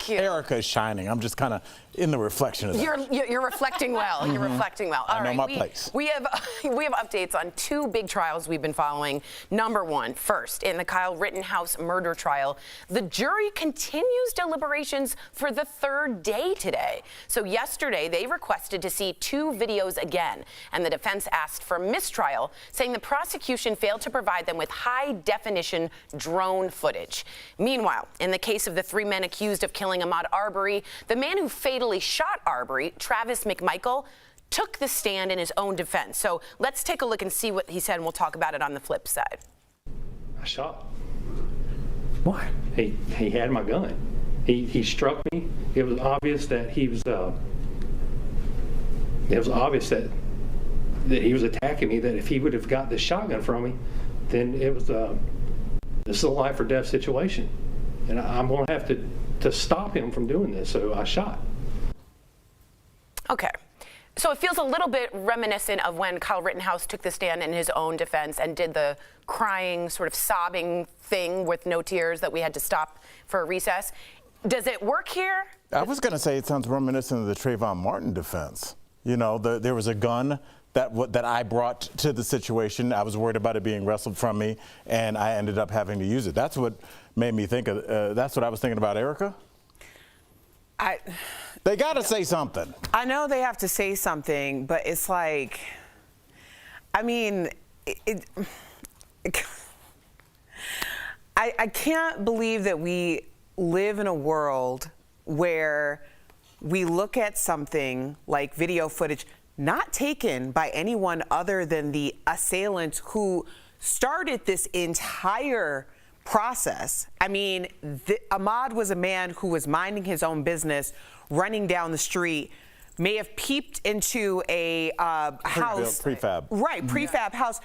you. Erica is shining. I'm just kind of in the reflection of that. You're reflecting well. You're reflecting well. I know my place. We have updates on two big trials we've been following. Number one, first, in the Kyle Rittenhouse murder trial, the jury continues deliberations for the third day today. So yesterday, they requested to see two videos again, and the defense asked for mistrial, saying the prosecution failed to provide them with high-definition drone footage. Meanwhile, in the case of the three men accused of killing Ahmaud Arbery, the man who fatally shot Arbery, Travis McMichael, took the stand in his own defense. So let's take a look and see what he said, and we'll talk about it on the flip side. I shot. Why? He had my gun. He struck me. It was obvious that he was. It was obvious that he was attacking me. That if he would have got this shotgun from me, then it was. This is a life or death situation, and I'm going to have to stop him from doing this. So I shot. Okay. So it feels a little bit reminiscent of when Kyle Rittenhouse took the stand in his own defense and did the crying, sort of sobbing thing with no tears that we had to stop for a recess. Does it work here? I was going to say it sounds reminiscent of the Trayvon Martin defense. You know, there was a gun that I brought to the situation. I was worried about it being wrestled from me, and I ended up having to use it. That's what made me think of, that's what I was thinking about, Erica. They got to say something. I know they have to say something, but it's like, I mean, I can't believe that we live in a world where we look at something like video footage not taken by anyone other than the assailant who started this entire process. I mean, Ahmaud was a man who was minding his own business, running down the street, may have peeped into a house. Prefab. Right, prefab house,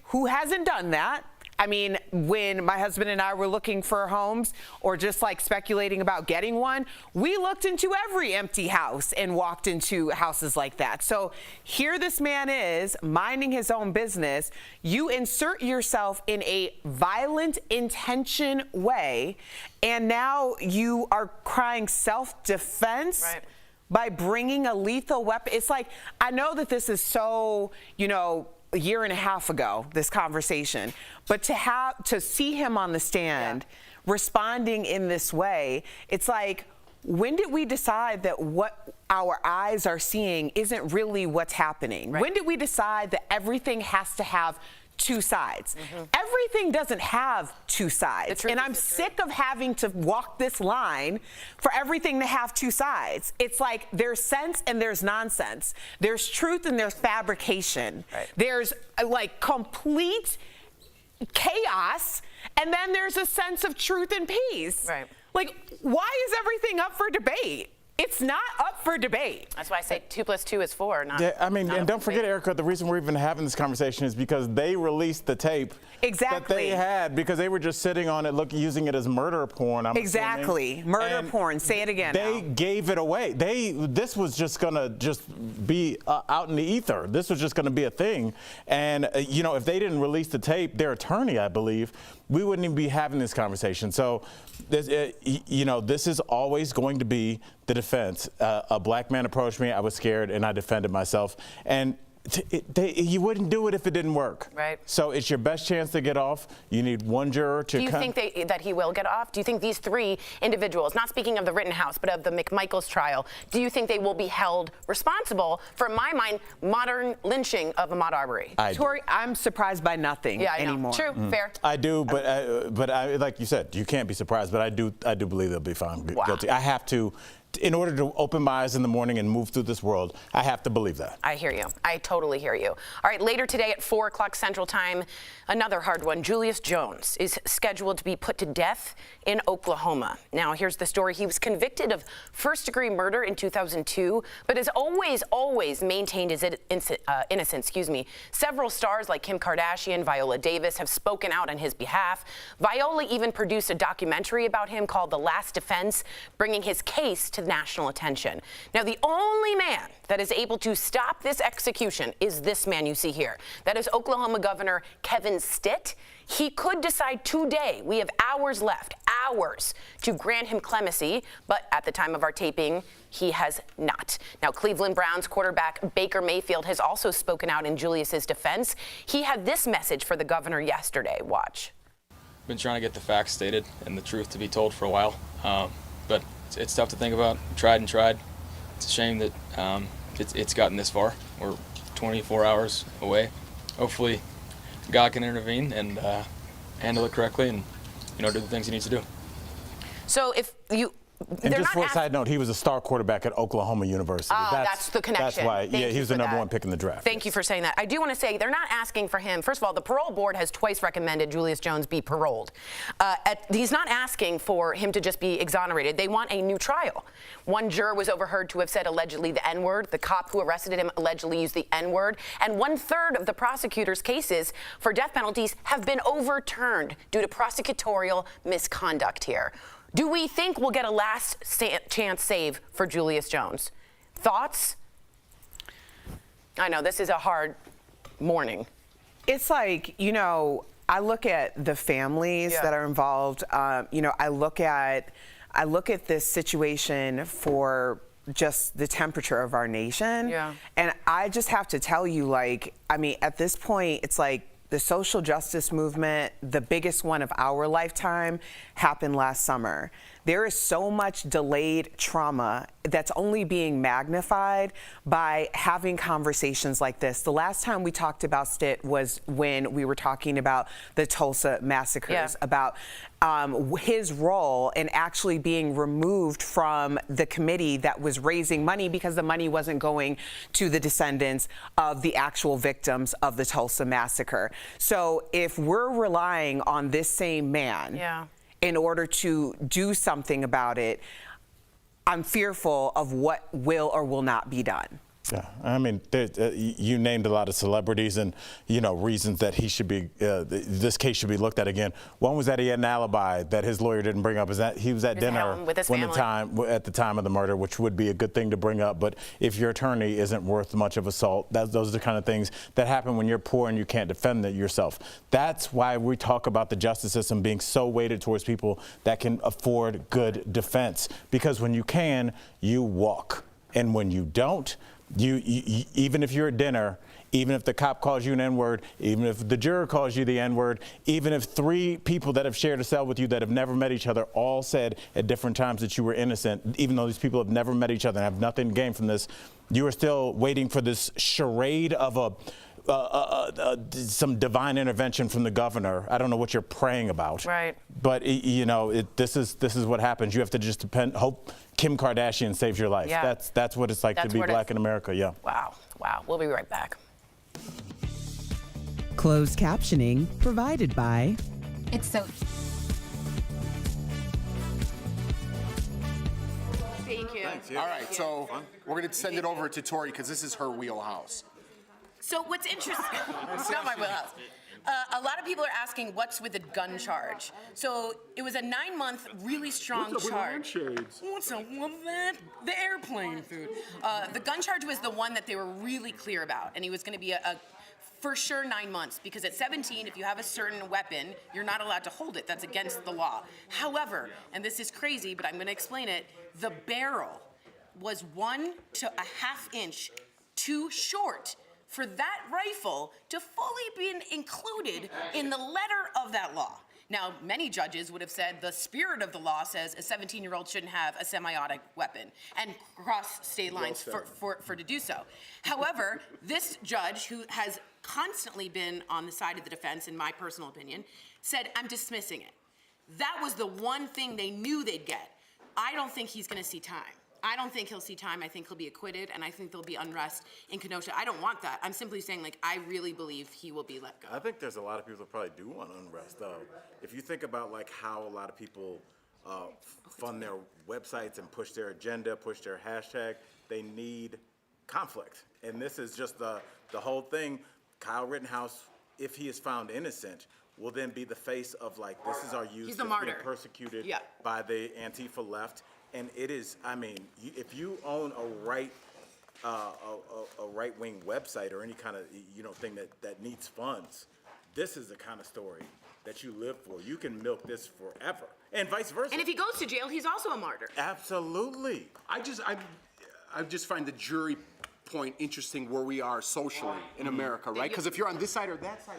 who hasn't done that? I mean, when my husband and I were looking for homes or just like speculating about getting one, we looked into every empty house and walked into houses like that. So here this man is minding his own business. You insert yourself in a violent intention way, and now you are crying self-defense. Right. By bringing a lethal weapon. It's like, I know that this is so, you know, a year and a half ago, this conversation, but to see him on the stand responding in this way, it's like, when did we decide that what our eyes are seeing isn't really what's happening? Right. When did we decide that everything has to have two sides? Everything doesn't have two sides, and I'm sick of having to walk this line for everything to have two sides. It's like there's sense and there's nonsense. There's truth and there's fabrication. Right. There's like complete chaos, and then there's a sense of truth and peace. Right. Like, why is everything up for debate? It's not up for debate. That's why I say 2 + 2 is 4. Not, yeah, I mean, not and don't forget, Erica, the reason we're even having this conversation is because they released the tape that they had, because they were just sitting on it, using it as murder porn. I'm assuming. Murder porn. Say it again. They gave it away. This was just gonna be out in the ether. This was just gonna be a thing. And you know, if they didn't release the tape, their attorney, I believe, we wouldn't even be having this conversation. So, you know, this is always going to be the defense. A black man approached me, I was scared, and I defended myself. And you wouldn't do it if it didn't work. Right. So it's your best chance to get off. You need one juror to Do you think that he will get off? Do you think these three individuals, not speaking of the Rittenhouse, but of the McMichaels trial, do you think they will be held responsible for, in my mind, modern lynching of Ahmaud Arbery? Tori, I'm surprised by nothing anymore. True, fair. I do, but I, like you said, you can't be surprised. But I do believe they'll be found guilty. I have to. In order to open my eyes in the morning and move through this world, I have to believe that. I hear you. I totally hear you. All right, later today at 4 o'clock Central Time, another hard one. Julius Jones is scheduled to be put to death in Oklahoma. Now, here's the story. He was convicted of first-degree murder in 2002, but has always maintained his innocence. Several stars like Kim Kardashian, Viola Davis have spoken out on his behalf. Viola even produced a documentary about him called The Last Defense, bringing his case to national attention. Now, the only man that is able to stop this execution is this man you see here. That is Oklahoma Governor Kevin Stitt. He could decide today, we have hours left, hours, to grant him clemency, but at the time of our taping, he has not. Now, Cleveland Browns quarterback Baker Mayfield has also spoken out in Julius's defense. He had this message for the governor yesterday. Watch. Been trying to get the facts stated and the truth to be told for a while, but it's tough to think about. Tried and tried. It's a shame that it's gotten this far. We're 24 hours away. Hopefully, God can intervene and handle it correctly, and do the things he needs to do. So if you. And just for a side note, he was a star quarterback at Oklahoma University. That's the connection. That's why, he was the number one pick in the draft. Thank you for saying that. I do want to say they're not asking for him. First of all, the parole board has twice recommended Julius Jones be paroled. He's not asking for him to just be exonerated. They want a new trial. One juror was overheard to have said allegedly the N-word. The cop who arrested him allegedly used the N-word. And 1/3 of the prosecutor's cases for death penalties have been overturned due to prosecutorial misconduct here. Do we think we'll get a last chance save for Julius Jones? Thoughts? I know this is a hard morning. It's like, I look at the families that are involved. I look at this situation for just the temperature of our nation. Yeah. And I just have to tell you, at this point, it's like, the social justice movement, the biggest one of our lifetime, happened last summer. There is so much delayed trauma that's only being magnified by having conversations like this. The last time we talked about Stitt was when we were talking about the Tulsa massacres, about his role in actually being removed from the committee that was raising money because the money wasn't going to the descendants of the actual victims of the Tulsa massacre. So if we're relying on this same man in order to do something about it, I'm fearful of what will or will not be done. Yeah, I mean, you named a lot of celebrities and, reasons that he should be, this case should be looked at again. One was that he had an alibi that his lawyer didn't bring up. Is that he was at dinner with his at the time of the murder, which would be a good thing to bring up. But if your attorney isn't worth much of a salt, those are the kind of things that happen when you're poor and you can't defend it yourself. That's why we talk about the justice system being so weighted towards people that can afford good defense. Because when you can, you walk. And when you don't, you even if you're at dinner, even if the cop calls you an N-word, even if the juror calls you the N-word, even if 3 people that have shared a cell with you that have never met each other all said at different times that you were innocent, even though these people have never met each other and have nothing to gain from this, you are still waiting for this charade of some divine intervention from the governor. I don't know what you're praying about. Right. But this is what happens. You have to just hope Kim Kardashian saves your life. Yeah. That's what it's like to be black in America. Yeah. Wow. We'll be right back. Closed captioning provided by It's so. Thank you. Thanks, yeah. All right, so we're going to send it over to Tori because this is her wheelhouse. So what's interesting, it's not my wheelhouse. A lot of people are asking what's with the gun charge. So it was a 9-month, really strong charge. What's up with that? The airplane food. The gun charge was the one that they were really clear about, and he was going to be a for sure 9 months, because at 17, if you have a certain weapon, you're not allowed to hold it. That's against the law. However, and this is crazy, but I'm going to explain it, the barrel was 1 to a half inch too short for that rifle to fully be included in the letter of that law. Now, many judges would have said the spirit of the law says a 17-year-old shouldn't have a semi-automatic weapon and cross state lines for to do so. However, this judge, who has constantly been on the side of the defense, in my personal opinion, said, I'm dismissing it. That was the one thing they knew they'd get. I don't think he's going to see time. I don't think he'll see time. I think he'll be acquitted, and I think there'll be unrest in Kenosha. I don't want that. I'm simply saying, I really believe he will be let go. I think there's a lot of people that probably do want unrest, though. If you think about, how a lot of people fund their websites and push their agenda, push their hashtag, they need conflict. And this is just the whole thing. Kyle Rittenhouse, if he is found innocent, will then be the face of, this is our youth He's the that's martyr. being persecuted Yeah. by the Antifa left. and it is. I mean, if you own a right-wing website or any kind of thing that needs funds, this is the kind of story that you live for. You can milk this forever, and vice versa. And if he goes to jail, he's also a martyr. Absolutely. I just find the jury point interesting where we are socially in America, right? Because if you're on this side or that side.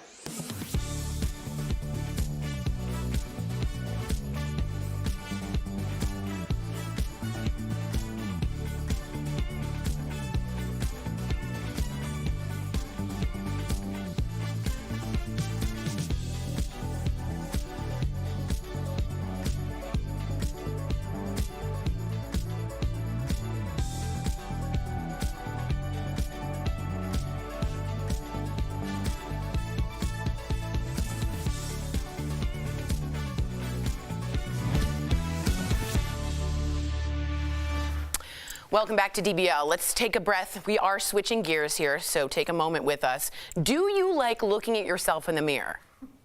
Welcome back to DBL. Let's take a breath. We are switching gears here, so take a moment with us. Do you like looking at yourself in the mirror?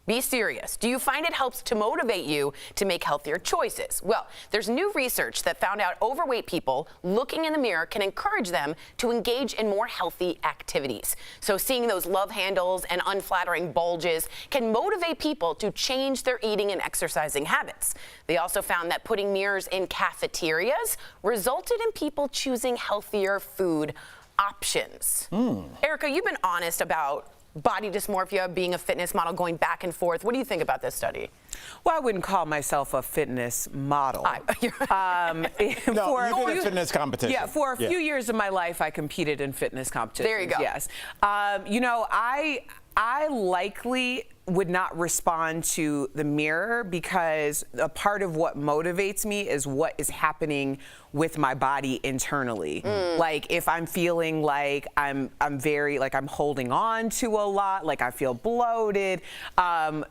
Be serious. Do you find it helps to motivate you to make healthier choices? Well, there's new research that found out overweight people looking in the mirror can encourage them to engage in more healthy activities. So seeing those love handles and unflattering bulges can motivate people to change their eating and exercising habits. They also found that putting mirrors in cafeterias resulted in people choosing healthier food options. Erica, you've been honest about body dysmorphia, being a fitness model, going back and forth. What do you think about this study? Well, I wouldn't call myself a fitness model. No, you did a fitness competition. Yeah, for a few years of my life, I competed in fitness competitions. There you go. Yes. I likely would not respond to the mirror because a part of what motivates me is what is happening with my body internally. Like if I'm feeling like I'm holding on to a lot, like I feel bloated,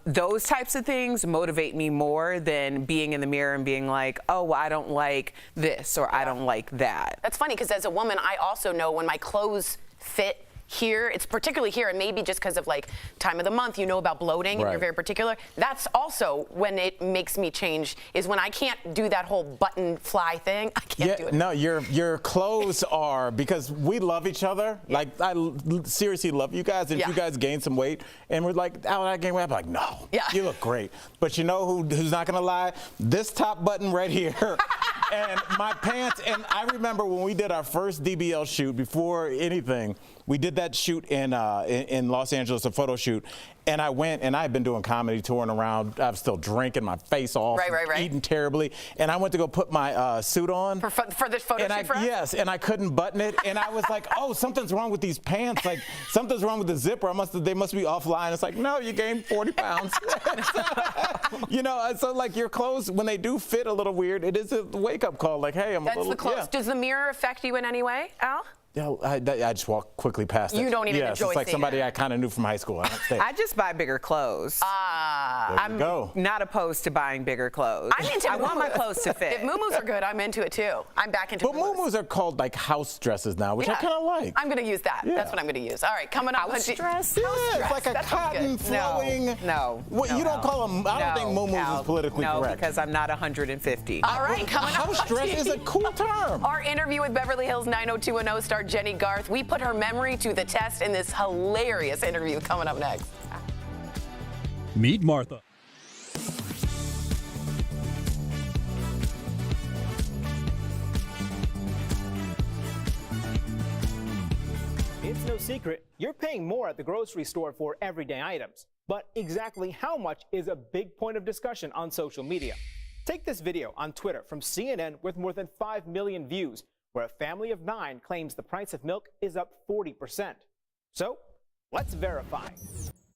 those types of things motivate me more than being in the mirror and being like, oh, well, I don't like this or I don't like that. That's funny because as a woman, I also know when my clothes fit here, it's particularly here, and maybe just because of like time of the month, about bloating, and you're very particular. That's also when it makes me change, is when I can't do that whole button fly thing. I can't do it. No, your clothes are, because we love each other. Like, I seriously love you guys. If you guys gain some weight, and we're like, oh, I gained weight, I'm like, no, you look great. But you know who's not gonna lie? This top button right here. And my pants, and I remember when we did our first DBL shoot, before anything, we did that shoot in Los Angeles, a photo shoot, and I went, and I had been doing comedy, touring around. I was still drinking my face off, eating terribly, and I went to go put my suit on. For this photo shoot for us? Yes, and I couldn't button it, and I was like, oh, something's wrong with these pants. Like, something's wrong with the zipper. They must be offline. It's like, no, you gained 40 pounds. So like your clothes, when they do fit a little weird, it is a wake-up call. Like, hey, I'm a little. That's the clothes. Does the mirror affect you in any way, Al? Yeah, I just walk quickly past it. You don't even enjoy it's like seeing somebody it. I kind of knew from high school. I just buy bigger clothes. I'm not opposed to buying bigger clothes. I'm into I want my clothes to fit. If muumuus are good, I'm into it too. I'm back into But muumuus are called like house dresses now, which I kind of like. I'm going to use that. Yeah. That's what I'm going to use. All right, coming up. House dress? Yeah, it's like a cotton flowing. No. You don't call them. I don't think muumuus is politically correct. No, because I'm not 150. All right, coming up. House dress is a cool term. Our interview with Beverly Hills 90210 star Jennie Garth. We put her memory to the test in this hilarious interview coming up next. Meet Martha. It's no secret, you're paying more at the grocery store for everyday items. But exactly how much is a big point of discussion on social media. Take this video on Twitter from CNN with more than 5 million views, where a family of 9 claims the price of milk is up 40%. So, let's verify.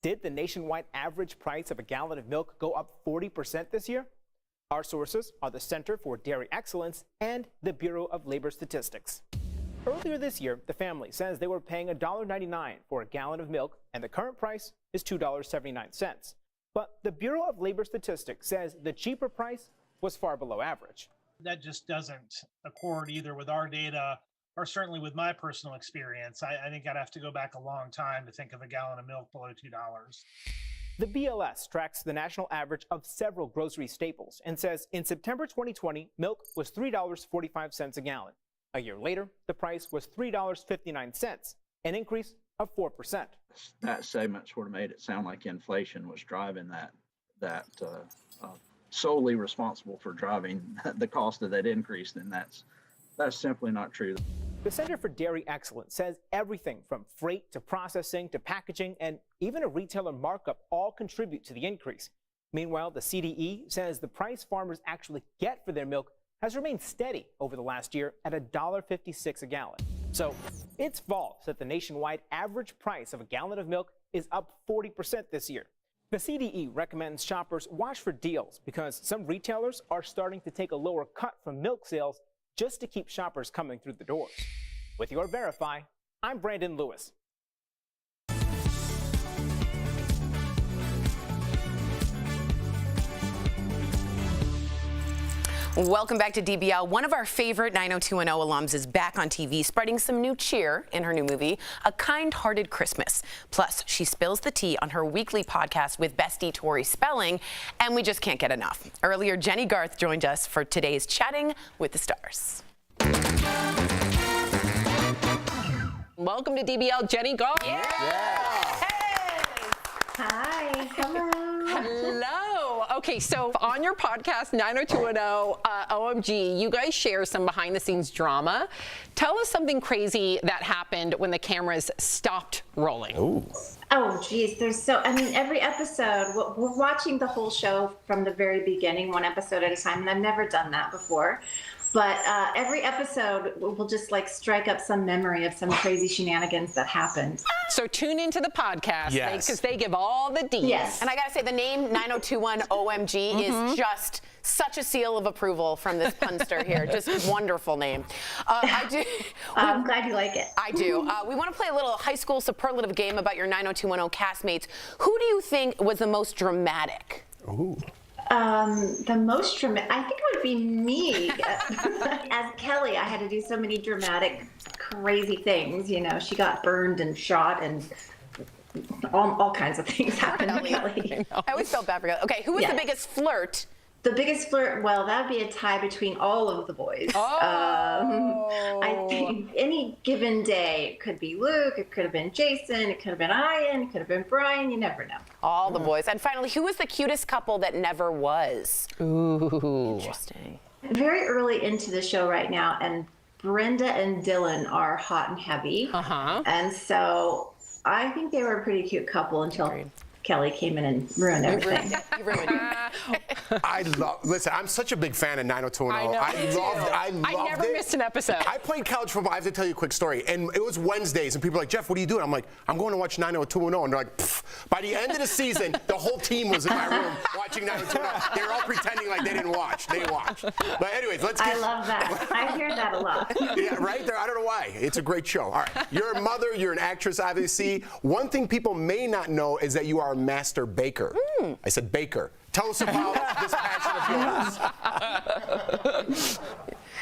Did the nationwide average price of a gallon of milk go up 40% this year? Our sources are the Center for Dairy Excellence and the Bureau of Labor Statistics. Earlier this year, the family says they were paying $1.99 for a gallon of milk, and the current price is $2.79. But the Bureau of Labor Statistics says the cheaper price was far below average. That just doesn't accord either with our data or certainly with my personal experience. I think I'd have to go back a long time to think of a gallon of milk below $2. The BLS tracks the national average of several grocery staples and says in September 2020, milk was $3.45 a gallon. A year later, the price was $3.59, an increase of 4%. That segment sort of made it sound like inflation was driving that solely responsible for driving the cost of that increase, and that's simply not true. The Center for Dairy Excellence says everything from freight to processing to packaging and even a retailer markup all contribute to the increase. Meanwhile, the CDE says the price farmers actually get for their milk has remained steady over the last year at $1.56 a gallon. So it's false that the nationwide average price of a gallon of milk is up 40% this year. The CDE recommends shoppers watch for deals because some retailers are starting to take a lower cut from milk sales just to keep shoppers coming through the doors. With your Verify, I'm Brandon Lewis. Welcome back to DBL. One of our favorite 90210 alums is back on TV, spreading some new cheer in her new movie, A Kind-Hearted Christmas. Plus, she spills the tea on her weekly podcast with bestie Tori Spelling, and we just can't get enough. Earlier, Jennie Garth joined us for today's Chatting with the Stars. Welcome to DBL, Jennie Garth. Yeah. Hey. Hi, hello. Hello. Okay, so on your podcast, 90210 OMG, you guys share some behind-the-scenes drama. Tell us something crazy that happened when the cameras stopped rolling. Ooh. Oh, geez, every episode, we're watching the whole show from the very beginning, one episode at a time, and I've never done that before. But every episode, we'll just strike up some memory of some crazy shenanigans that happened. So tune into the podcast, yes, because they give all the deets. Yes. And I gotta say, the name 9021 OMG is just such a seal of approval from this punster here. Just wonderful name. I'm glad you like it. I do. We want to play a little high school superlative game about your 90210 castmates. Who do you think was the most dramatic? Ooh. The most dramatic, I think it would be me. As Kelly, I had to do so many dramatic, crazy things. You know, she got burned and shot and all kinds of things happened to Kelly. I always felt bad for Kelly. Okay, who was the biggest flirt? The biggest flirt, well, that would be a tie between all of the boys. I think any given day, it could be Luke, it could have been Jason, it could have been Ian, it could have been Brian, you never know. All the boys. And finally, who was the cutest couple that never was? Ooh. Interesting. Very early into the show right now, and Brenda and Dylan are hot and heavy. And so I think they were a pretty cute couple until Kelly came in and ruined everything. You ruined it. Listen, I'm such a big fan of 90210. I never missed an episode. I played college football. I have to tell you a quick story. And it was Wednesdays, and people were like, Jeff, what are you doing? I'm like, I'm going to watch 90210. And they're like, pfft. By the end of the season, the whole team was in my room watching 90210. They were all pretending like they didn't watch. They watched. But anyways, let's get... I love that. I hear that a lot. Yeah, right? I don't know why. It's a great show. All right. You're a mother. You're an actress, obviously. One thing people may not know is that you are a master baker. I said baker. Tell us about this passion of yours.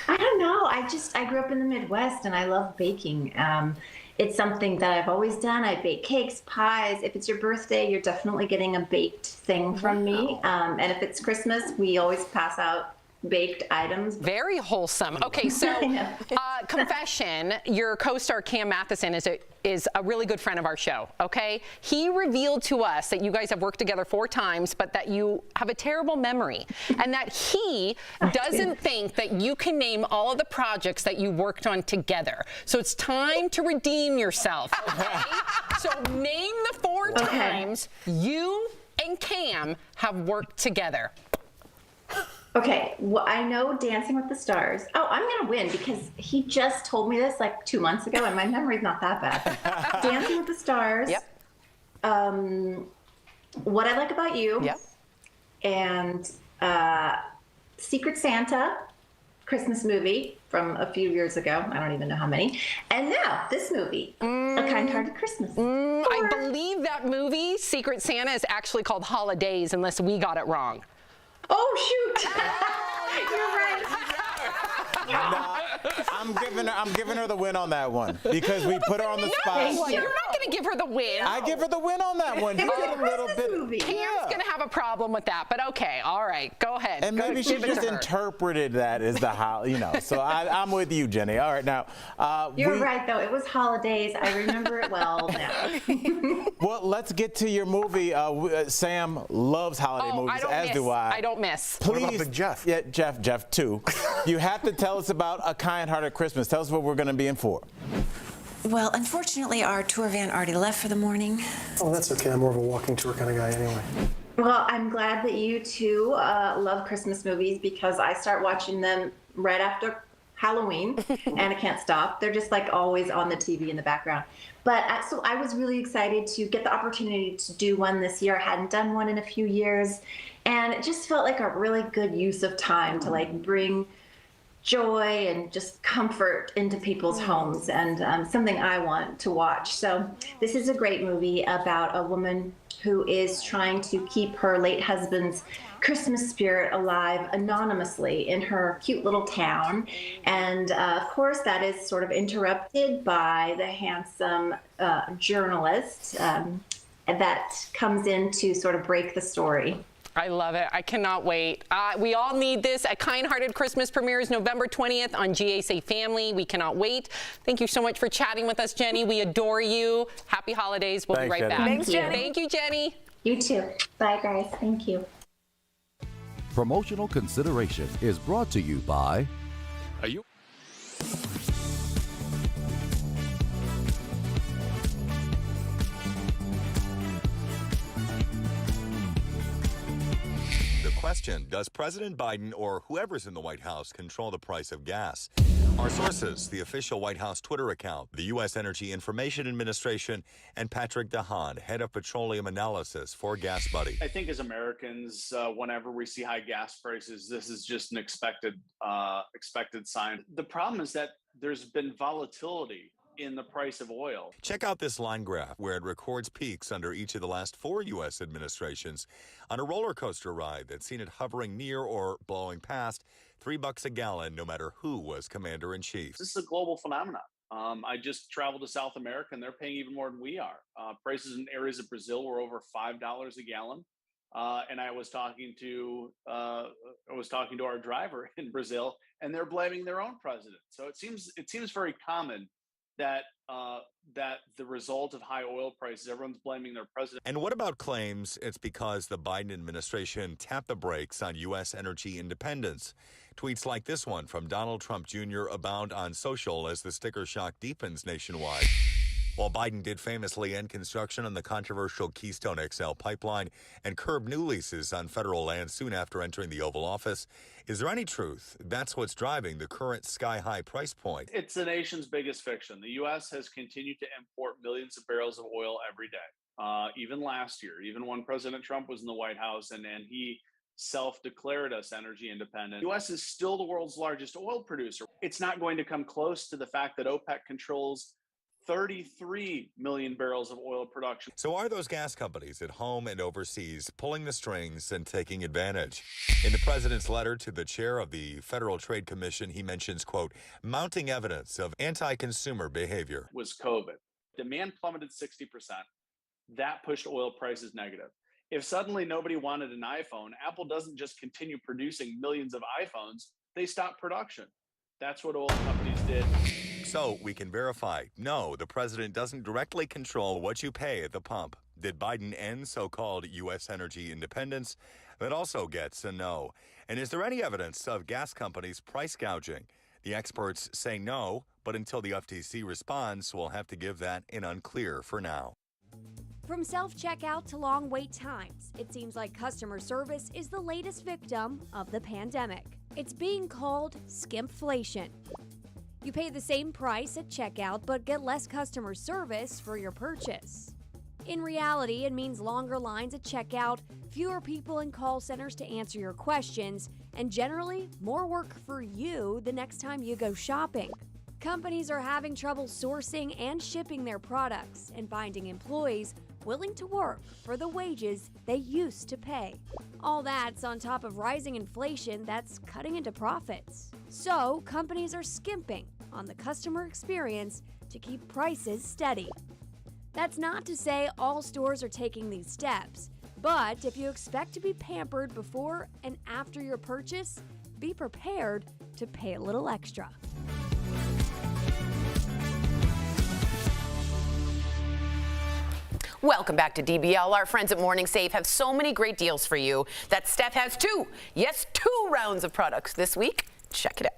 I don't know. I grew up in the Midwest and I love baking. It's something that I've always done. I bake cakes, pies. If it's your birthday, you're definitely getting a baked thing from me. And if it's Christmas, we always pass out baked items. Very wholesome. Okay, so confession, your co-star Cam Matheson is a really good friend of our show, okay? He revealed to us that you guys have worked together 4 times, but that you have a terrible memory, and that he doesn't think that you can name all of the projects that you worked on together. So it's time to redeem yourself, okay? So name the 4 times you and Cam have worked together. Okay, well, I know Dancing with the Stars. Oh, I'm going to win because he just told me this 2 months ago, and my memory's not that bad. Dancing with the Stars. Yep. What I Like About You. Yep. And Secret Santa, Christmas movie from a few years ago. I don't even know how many. And now, this movie, A Kind-Hearted Christmas. I believe that movie, Secret Santa, is actually called Holidays, unless we got it wrong. Oh, shoot. You're right. I'm giving her the win on that one because we put her on the spot. No, you're not going to give her the win. I give her the win on that one. You did a little bit. Cam's going to have a problem with that, but okay, all right, go ahead. And maybe she just interpreted that as the how, So I'm with you, Jenny. All right, now. You're right, though. It was holidays. I remember it well now. Well, let's get to your movie. Sam loves holiday movies, as do I. I don't miss. Please, what about Big Jeff? Yeah, Jeff too. You have to tell us about A Kind-Hearted Christmas. Tell us what we're going to be in for. Well, unfortunately, our tour van already left for the morning. Oh, that's okay. I'm more of a walking tour kind of guy anyway. Well, I'm glad that you two love Christmas movies because I start watching them right after Halloween and I can't stop. They're just like always on the TV in the background. But so I was really excited to get the opportunity to do one this year. I hadn't done one in a few years. And it just felt like a really good use of time to like bring joy and just comfort into people's homes and something I want to watch. So this is a great movie about a woman who is trying to keep her late husband's Christmas spirit alive anonymously in her cute little town. And of course, that is sort of interrupted by the handsome journalist that comes in to sort of break the story. I love it. I cannot wait. We all need this. A Kind-Hearted Christmas premieres November 20th on GAC Family. We cannot wait. Thank you so much for chatting with us, Jenny. We adore you. Happy holidays. We'll be right back. Thanks, Jenny. Thank you, Jenny. You too. Bye, guys. Thank you. Promotional consideration is brought to you by... Are you... Question, does President Biden or whoever's in the White House control the price of gas? Our sources, the official White House Twitter account, the U.S. Energy Information Administration, and Patrick DeHaan, head of petroleum analysis for Gas Buddy. I think as Americans, whenever we see high gas prices, this is just an expected sign. The problem is that there's been volatility in the price of oil. Check out this line graph where it records peaks under each of the last 4 U.S. administrations on a roller coaster ride that's seen it hovering near or blowing past $3 a gallon no matter who was commander-in-chief. This is a global phenomenon. I just traveled to South America and they're paying even more than we are. Prices in areas of Brazil were over $5 a gallon. And I was talking to our driver in Brazil and they're blaming their own president. So it seems very common that the result of high oil prices, everyone's blaming their president. And what about claims it's because the Biden administration tapped the brakes on U.S. energy independence? Tweets like this one from Donald Trump Jr. abound on social as the sticker shock deepens nationwide. While Biden did famously end construction on the controversial Keystone XL pipeline and curb new leases on federal land soon after entering the Oval Office, is there any truth that's what's driving the current sky-high price point? It's the nation's biggest fiction. The U.S. has continued to import millions of barrels of oil every day, even last year, even when President Trump was in the White House and he self-declared us energy independent. The U.S. is still the world's largest oil producer. It's not going to come close to the fact that OPEC controls 33 million barrels of oil production. So are those gas companies at home and overseas pulling the strings and taking advantage? In the president's letter to the chair of the Federal Trade Commission, he mentions, quote, mounting evidence of anti-consumer behavior. Was COVID. Demand plummeted 60%. That pushed oil prices negative. If suddenly nobody wanted an iPhone, Apple doesn't just continue producing millions of iPhones. They stop production. That's what oil companies did. So we can verify, no, the president doesn't directly control what you pay at the pump. Did Biden end so-called U.S. energy independence? That also gets a no. And is there any evidence of gas companies price gouging? The experts say no, but until the FTC responds, we'll have to give that an unclear for now. From self-checkout to long wait times, it seems like customer service is the latest victim of the pandemic. It's being called skimflation. You pay the same price at checkout but get less customer service for your purchase. In reality, it means longer lines at checkout, fewer people in call centers to answer your questions, and generally more work for you the next time you go shopping. Companies are having trouble sourcing and shipping their products and finding employees willing to work for the wages they used to pay. All that's on top of rising inflation that's cutting into profits. So companies are skimping on the customer experience to keep prices steady. That's not to say all stores are taking these steps, but if you expect to be pampered before and after your purchase, be prepared to pay a little extra. Welcome back to DBL. Our friends at Morning Save have so many great deals for you that Steph has two rounds of products this week. Check it out.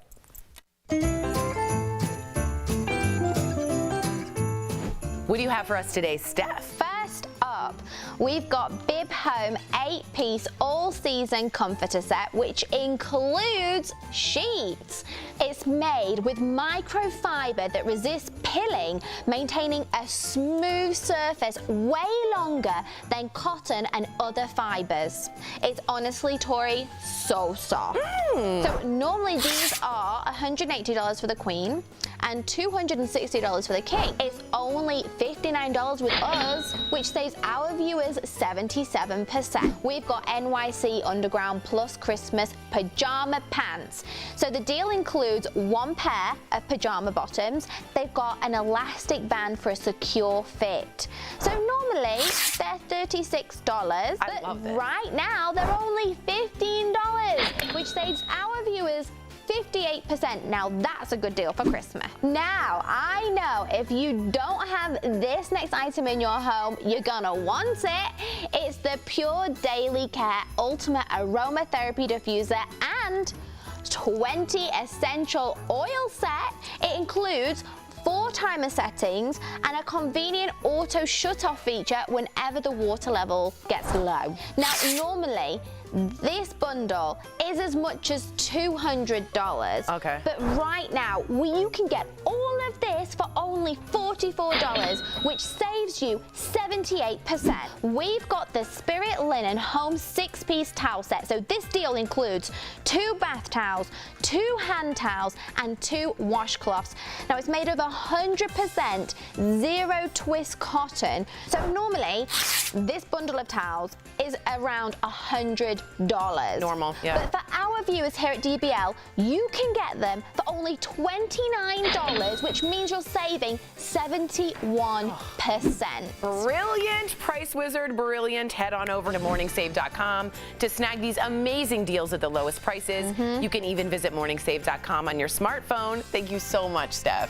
What do you have for us today, Steph? First up, we've got Bib Home 8-piece all-season comforter set, which includes sheets. It's made with microfiber that resists pilling, maintaining a smooth surface way longer than cotton and other fibers. It's honestly, Tori, so soft. So normally these are $180 for the queen and $260 for the king. It's only $59 with us, which saves our viewers 77%. We've got NYC Underground plus Christmas pajama pants. So the deal includes one pair of pajama bottoms. They've got an elastic band for a secure fit. So normally they're $36, but right now they're only $15, which saves our viewers 58%. Now that's a good deal for Christmas. Now, I know if you don't have this next item in your home, you're gonna want it. It's the Pure Daily Care Ultimate Aromatherapy Diffuser and 20 essential oil set. It includes 4 timer settings and a convenient auto shut-off feature whenever the water level gets low. Now, normally, this bundle is as much as $200. Okay. But right now, you can get all of this for only $44, which saves you 78%. We've got the Spirit Linen Home 6-piece towel set. So this deal includes 2 bath towels, 2 hand towels, and 2 washcloths. Now it's made of 100% zero twist cotton. So normally, this bundle of towels is around $100. Normal, yeah. But for our viewers here at DBL, you can get them for only $29, which means you're saving 71%. Brilliant, Price Wizard, brilliant. Head on over to morningsave.com to snag these amazing deals at the lowest prices. You can even visit morningsave.com on your smartphone. Thank you so much, Steph.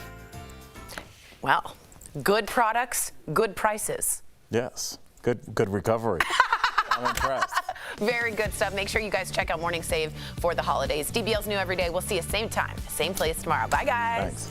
Well, good products, good prices. Yes, good recovery. I'm impressed. Very good stuff. Make sure you guys check out Morning Save for the holidays. DBL's new every day. We'll see you same time, same place tomorrow. Bye, guys. Thanks.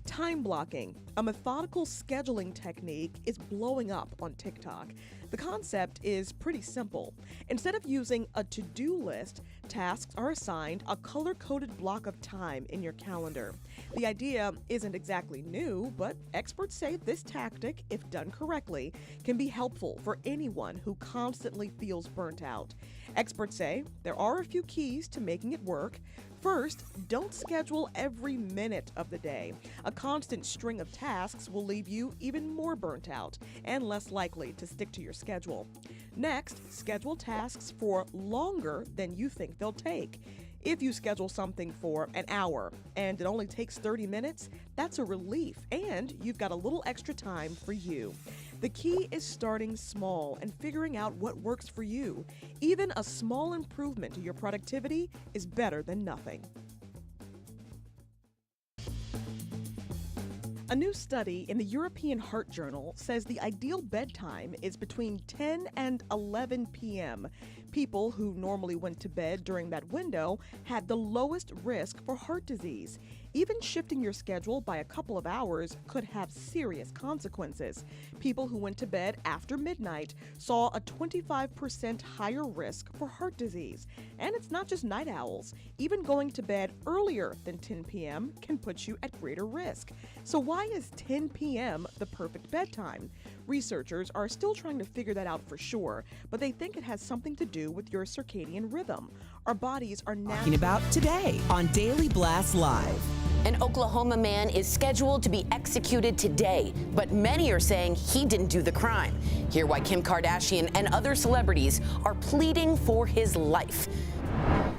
Time blocking, a methodical scheduling technique, is blowing up on TikTok. The concept is pretty simple. Instead of using a to-do list, tasks are assigned a color-coded block of time in your calendar. The idea isn't exactly new, but experts say this tactic, if done correctly, can be helpful for anyone who constantly feels burnt out. Experts say there are a few keys to making it work. First, don't schedule every minute of the day. A constant string of tasks will leave you even more burnt out and less likely to stick to your schedule. Next, schedule tasks for longer than you think they'll take. If you schedule something for an hour and it only takes 30 minutes, that's a relief and you've got a little extra time for you. The key is starting small and figuring out what works for you. Even a small improvement to your productivity is better than nothing. A new study in the European Heart Journal says the ideal bedtime is between 10 and 11 p.m. People who normally went to bed during that window had the lowest risk for heart disease. Even shifting your schedule by a couple of hours could have serious consequences. People who went to bed after midnight saw a 25% higher risk for heart disease. And it's not just night owls. Even going to bed earlier than 10 p.m. can put you at greater risk. So why is 10 p.m. the perfect bedtime? Researchers are still trying to figure that out for sure, but they think it has something to do with your circadian rhythm. Our bodies are Talking about today on Daily Blast Live. An Oklahoma man is scheduled to be executed today, but many are saying he didn't do the crime. Hear why Kim Kardashian and other celebrities are pleading for his life.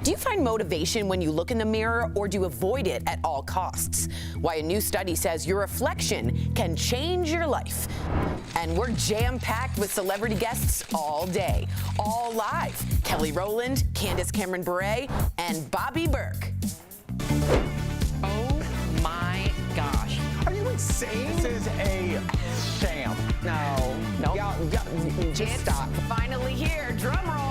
Do you find motivation when you look in the mirror, or do you avoid it at all costs? Why a new study says your reflection can change your life. And we're jam-packed with celebrity guests all day, all live. Kelly Rowland, Candace Cameron Bure, and Bobby Berk. Oh my gosh. Are you insane? This is a sham. No. Y'all, just stop. Finally here, drum roll.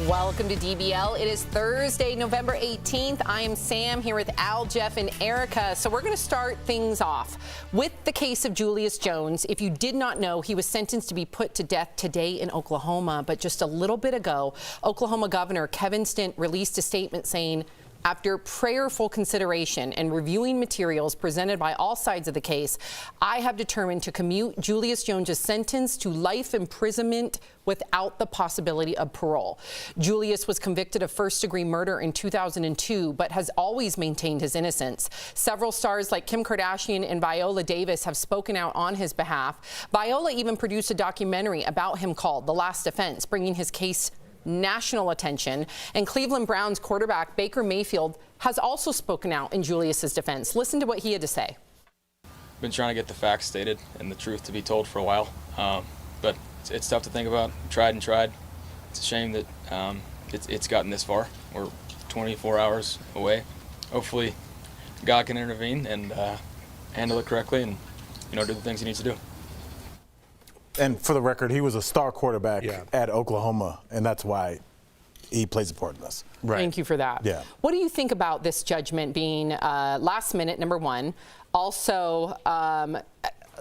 Welcome to DBL. It is Thursday, November 18th. I am Sam here with Al, Jeff, and Erica. So we're going to start things off with the case of Julius Jones. If you did not know, he was sentenced to be put to death today in Oklahoma. But just a little bit ago, Oklahoma Governor Kevin Stitt released a statement saying, after prayerful consideration and reviewing materials presented by all sides of the case, I have determined to commute Julius Jones' sentence to life imprisonment without the possibility of parole. Julius was convicted of first-degree murder in 2002, but has always maintained his innocence. Several stars like Kim Kardashian and Viola Davis have spoken out on his behalf. Viola even produced a documentary about him called The Last Offense, bringing his case national attention. And Cleveland Browns quarterback Baker Mayfield has also spoken out in Julius's defense. Listen to what he had to say. Been trying to get the facts stated and the truth to be told for a while, but it's tough to think about. Tried and tried. It's a shame that it's gotten this far. We're 24 hours away. Hopefully God can intervene and handle it correctly and do the things he needs to do. And for the record, he was a star quarterback at Oklahoma, and that's why he plays a part in this. Thank you for that. Yeah. What do you think about this judgment being last minute, number one, also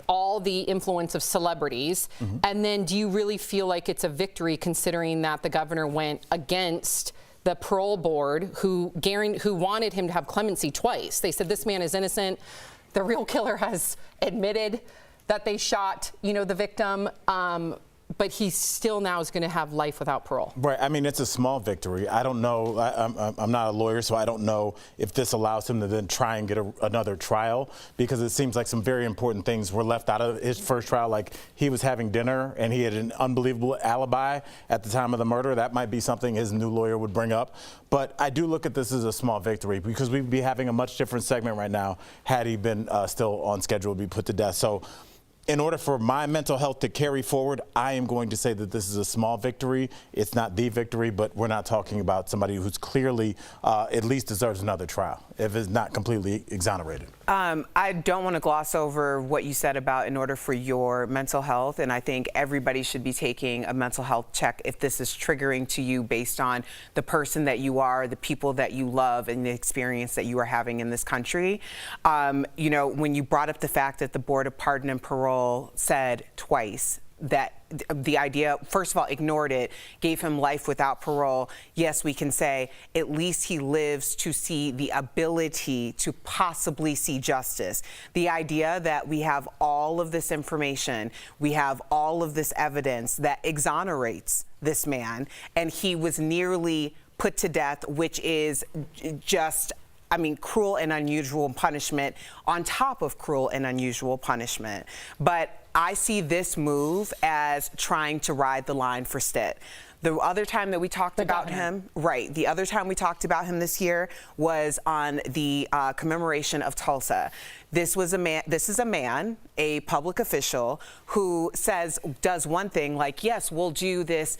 all the influence of celebrities, and then do you really feel like it's a victory considering that the governor went against the parole board who wanted him to have clemency twice? They said this man is innocent. The real killer has admitted that they shot, the victim, but he still now is going to have life without parole. Right. I mean, it's a small victory. I don't know. I'm not a lawyer, so I don't know if this allows him to then try and get another trial, because it seems like some very important things were left out of his first trial, like he was having dinner and he had an unbelievable alibi at the time of the murder. That might be something his new lawyer would bring up. But I do look at this as a small victory, because we'd be having a much different segment right now had he been still on schedule to be put to death. So in order for my mental health to carry forward, I am going to say that this is a small victory. It's not the victory, but we're not talking about somebody who's clearly at least deserves another trial, if it's not completely exonerated. I don't want to gloss over what you said about in order for your mental health, and I think everybody should be taking a mental health check if this is triggering to you based on the person that you are, the people that you love, and the experience that you are having in this country. When you brought up the fact that the Board of Pardon and Parole said twice that the idea, first of all, ignored it, gave him life without parole. Yes, we can say at least he lives to see the ability to possibly see justice. The idea that we have all of this information, we have all of this evidence that exonerates this man, and he was nearly put to death, which is just, cruel and unusual punishment on top of cruel and unusual punishment. But I see this move as trying to ride the line for Stitt. The other time that we talked about him, the other time we talked about him this year was on the commemoration of Tulsa. This is a man, a public official, who does one thing, like, yes, we'll do this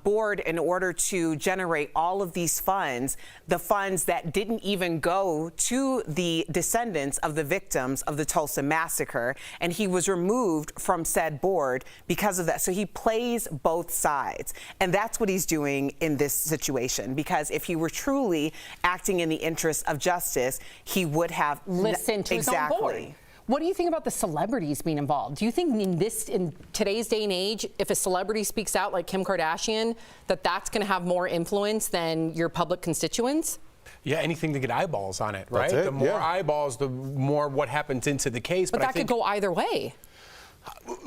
board in order to generate all of these funds, the funds that didn't even go to the descendants of the victims of the Tulsa massacre, and he was removed from said board because of that. So he plays both sides, and that's what he's doing in this situation, because if he were truly acting in the interest of justice, he would have listened to his own board. What do you think about the celebrities being involved? Do you think in today's day and age, if a celebrity speaks out like Kim Kardashian, that's going to have more influence than your public constituents? Yeah, anything to get eyeballs on it, right? That's it, The more eyeballs, the more what happens into the case. But that could go either way.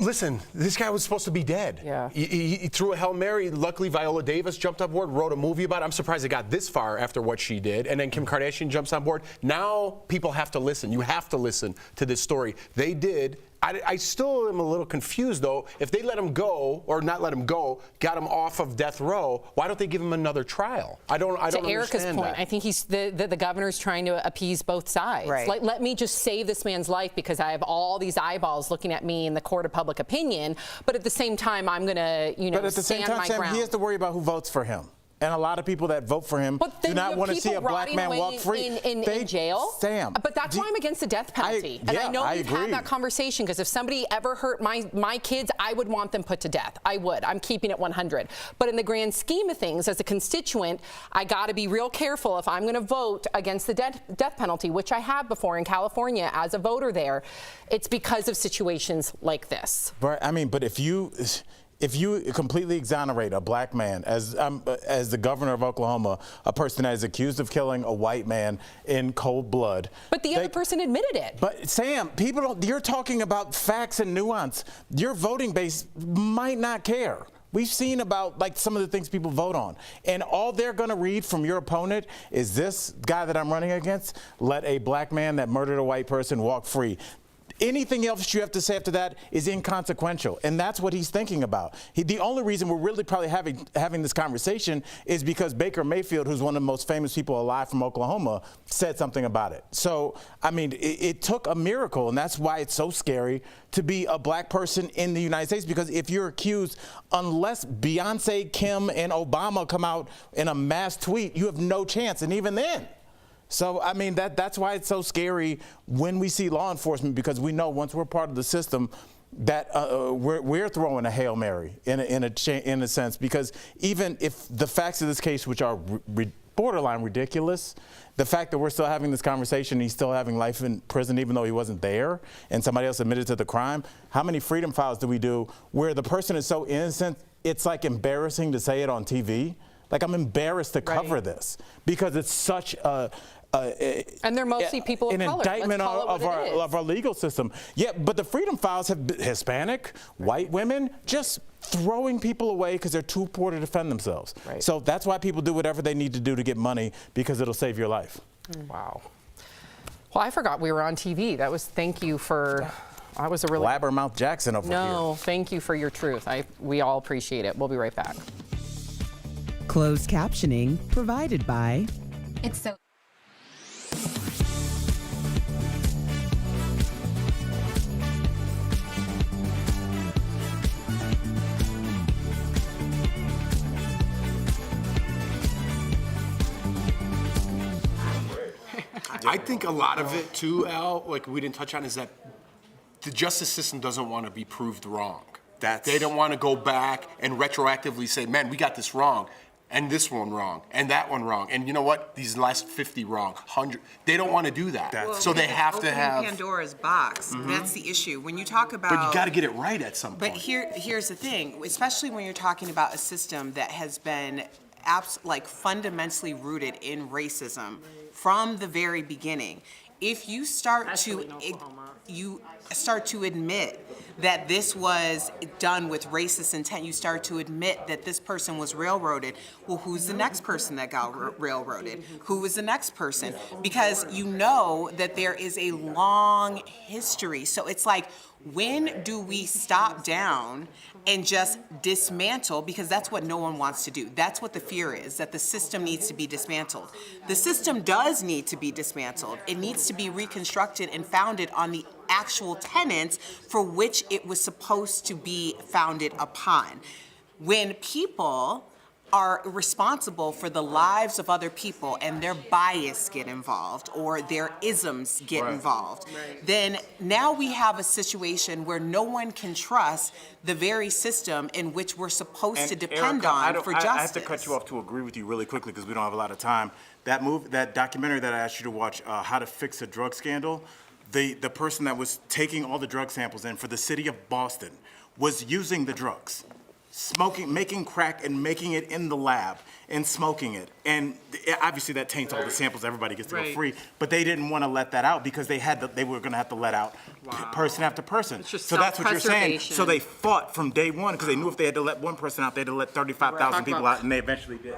Listen, this guy was supposed to be dead. Yeah. He threw a Hail Mary. Luckily, Viola Davis jumped on board, wrote a movie about it. I'm surprised it got this far after what she did. And then Kim Kardashian jumps on board. Now people have to listen. You have to listen to this story. They did. I still am a little confused, though. If they let him go, or not let him go, got him off of death row, why don't they give him another trial? I don't To Erica's understand point, that. I think the governor's trying to appease both sides. Right. Like, let me just save this man's life because I have all these eyeballs looking at me in the court of public opinion. But at the same time, I'm going to, But at the same time, Sam, he has to worry about who votes for him. And a lot of people that vote for him do not want to see a black man walk free. In jail. Sam. But that's why I'm against the death penalty. And I know we've had that conversation, because if somebody ever hurt my kids, I would want them put to death. I would. I'm keeping it 100. But in the grand scheme of things, as a constituent, I got to be real careful if I'm going to vote against the death penalty, which I have before in California as a voter there. It's because of situations like this. Right. I mean, but if you completely exonerate a black man, as the governor of Oklahoma, a person that is accused of killing a white man in cold blood. But the other person admitted it. But Sam, you're talking about facts and nuance. Your voting base might not care. We've seen about some of the things people vote on. And all they're going to read from your opponent is this guy that I'm running against, let a black man that murdered a white person walk free. Anything else you have to say after that is inconsequential, and that's what he's thinking about. The only reason we're really probably having this conversation is because Baker Mayfield, who's one of the most famous people alive from Oklahoma, said something about it. So, I mean, it took a miracle, and that's why it's so scary to be a black person in the United States, because if you're accused, unless Beyonce, Kim, and Obama come out in a mass tweet, you have no chance, and even then. So, I mean, that's why it's so scary when we see law enforcement, because we know once we're part of the system that we're throwing a Hail Mary in a sense, because even if the facts of this case, which are borderline ridiculous, the fact that we're still having this conversation, he's still having life in prison even though he wasn't there and somebody else admitted to the crime. How many freedom files do we do where the person is so innocent, it's like embarrassing to say it on TV? Like, I'm embarrassed to cover this because it's such and they're mostly people of an color. indictment of our legal system. Yeah, but the freedom files have Hispanic, white women just throwing people away because they're too poor to defend themselves. Right. So that's why people do whatever they need to do to get money, because it'll save your life. Wow. Well, I forgot we were on TV. Thank you for. I was a really Blabbermouth Jackson over here. No, thank you for your truth. We all appreciate it. We'll be right back. Closed captioning provided by. It's so. I think a lot of it too, Al, like we didn't touch on, is that the justice system doesn't want to be proved wrong. They don't want to go back and retroactively say, man, we got this wrong, and this one wrong, and that one wrong, and you know what? These last 50 wrong, 100. They don't want to do that. So they have to have Pandora's box. Mhm. That's the issue. When you talk about. But you got to get it right at some point. But here's the thing, especially when you're talking about a system that has been fundamentally rooted in racism from the very beginning. If you start to admit that this was done with racist intent, you start to admit that this person was railroaded, well, who's the next person that got railroaded? Who is the next person? Because you know that there is a long history. So it's like, When do we stop down and just dismantle? Because that's what no one wants to do. That's what the fear is, that the system needs to be dismantled. The system does need to be dismantled. It needs to be reconstructed and founded on the actual tenets for which it was supposed to be founded upon. When people are responsible for the lives of other people and their bias get involved or their isms get involved, then now we have a situation where no one can trust the very system in which we're supposed to depend on for justice. I have to cut you off to agree with you really quickly because we don't have a lot of time. That documentary that I asked you to watch, How to Fix a Drug Scandal, the person that was taking all the drug samples in for the city of Boston was using the drugs. Making crack and making it in the lab and smoking it. And obviously that taints all the samples, everybody gets to go free, but they didn't want to let that out because they were going to have to let out person after person. So that's what you're saying. So they fought from day one because they knew if they had to let one person out, they had to let 35,000 people out, and they eventually did.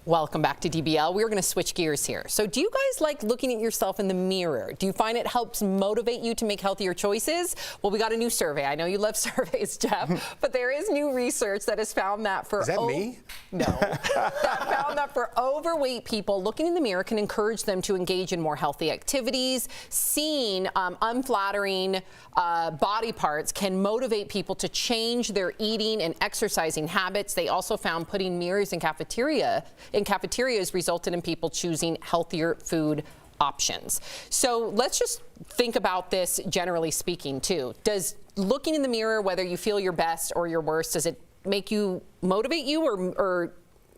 Welcome back to DBL. We're going to switch gears here. So do you guys like looking at yourself in the mirror? Do you find it helps motivate you to make healthier choices? Well, we got a new survey. I know you love surveys, Jeff, but there is new research that has found that for... Is that me? No. That found that for overweight people, looking in the mirror can encourage them to engage in more healthy activities. Seeing unflattering body parts can motivate people to change their eating and exercising habits. They also found putting mirrors in cafeterias resulted in people choosing healthier food options. So let's just think about this generally speaking too. Does looking in the mirror, whether you feel your best or your worst, does it motivate you or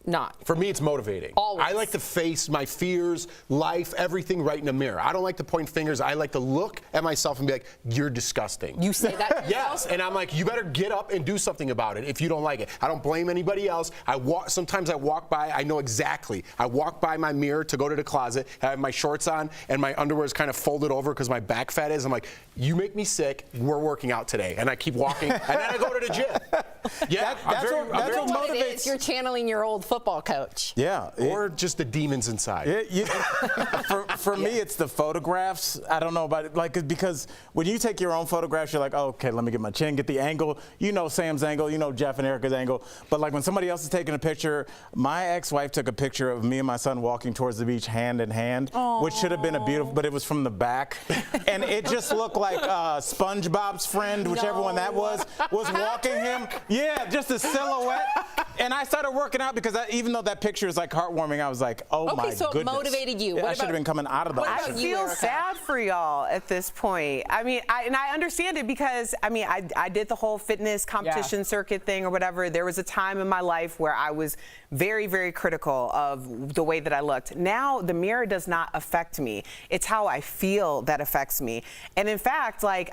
not? For me, it's motivating. Always. I like to face my fears, life, everything right in the mirror. I don't like to point fingers. I like to look at myself and be like, you're disgusting. You say that to yourself? Yes, and I'm like, you better get up and do something about it if you don't like it. I don't blame anybody else. Sometimes I walk by, I know exactly. I walk by my mirror to go to the closet, I have my shorts on, and my underwear is kind of folded over because my back fat is. I'm like, you make me sick, we're working out today. And I keep walking, and then I go to the gym. Yeah, that's what motivates. You're channeling your old football coach. Yeah. Or just the demons inside. For me, it's the photographs. I don't know about it, because when you take your own photographs, you're like, oh, okay, let me get my chin, get the angle. You know Sam's angle, you know Jeff and Erica's angle. But like when somebody else is taking a picture, my ex-wife took a picture of me and my son walking towards the beach hand in hand, which should have been a beautiful, but it was from the back. And it just looked like SpongeBob's friend, whichever one that was walking him. Yeah, just a silhouette. And I started working out because even though that picture is like heartwarming, I was like, oh my goodness. Okay, so it motivated you. I should have been coming out of the I feel sad for y'all at this point. I mean, I understand it because, I did the whole fitness competition circuit thing or whatever. There was a time in my life where I was very, very critical of the way that I looked. Now, the mirror does not affect me. It's how I feel that affects me. And in fact, I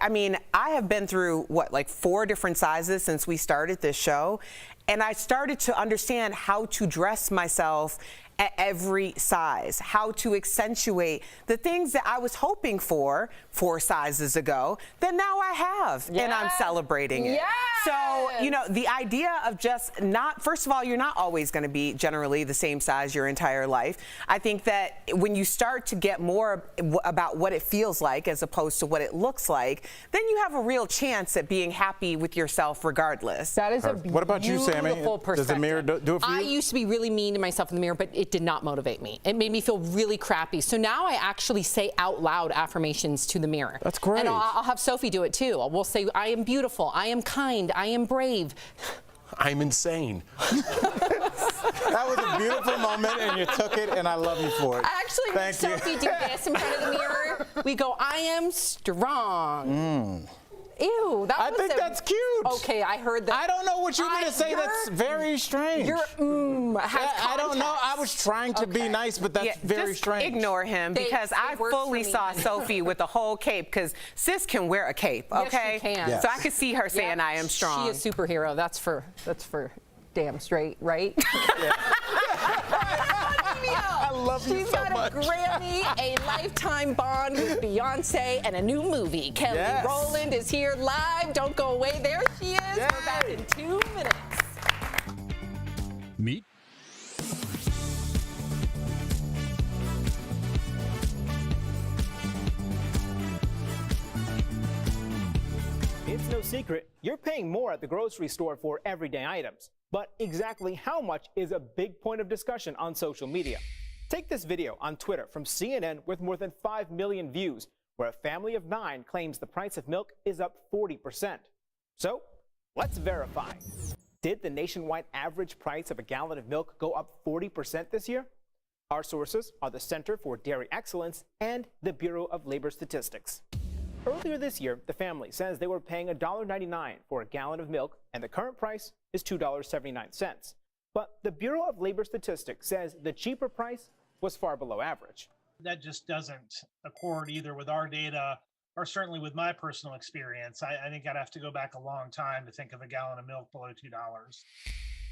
have been through, 4 different sizes since we started this show. And I started to understand how to dress myself at every size, how to accentuate the things that I was hoping for 4 sizes ago that now I have, and I'm celebrating it. So, the idea of just first of all, you're not always going to be generally the same size your entire life. I think that when you start to get more about what it feels like as opposed to what it looks like, then you have a real chance at being happy with yourself regardless. That is a What about you, Sammy? Does the mirror do it for you? I used to be really mean to myself in the mirror, but it did not motivate me. It made me feel really crappy. So now I actually say out loud affirmations to the miror. That's great. And I'll have Sophie do it too. We'll say, I am beautiful, I am kind, I am brave. I'm insane. That was a beautiful moment, and you took it, and I love you for it. I actually make Sophie do this in front of the mirror. We go, I am strong. Ew, I think that's cute. Okay, I heard that. I don't know what you're going to say. That's very strange. I don't know. I was trying to be nice, but that's very strange. Ignore him because I fully saw Sophie with a whole cape because sis can wear a cape, okay? Yes, she can. So I could see her saying, I am strong. She is a superhero. That's for damn straight, right? I love you She's so got much. a Grammy, a lifetime bond with Beyonce, and a new movie. Kelly Rowland is here live. Don't go away. There she is. We're back in 2 minutes. Meet It's no secret, you're paying more at the grocery store for everyday items. But exactly how much is a big point of discussion on social media. Take this video on Twitter from CNN with more than 5 million views, where a family of 9 claims the price of milk is up 40%. So, let's verify. Did the nationwide average price of a gallon of milk go up 40% this year? Our sources are the Center for Dairy Excellence and the Bureau of Labor Statistics. Earlier this year, the family says they were paying $1.99 for a gallon of milk, and the current price is $2.79. But the Bureau of Labor Statistics says the cheaper price was far below average. That just doesn't accord either with our data or certainly with my personal experience. I think I'd have to go back a long time to think of a gallon of milk below $2.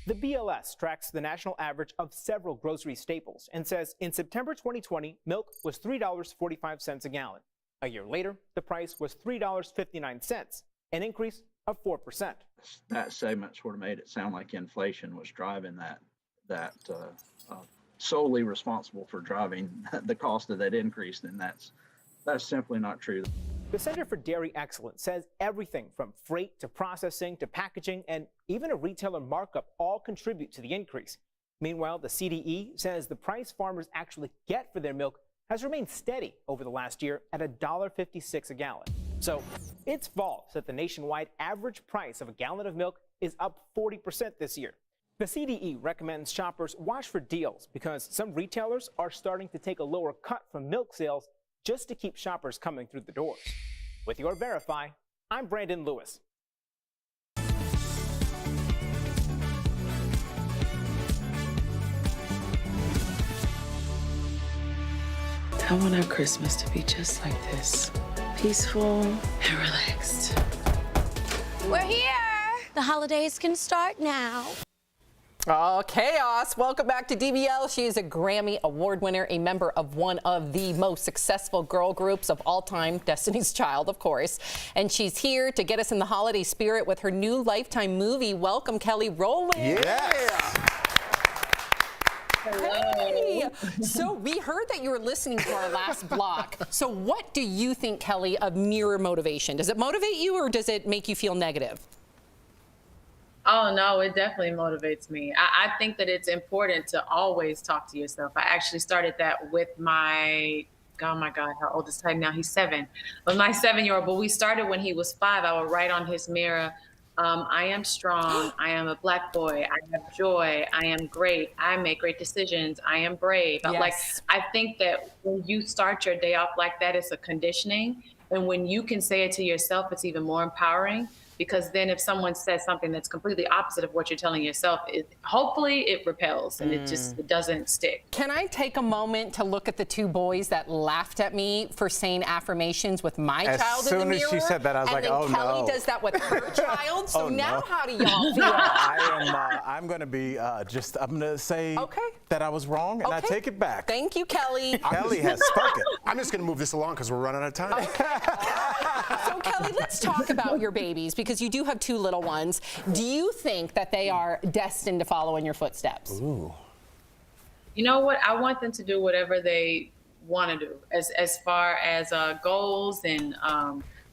The BLS tracks the national average of several grocery staples and says in September 2020, milk was $3.45 a gallon. A year later, the price was $3.59, an increase of 4%. That segment sort of made it sound like inflation was driving that solely responsible for driving the cost of that increase, and that's simply not true. The Center for Dairy Excellence says everything from freight to processing to packaging and even a retailer markup all contribute to the increase. Meanwhile, the CDE says the price farmers actually get for their milk has remained steady over the last year at $1.56 a gallon. So it's false that the nationwide average price of a gallon of milk is up 40% this year. The CDE recommends shoppers watch for deals because some retailers are starting to take a lower cut from milk sales just to keep shoppers coming through the doors. With your Verify, I'm Brandon Lewis. I want our Christmas to be just like this. Peaceful and relaxed. We're here. The holidays can start now. Oh, chaos. Welcome back to DBL. She is a Grammy Award winner, a member of one of the most successful girl groups of all time, Destiny's Child, of course. And she's here to get us in the holiday spirit with her new Lifetime movie. Welcome, Kelly Rowland. Yes. Hey. So we heard that you were listening to our last block. So what do you think, Kelly, of mirror motivation? Does it motivate you or does it make you feel negative? Oh, no, it definitely motivates me. I think that it's important to always talk to yourself. I actually started that with my, oh my God, how old is Ty now? He's 7. With my 7-year-old, but we started when he was 5. I would write on his mirror, I am strong. I am a Black boy. I have joy. I am great. I make great decisions. I am brave. Yes. Like, I think that when you start your day off like that, it's a conditioning. And when you can say it to yourself, it's even more empowering. Because then if someone says something that's completely opposite of what you're telling yourself, hopefully it repels and it doesn't stick. Can I take a moment to look at the 2 boys that laughed at me for saying affirmations with my child in the mirror? As soon as she said that, I was like, oh no. And then Kelly does that with her child. So Oh, now no. how do y'all feel? I'm going to be I'm going to say that I was wrong, and I Okay. take it back. Thank you, Kelly. Kelly has spoken. I'm just going to move this along because we're running out of time. So Kelly, let's talk about your babies because you do have 2 little ones. Do you think that they are destined to follow in your footsteps? Ooh. You know what? I want them to do whatever they want to do as far as goals and,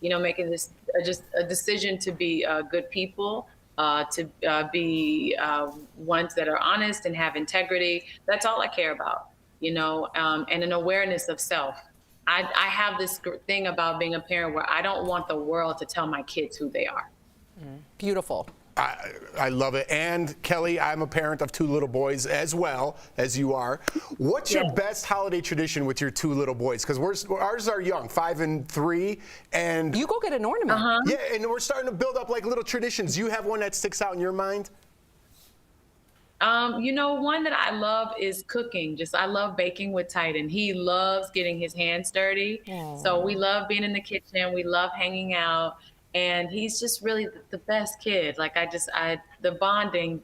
making this just a decision to be good people, to be ones that are honest and have integrity. That's all I care about, and an awareness of self. I have this thing about being a parent where I don't want the world to tell my kids who they are. Beautiful. I love it. And Kelly, I'm a parent of 2 little boys as well as you are. What's your best holiday tradition with your 2 little boys? Because ours are young, 5 and 3. And you go get an ornament. Yeah, and we're starting to build up like little traditions. Do you have one that sticks out in your mind? One that I love is cooking. I love baking with Titan. He loves getting his hands dirty. So we love being in the kitchen. We love hanging out. And he's just really the best kid. Like the bonding,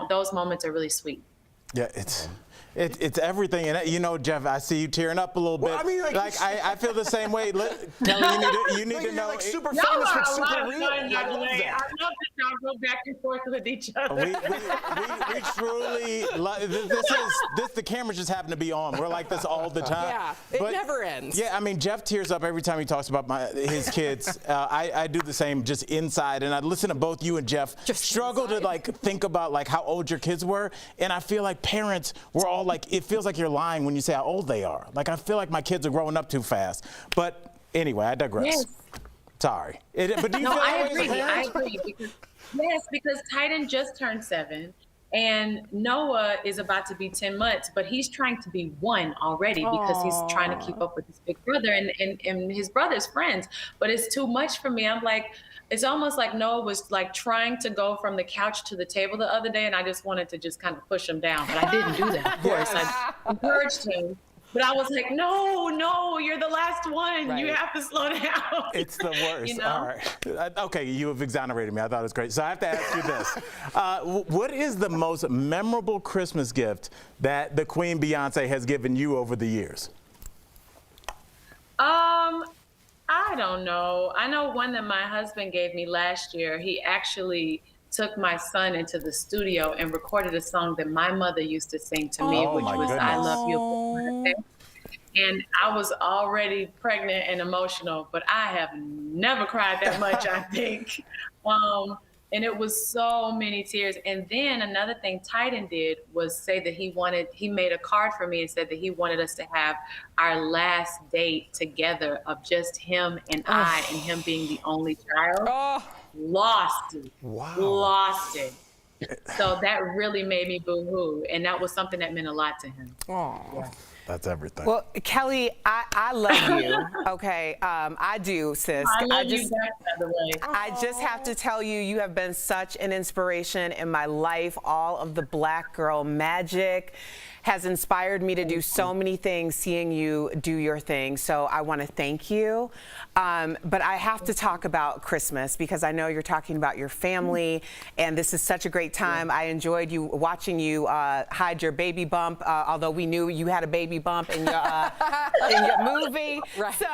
those moments are really sweet. Yeah, it's everything. And you know, Jeff, I see you tearing up a little bit. I mean, I feel the same way. Kelly, you need to know. Like super famous, but super real. I love that y'all go back and forth with each other. We truly the cameras just happen to be on. We're like this all the time. Yeah, it never ends. Yeah, I mean, Jeff tears up every time he talks about his kids. I do the same, just inside, and I listen to both you and Jeff struggle to think about how old your kids were, and I feel like parents were all it feels like you're lying when you say how old they are. I feel like my kids are growing up too fast. But anyway, I digress. Yes. Sorry. But do you No, feel I that way as a agree. parent? I agree. Because Titan just turned 7. And Noah is about to be 10 months, but he's trying to be 1 already because he's trying to keep up with his big brother and his brother's friends. But it's too much for me. I'm it's almost like Noah was trying to go from the couch to the table the other day, and I just wanted to just kind of push him down. But I didn't do that, of course. I encouraged him. But I was like, no, you're the last one. Right. You have to slow down. It's the worst. You know? All right. Okay, you have exonerated me. I thought it was great. So I have to ask you this. What is the most memorable Christmas gift that the Queen Beyonce has given you over the years? I don't know. I know one that my husband gave me last year. He actually took my son into the studio and recorded a song that my mother used to sing to me, which was I Love You. And I was already pregnant and emotional, but I have never cried that much, I think. And it was so many tears. And then another thing Titan did was say that he made a card for me and said that he wanted us to have our last date together of just him and I, and him being the only child. Lost it. Wow. Lost it. So that really made me boo-hoo. And that was something that meant a lot to him. Yeah. That's everything. Well, Kelly, I love you. Okay, I do, sis. I love you back, by the way. I just have to tell you, you have been such an inspiration in my life. All of the Black girl magic has inspired me to do so many things, seeing you do your thing. So I want to thank you. But I have to talk about Christmas because I know you're talking about your family, and this is such a great time. I enjoyed watching you hide your baby bump, although we knew you had a baby bump in your movie. Right. So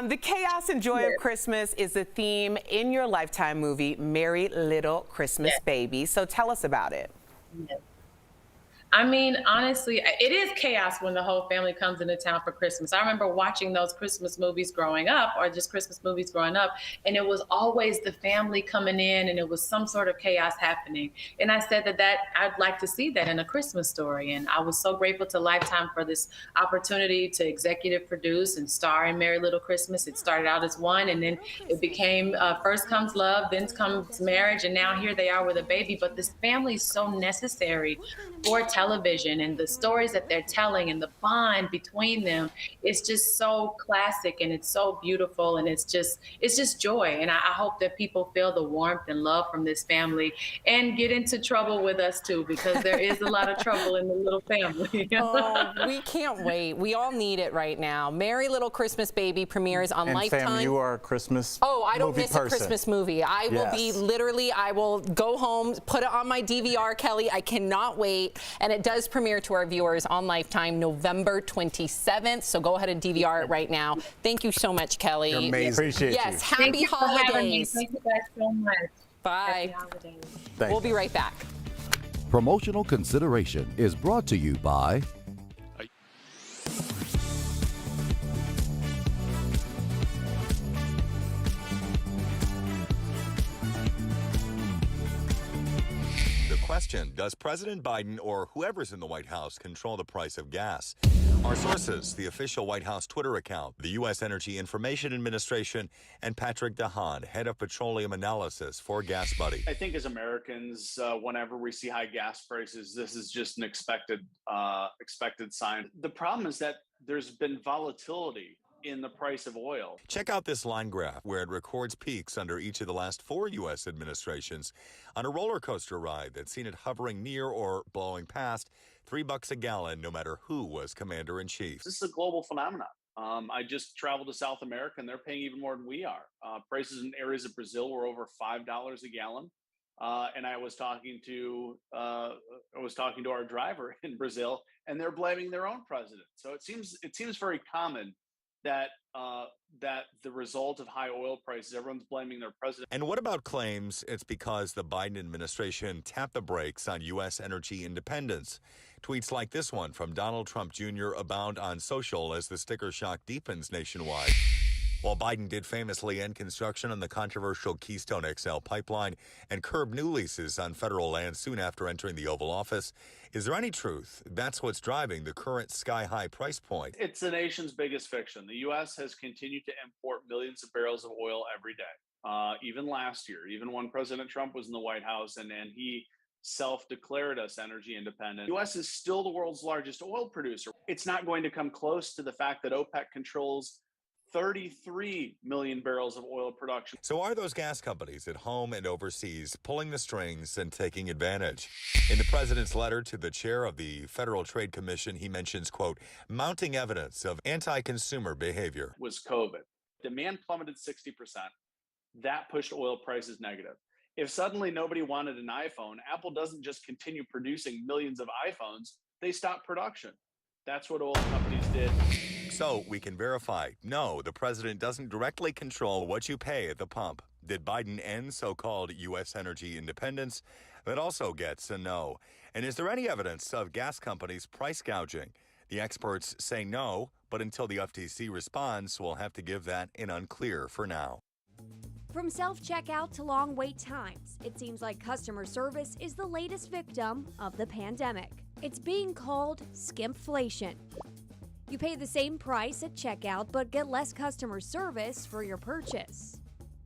the chaos and joy of Christmas is the theme in your Lifetime movie, Merry Little Christmas Baby. So tell us about it. Yes. I mean, honestly, it is chaos when the whole family comes into town for Christmas. I remember watching those Christmas movies growing up, or just Christmas movies growing up, and it was always the family coming in, and it was some sort of chaos happening. And I said that I'd like to see that in a Christmas story. And I was so grateful to Lifetime for this opportunity to executive produce and star in Merry Little Christmas. It started out as one, and then it became first comes love, then comes marriage, and now here they are with a baby. But this family is so necessary for television, and the stories that they're telling and the bond between them, it's just so classic and it's so beautiful, and it's just joy. And I hope that people feel the warmth and love from this family and get into trouble with us too, because there is a lot of trouble in the little family. We can't wait. We all need it right now. Merry Little Christmas Baby premieres on And Lifetime. Fam, you are a Christmas I don't movie miss person. a Christmas movie. I will be I will go home, put it on my DVR, Kelly. I cannot wait. And it does premiere to our viewers on Lifetime November 27th. So go ahead and DVR it right now. Thank you so much, Kelly. You're amazing. Appreciate you. Yes, Thank happy you for having me. holidays. Thank you guys so much. Bye. Happy holidays. We'll be right back. Promotional consideration is brought to you by Question: does President Biden or whoever's in the White House control the price of gas? Our sources: the official White House Twitter account, the U.S. Energy Information Administration, and Patrick DeHaan, head of petroleum analysis for Gas Buddy. I think as Americans, whenever we see high gas prices, this is just an expected sign. The problem is that there's been volatility in the price of oil. Check out this line graph where it records peaks under each of the last 4 U.S. administrations on a roller coaster ride that's seen it hovering near or blowing past $3 a gallon no matter who was commander-in-chief. This is a global phenomenon. I just traveled to South America, and they're paying even more than we are. Prices in areas of Brazil were over $5 a gallon. And I was talking to our driver in Brazil, and they're blaming their own president. So it seems very common that that the result of high oil prices, everyone's blaming their president. And what about claims it's because the Biden administration tapped the brakes on U.S. energy independence? Tweets like this one from Donald Trump Jr. abound on social as the sticker shock deepens nationwide. While Biden did famously end construction on the controversial Keystone XL pipeline and curb new leases on federal land soon after entering the Oval Office, is there any truth that's what's driving the current sky-high price point? It's the nation's biggest fiction. The U.S. has continued to import millions of barrels of oil every day, even last year, even when President Trump was in the White House and he self-declared us energy independent. The U.S. is still the world's largest oil producer. It's not going to come close to the fact that OPEC controls 33 million barrels of oil production. So are those gas companies at home and overseas pulling the strings and taking advantage? In the president's letter to the chair of the Federal Trade Commission, he mentions, quote, mounting evidence of anti-consumer behavior. Was COVID. Demand plummeted 60%. That pushed oil prices negative. If suddenly nobody wanted an iPhone, Apple doesn't just continue producing millions of iPhones, they stop production. That's what oil companies did. So we can verify, no, the president doesn't directly control what you pay at the pump. Did Biden end so-called U.S. energy independence? That also gets a no. And is there any evidence of gas companies price gouging? The experts say no, but until the FTC responds, we'll have to give that an unclear for now. From self-checkout to long wait times, it seems like customer service is the latest victim of the pandemic. It's being called skimflation. You pay the same price at checkout but get less customer service for your purchase.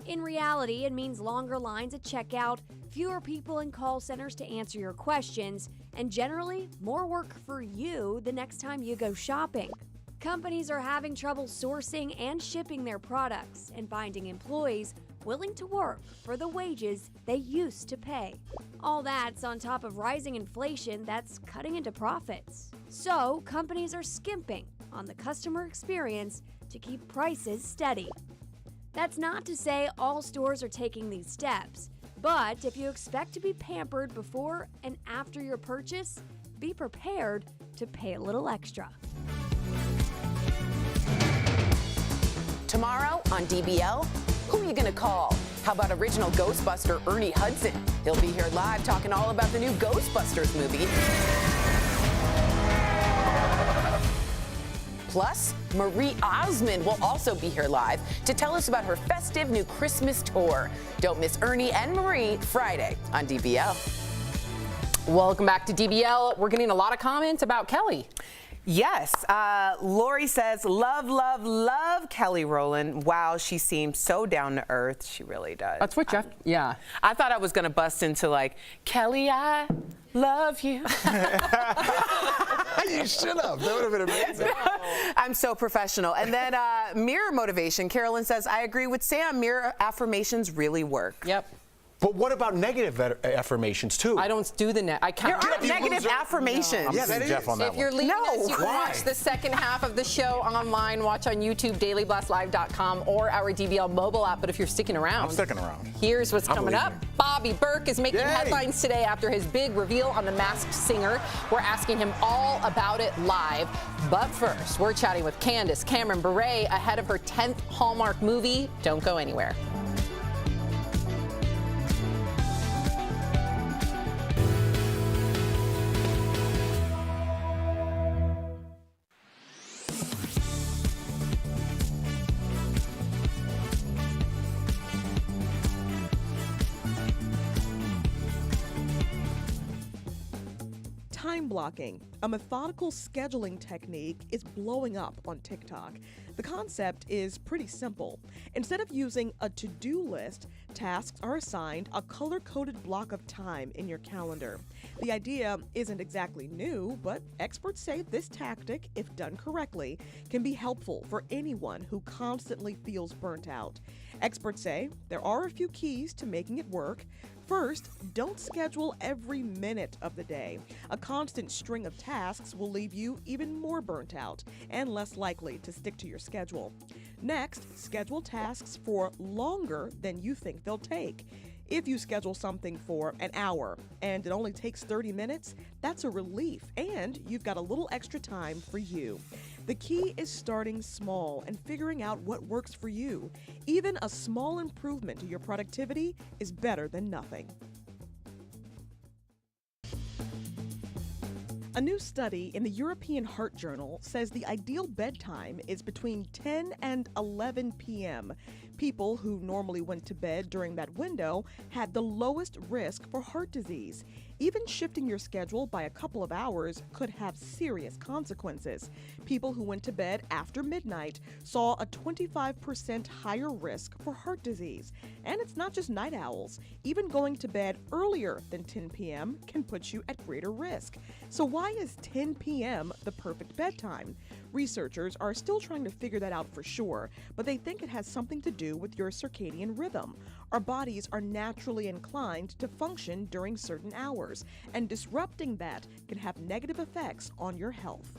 In reality, it means longer lines at checkout, fewer people in call centers to answer your questions, and generally more work for you the next time you go shopping. Companies are having trouble sourcing and shipping their products and finding employees willing to work for the wages they used to pay. All that's on top of rising inflation that's cutting into profits. So companies are skimping on the customer experience to keep prices steady. That's not to say all stores are taking these steps, but if you expect to be pampered before and after your purchase, be prepared to pay a little extra. Tomorrow on DBL, who are you going to call? How about original Ghostbuster Ernie Hudson? He'll be here live talking all about the new Ghostbusters movie. Plus, Marie Osmond will also be here live to tell us about her festive new Christmas tour. Don't miss Ernie and Marie Friday on DBL. Welcome back to DBL. We're getting a lot of comments about Kelly. Yes. Lori says, love, love, love Kelly Rowland. Wow, she seems so down to earth. She really does. That's what Jeff, yeah. I thought I was going to bust into like, Kelly, I love you. You should have. That would have been amazing. I'm so professional. And then mirror motivation. Carolyn says, I agree with Sam. Mirror affirmations really work. Yep. But what about negative affirmations too? I don't do the net. I can't. There aren't negative affirmations. Yeah, that is. Jeff on that If you're one. leaving us, you can Why? watch the second half of the show online. Watch on YouTube, dailyblastlive.com, or our DBL mobile app. But if you're sticking around, I'm sticking around. Here's what's coming up. leaving. Bobby Berk is making Yay. headlines today after his big reveal on The Masked Singer. We're asking him all about it live. But first, we're chatting with Candace Cameron Bure ahead of her 10th Hallmark movie. Don't go anywhere. Time blocking, a methodical scheduling technique, is blowing up on TikTok. The concept is pretty simple. Instead of using a to-do list, tasks are assigned a color-coded block of time in your calendar. The idea isn't exactly new, but experts say this tactic, if done correctly, can be helpful for anyone who constantly feels burnt out. Experts say there are a few keys to making it work. First, don't schedule every minute of the day. A constant string of tasks will leave you even more burnt out and less likely to stick to your schedule. Next, schedule tasks for longer than you think they'll take. If you schedule something for an hour and it only takes 30 minutes, that's a relief, and you've got a little extra time for you. The key is starting small and figuring out what works for you. Even a small improvement to your productivity is better than nothing. A new study in the European Heart Journal says the ideal bedtime is between 10 and 11 p.m. People who normally went to bed during that window had the lowest risk for heart disease. Even shifting your schedule by a couple of hours could have serious consequences. People who went to bed after midnight saw a 25% higher risk for heart disease. And it's not just night owls. Even going to bed earlier than 10 p.m. can put you at greater risk. So why is 10 p.m. the perfect bedtime? Researchers are still trying to figure that out for sure, but they think it has something to do with your circadian rhythm. Our bodies are naturally inclined to function during certain hours, and disrupting that can have negative effects on your health.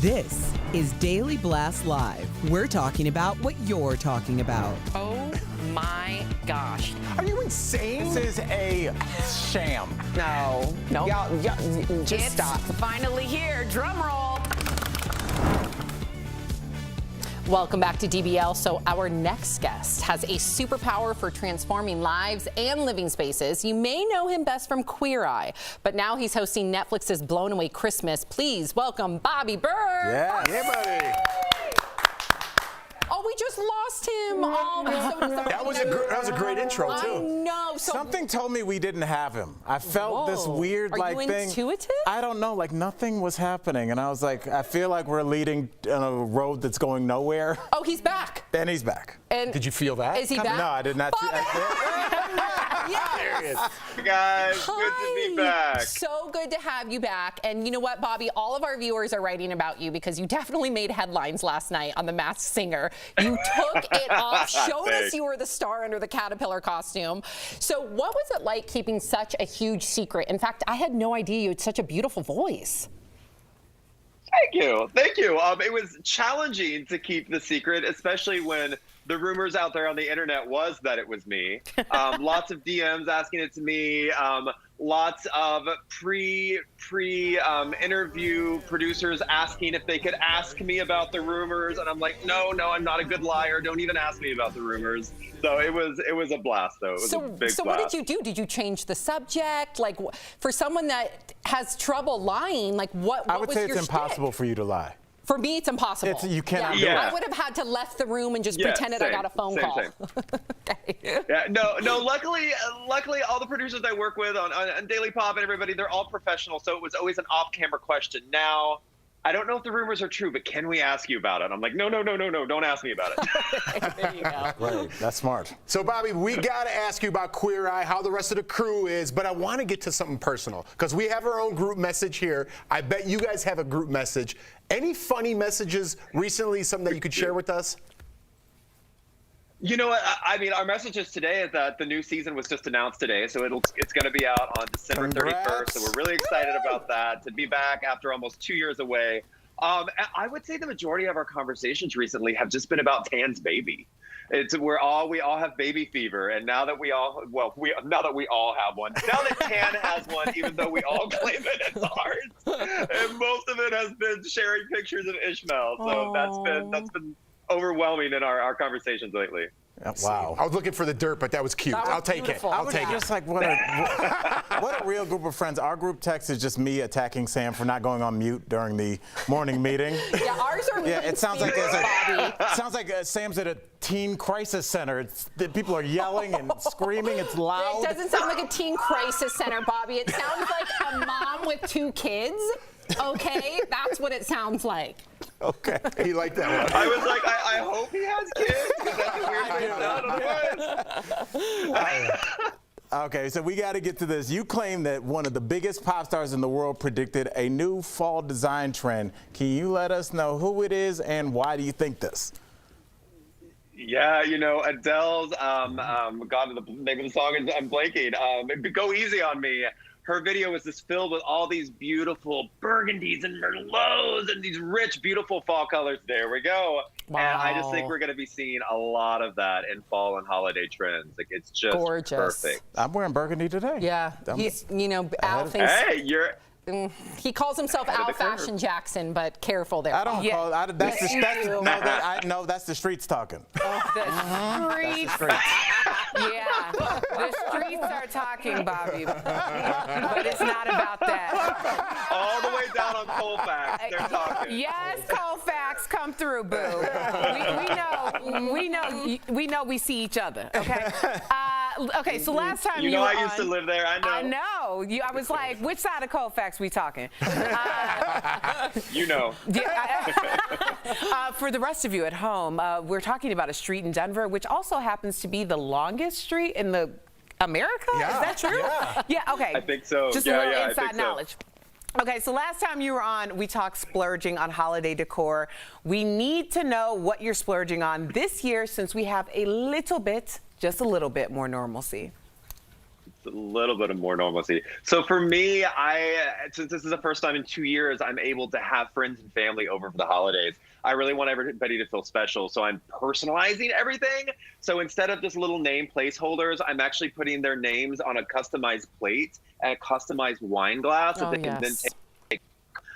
This is Daily Blast Live. We're talking about what you're talking about. Oh my gosh. Are you insane? This is a sham. No. Y'all, just stop. Finally here. Drum roll. Welcome back to DBL. So our next guest has a superpower for transforming lives and living spaces. You may know him best from Queer Eye, but now he's hosting Netflix's Blown Away Christmas. Please welcome Bobby Berk. Yeah, buddy. Oh, we just lost him. Oh, that was a great intro too. I know. So something told me we didn't have him. I felt this weird Are like you thing. Intuitive? I don't know, like nothing was happening, and I was like, I feel like we're leading on a road that's going nowhere. Oh, he's back. And he's back. And did you feel that? Is he back? No, I did not. Yes. There he is. Hey guys, good to be back. So good to have you back. And you know what, Bobby? All of our viewers are writing about you because you definitely made headlines last night on The Masked Singer. You took it off, showed us you were the star under the caterpillar costume. So what was it like keeping such a huge secret? In fact, I had no idea you had such a beautiful voice. Thank you. Thank you. It was challenging to keep the secret, especially when the rumors out there on the internet was that it was me. Lots of DMs asking it to me. Lots of pre-interview producers asking if they could ask me about the rumors, and I'm like, no, I'm not a good liar. Don't even ask me about the rumors. So it was a blast, though. It was a big blast. So what did you do? Did you change the subject? Like, for someone that has trouble lying, like what? I would was say your it's impossible for you to lie. For me, it's impossible. You cannot do it. I would have had to left the room and just pretended I got a phone call. Okay. Yeah, no. Luckily, all the producers I work with on Daily Pop and everybody, they're all professional. So it was always an off-camera question. Now, I don't know if the rumors are true, but can we ask you about it? I'm like, no, don't ask me about it. There you go. Right, that's smart. So, Bobby, we got to ask you about Queer Eye, how the rest of the crew is, but I want to get to something personal because we have our own group message here. I bet you guys have a group message. Any funny messages recently, something that you could share with us? You know what? I mean, our messages today is that the new season was just announced today, so it's going to be out on December 31st. So we're really excited about that, to be back after almost 2 years away. I would say the majority of our conversations recently have just been about Tan's baby. We all have baby fever, and now that we all have one, now that Tan has one, even though we all claim it as ours, and most of it has been sharing pictures of Ishmael. So that's been overwhelming in our conversations lately. Wow. I was looking for the dirt, but that was cute. I'll take it. I was just like, what a real group of friends. Our group text is just me attacking Sam for not going on mute during the morning meeting. Yeah, ours are. Yeah, it sounds like Sam's at a teen crisis center. People are yelling and screaming. It's loud. It doesn't sound like a teen crisis center, Bobby. It sounds like a mom with 2 kids. Okay, that's what it sounds like. Okay, he liked that one. I was like, I hope he has kids, because that's a weird way to sound. Okay, so we got to get to this. You claim that one of the biggest pop stars in the world predicted a new fall design trend. Can you let us know who it is and why do you think this? Yeah, you know, Adele's, God, the name of the song is, I'm blanking, Go Easy on Me. Her video was just filled with all these beautiful burgundies and merlots and these rich, beautiful fall colors. There we go. Wow. And I just think we're going to be seeing a lot of that in fall and holiday trends. Like, it's just gorgeous. Perfect. I'm wearing burgundy today. Yeah, he's, you know, Al thinks. Hey, you're. He calls himself Al Fashion Jackson, but careful there. I don't call it. That's that's the streets talking. The streets. Yeah, the streets are talking, Bobby, but it's not about that. All the way down on Colfax, they're talking. Yes, Colfax, come through, boo. We know we see each other. Okay. Okay, so last time you know I used to live there. I know. I know. I was like, which side of Colfax we talking? You know. For the rest of you at home, we're talking about a street in Denver, which also happens to be the longest street in the America. Yeah. Is that true? Yeah. Okay. I think so. Just a little inside knowledge. Okay, so last time you were on, we talked splurging on holiday decor. We need to know what you're splurging on this year since we have a little bit, just a little bit more normalcy. A little bit of more normalcy. So for me, since this is the first time in 2 years I'm able to have friends and family over for the holidays, I really want everybody to feel special. So I'm personalizing everything. So instead of just little name placeholders, I'm actually putting their names on a customized plate and a customized wine glass that they can then take.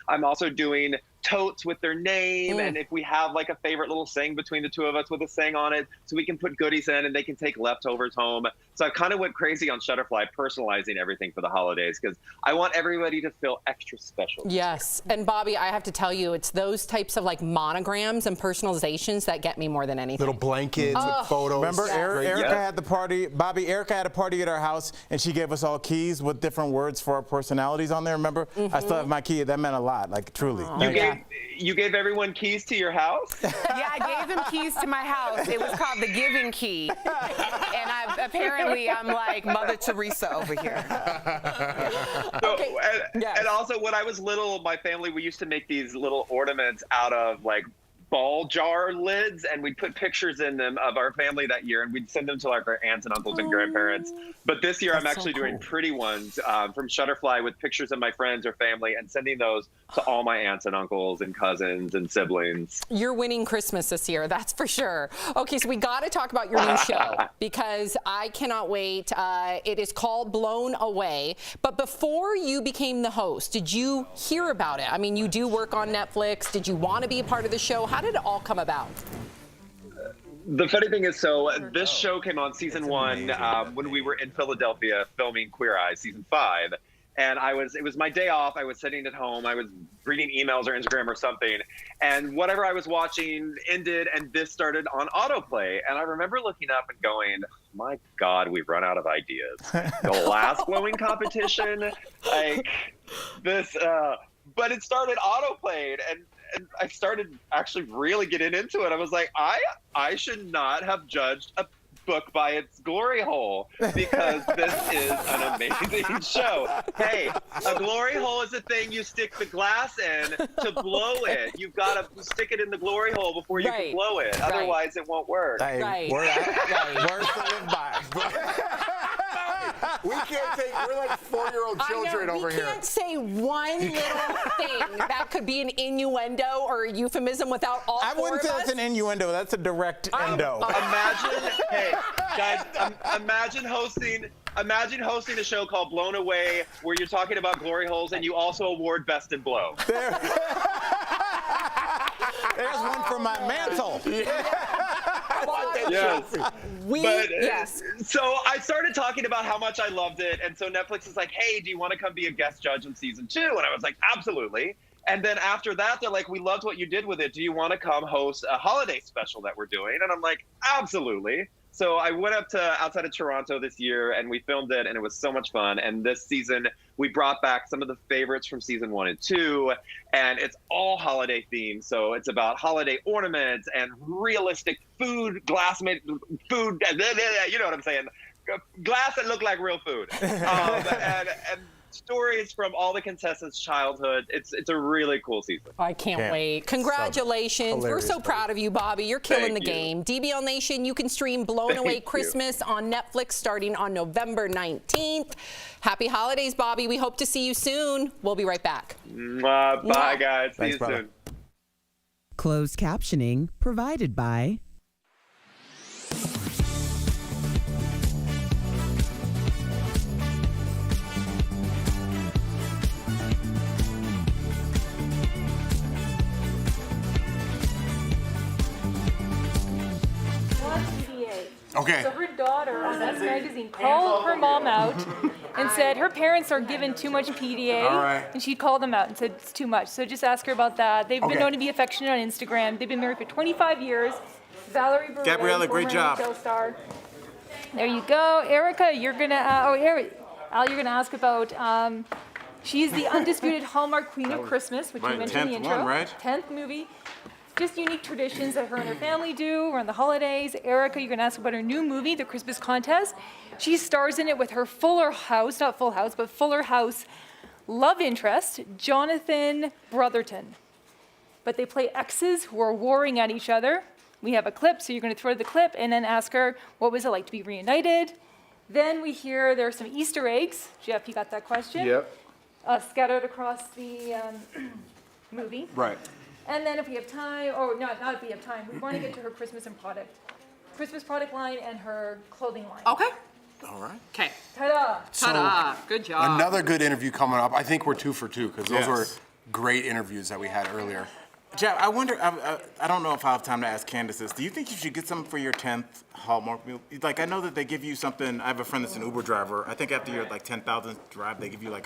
I'm also doing totes with their name, and if we have like a favorite little saying between the two of us with a saying on it, so we can put goodies in and they can take leftovers home. So I kind of went crazy on Shutterfly personalizing everything for the holidays because I want everybody to feel extra special. Yes, and Bobby, I have to tell you, it's those types of like monograms and personalizations that get me more than anything. Little blankets with photos. Remember, Erica had the party. Bobby, Erica had a party at our house, and she gave us all keys with different words for our personalities on there. Remember, I still have my key. That meant a lot, like truly. You gave everyone keys to your house? Yeah, I gave them keys to my house. It was called the Giving Key, and apparently I'm like Mother Teresa over here. And also, when I was little, my family, we used to make these little ornaments out of like ball jar lids, and we'd put pictures in them of our family that year, and we'd send them to like our aunts and uncles and grandparents. But this year, I'm actually doing pretty ones from Shutterfly with pictures of my friends or family and sending those to all my aunts and uncles and cousins and siblings. You're winning Christmas this year, that's for sure. Okay, so we got to talk about your new show because I cannot wait. It is called Blown Away. But before you became the host, did you hear about it? I mean, you do work on Netflix. Did you want to be a part of the show? How did it all come about? The funny thing is, so this show came on season 1 when we were in Philadelphia filming Queer Eye season 5. And it was my day off. I was sitting at home. I was reading emails or Instagram or something. And whatever I was watching ended, and this started on autoplay. And I remember looking up and going, my God, we've run out of ideas. The last blowing competition, like this, but it started autoplayed. And I started actually really getting into it. I was like, I should not have judged a book by its glory hole because this is an amazing show. Hey, a glory hole is a thing you stick the glass in to blow it. You've got to stick it in the glory hole before you can blow it. Otherwise, it won't work. Words to live by. We can't take, we're like 4-year-old children over here. We can't say one little thing that could be an innuendo or a euphemism without all I wouldn't say that's an innuendo. That's a direct endo. Imagine, hey, guys, imagine hosting a show called Blown Away where you're talking about glory holes and you also award Best in Blow. There's one for my mantle. Yes. So I started talking about how much I loved it, and so Netflix is like, hey, do you want to come be a guest judge in season 2? And I was like, absolutely. And then after that, they're like, we loved what you did with it. Do you want to come host a holiday special that we're doing? And I'm like, absolutely. So I went up to outside of Toronto this year and we filmed it, and it was so much fun. And this season we brought back some of the favorites from season 1 and 2, and it's all holiday themed. So it's about holiday ornaments and realistic food, glass-made food, you know what I'm saying? glass that looked like real food. And stories from all the contestants' childhood. It's a really cool season. I can't wait. Congratulations. We're so proud of you, Bobby. You're killing the game. DBL Nation, you can stream Blown Away Christmas on Netflix starting on November 19th. Happy holidays, Bobby. We hope to see you soon. We'll be right back. Bye, guys. See you soon. Closed captioning provided by Okay. So her daughter on Us Magazine called her mom out and said her parents are given too much PDA. All right. And she called them out and said it's too much. So just ask her about that. They've been known to be affectionate on Instagram. They've been married for 25 years. Valerie Bure, Gabriella, great job. NHL star. There you go. Erica, you're going to, Al, you're going to ask about, she's the undisputed Hallmark Queen of Christmas, which you mentioned in the intro. 10th one, right? 10th movie. Just unique traditions that her and her family do around the holidays. Erica, you're going to ask about her new movie, The Christmas Contest. She stars in it with her Fuller House, not Full House, but Fuller House love interest, Jonathan Brotherton. But they play exes who are warring at each other. We have a clip, so you're going to throw the clip and then ask her, what was it like to be reunited? Then we hear there are some Easter eggs. Jeff, you got that question? Yep. Scattered across the movie. Right. And then if we have time, or not if we have time, we want to get to her Christmas product line and her clothing line. Okay. All right. Okay. Ta-da. Ta-da. Good job. Another good interview coming up. I think we're 2 for 2 because those Yes. were great interviews that we had earlier. Jeff, I wonder, I don't know if I'll have time to ask Candace this. Do you think you should get something for your 10th Hallmark meal? Like, I know that they give you something. I have a friend that's an Uber driver. I think after your, 10,000th drive, they give you, a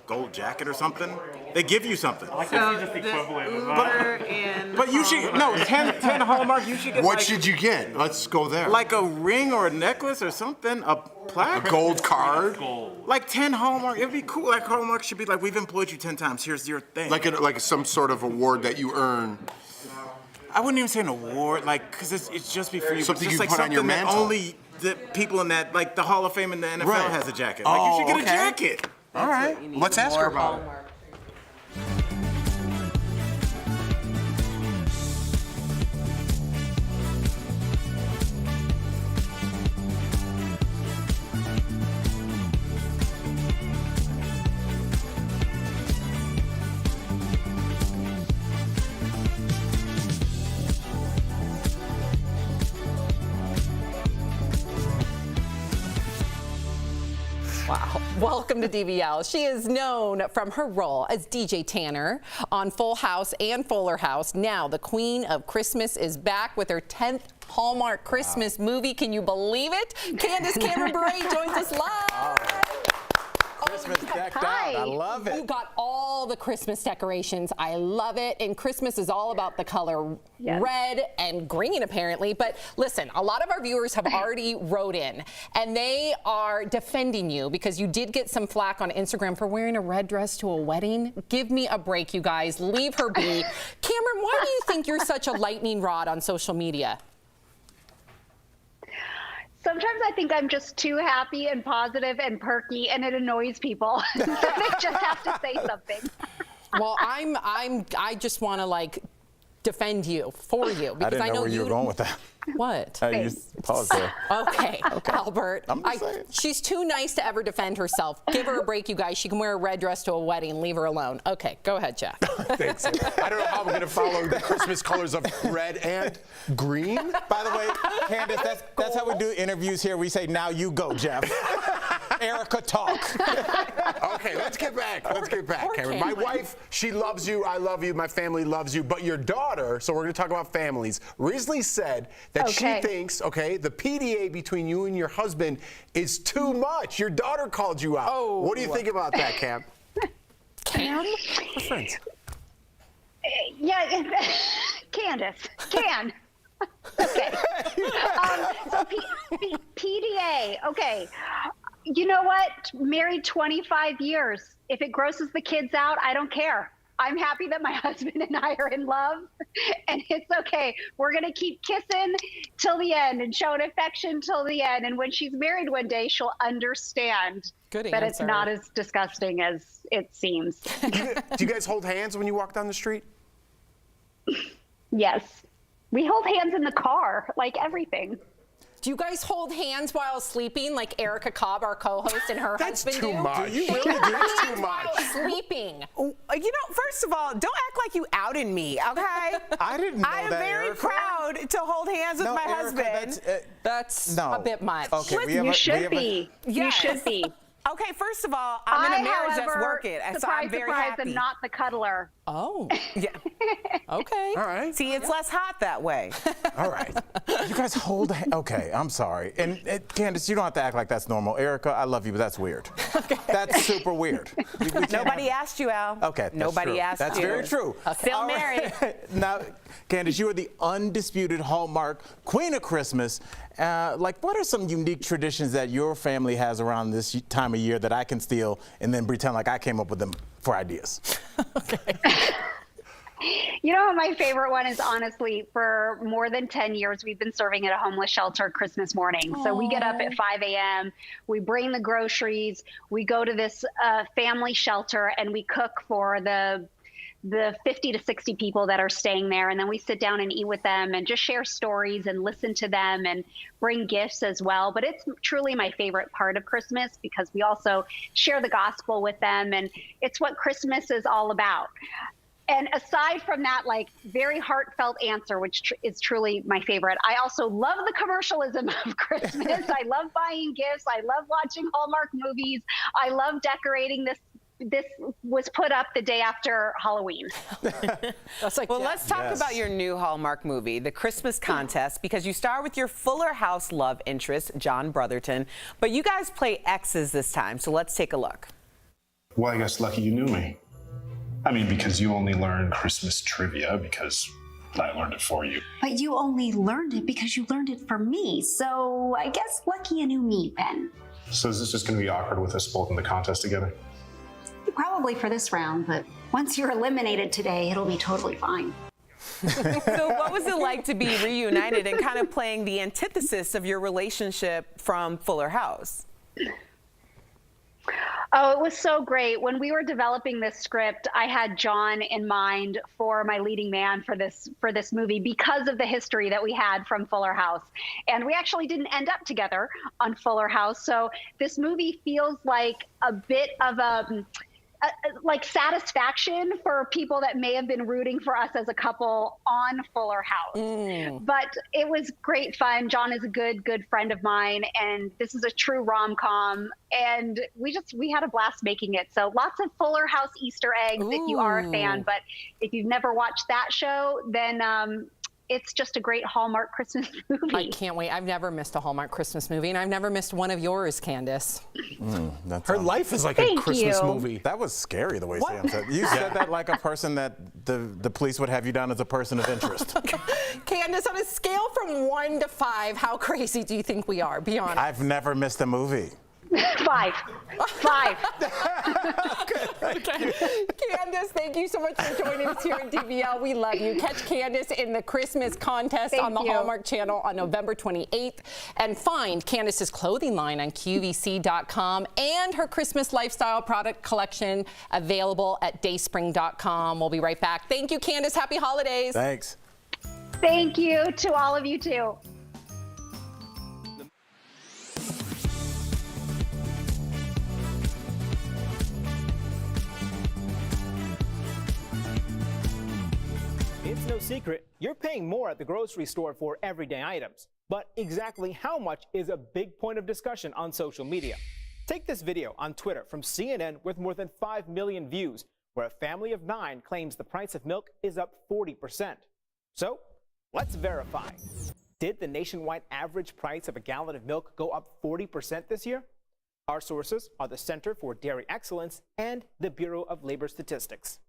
gold jacket or something. They give you something. I can see just equivalent of that. But you should, 10 Hallmark, you should get, What should you get? Let's go there. like a ring or a necklace or something, a plaque. A gold card. Like 10 Hallmark, it'd be cool. Like Hallmark should be like, we've employed you 10 times, here's your thing. Like some sort of award that you earn. I wouldn't even say an award, because it's just be for you. Something it's just you put on your something that mantle. only the people in that, like the Hall of Fame in the NFL Right. has a jacket. Like you should get a jacket. All right. Let's ask her about it. Wow. Welcome to DBL. She is known from her role as DJ Tanner on Full House and Fuller House. Now, the Queen of Christmas is back with her 10th Hallmark Christmas movie. Can you believe it? Candace Cameron Bure joins us live. Christmas decked out. I love it. You got all the Christmas decorations. I love it. And Christmas is all about the color red and green, apparently. But listen, a lot of our viewers have already wrote in, and they are defending you because you did get some flack on Instagram for wearing a red dress to a wedding. Give me a break, you guys. Leave her be. Cameron, why do you think you're such a lightning rod on social media? Sometimes I think I'm just too happy and positive and perky, and it annoys people. So they just have to say something. Well, I just want to defend you for you because I didn't know where you were going with that. What? You pause there. Okay, Albert. I'm just saying. She's too nice to ever defend herself. Give her a break, you guys. She can wear a red dress to a wedding. Leave her alone. Okay, go ahead, Jeff. Thanks. I don't know how we're going to follow the Christmas colors of red and green. By the way, Candace, that's how we do interviews here. We say, now you go, Jeff. Erica, talk. Okay, let's get back. Cameron. My wife, she loves you. I love you. My family loves you. But your daughter, so we're going to talk about families, recently said that she thinks, the PDA between you and your husband is too much. Your daughter called you out. Oh. What do you think about that, Cam? Cam? We're friends. Yeah, Candace. Can. Okay. So PDA. Okay. You know what? Married 25 years. If it grosses the kids out, I don't care. I'm happy that my husband and I are in love, and it's okay. We're going to keep kissing till the end and showing affection till the end. And when she's married one day, she'll understand that it's answer. not as disgusting as it seems. Do you guys hold hands when you walk down the street? Yes. We hold hands in the car, like everything. Do you guys hold hands while sleeping, like Erica Cobb, our co-host, and her husband too do? much. Do you That's really do too hands much. while sleeping? You know, first of all, don't act like you outed me, okay? I didn't know I am that, very Erica. proud to hold hands with my Erica, husband. That's no. a bit much. Okay, You should be. Okay, first of all, I'm in a marriage that's however, working, and so surprise, I'm very surprise, happy. am not the cuddler. Oh. Yeah. Okay. All right. See, it's less hot that way. All right. You guys hold. Okay, I'm sorry. And Candace, you don't have to act like that's normal. Erica, I love you, but that's weird. That's super weird. We can't Nobody have- asked you, Al. Okay, that's Nobody true. asked That's you. very true. Still All married. right. Now, Candace, you are the undisputed Hallmark Queen of Christmas. What are some unique traditions that your family has around this time of year that I can steal and then pretend like I came up with them for ideas? You know, my favorite one is honestly, for more than 10 years, we've been serving at a homeless shelter Christmas morning. So we get up at 5 a.m., we bring the groceries, we go to this family shelter, and we cook for the 50 to 60 people that are staying there. And then we sit down and eat with them and just share stories and listen to them and bring gifts as well. But it's truly my favorite part of Christmas because we also share the gospel with them. And it's what Christmas is all about. And aside from that, like, very heartfelt answer, which is truly my favorite, I also love the commercialism of Christmas. I love buying gifts. I love watching Hallmark movies. I love decorating this. This was put up the day after Halloween. That's like, well, let's talk about your new Hallmark movie, The Christmas Contest, because you star with your Fuller House love interest, John Brotherton, but you guys play exes this time, so let's take a look. Well, I guess lucky you knew me. I mean, because you only learned Christmas trivia because I learned it for you. But you only learned it because you learned it for me, so I guess lucky you knew me, Ben. So is this just going to be awkward with us both in the contest together? Probably for this round, but once you're eliminated today, it'll be totally fine. So what was it like to be reunited and kind of playing the antithesis of your relationship from Fuller House? Oh, it was so great. When we were developing this script, I had John in mind for my leading man for this movie because of the history that we had from Fuller House. And we actually didn't end up together on Fuller House. So this movie feels like a bit of like satisfaction for people that may have been rooting for us as a couple on Fuller House. But it was great fun. John is a good friend of mine, and this is a true rom-com, and we had a blast making it. So lots of Fuller House Easter eggs if you are a fan, but if you've never watched that show, then it's just a great Hallmark Christmas movie. I can't wait. I've never missed a Hallmark Christmas movie, and I've never missed one of yours, Candace. Her life is like a Christmas movie. That was scary the way Sam said. You said that like a person that the police would have you down as a person of interest. Candace, on a scale from 1 to 5, how crazy do you think we are? Be honest. I've never missed a movie. 5. Okay. Candace, thank you so much for joining us here at DBL. We love you. Catch Candace in the Christmas contest on the Hallmark Channel on November 28th. And find Candace's clothing line on QVC.com and her Christmas lifestyle product collection available at dayspring.com. We'll be right back. Thank you, Candace. Happy holidays. Thanks. Thank you to all of you, too. It's no secret, you're paying more at the grocery store for everyday items. But exactly how much is a big point of discussion on social media. Take this video on Twitter from CNN with more than 5 million views, where a family of 9 claims the price of milk is up 40%. So, let's verify. Did the nationwide average price of a gallon of milk go up 40% this year? Our sources are the Center for Dairy Excellence and the Bureau of Labor Statistics.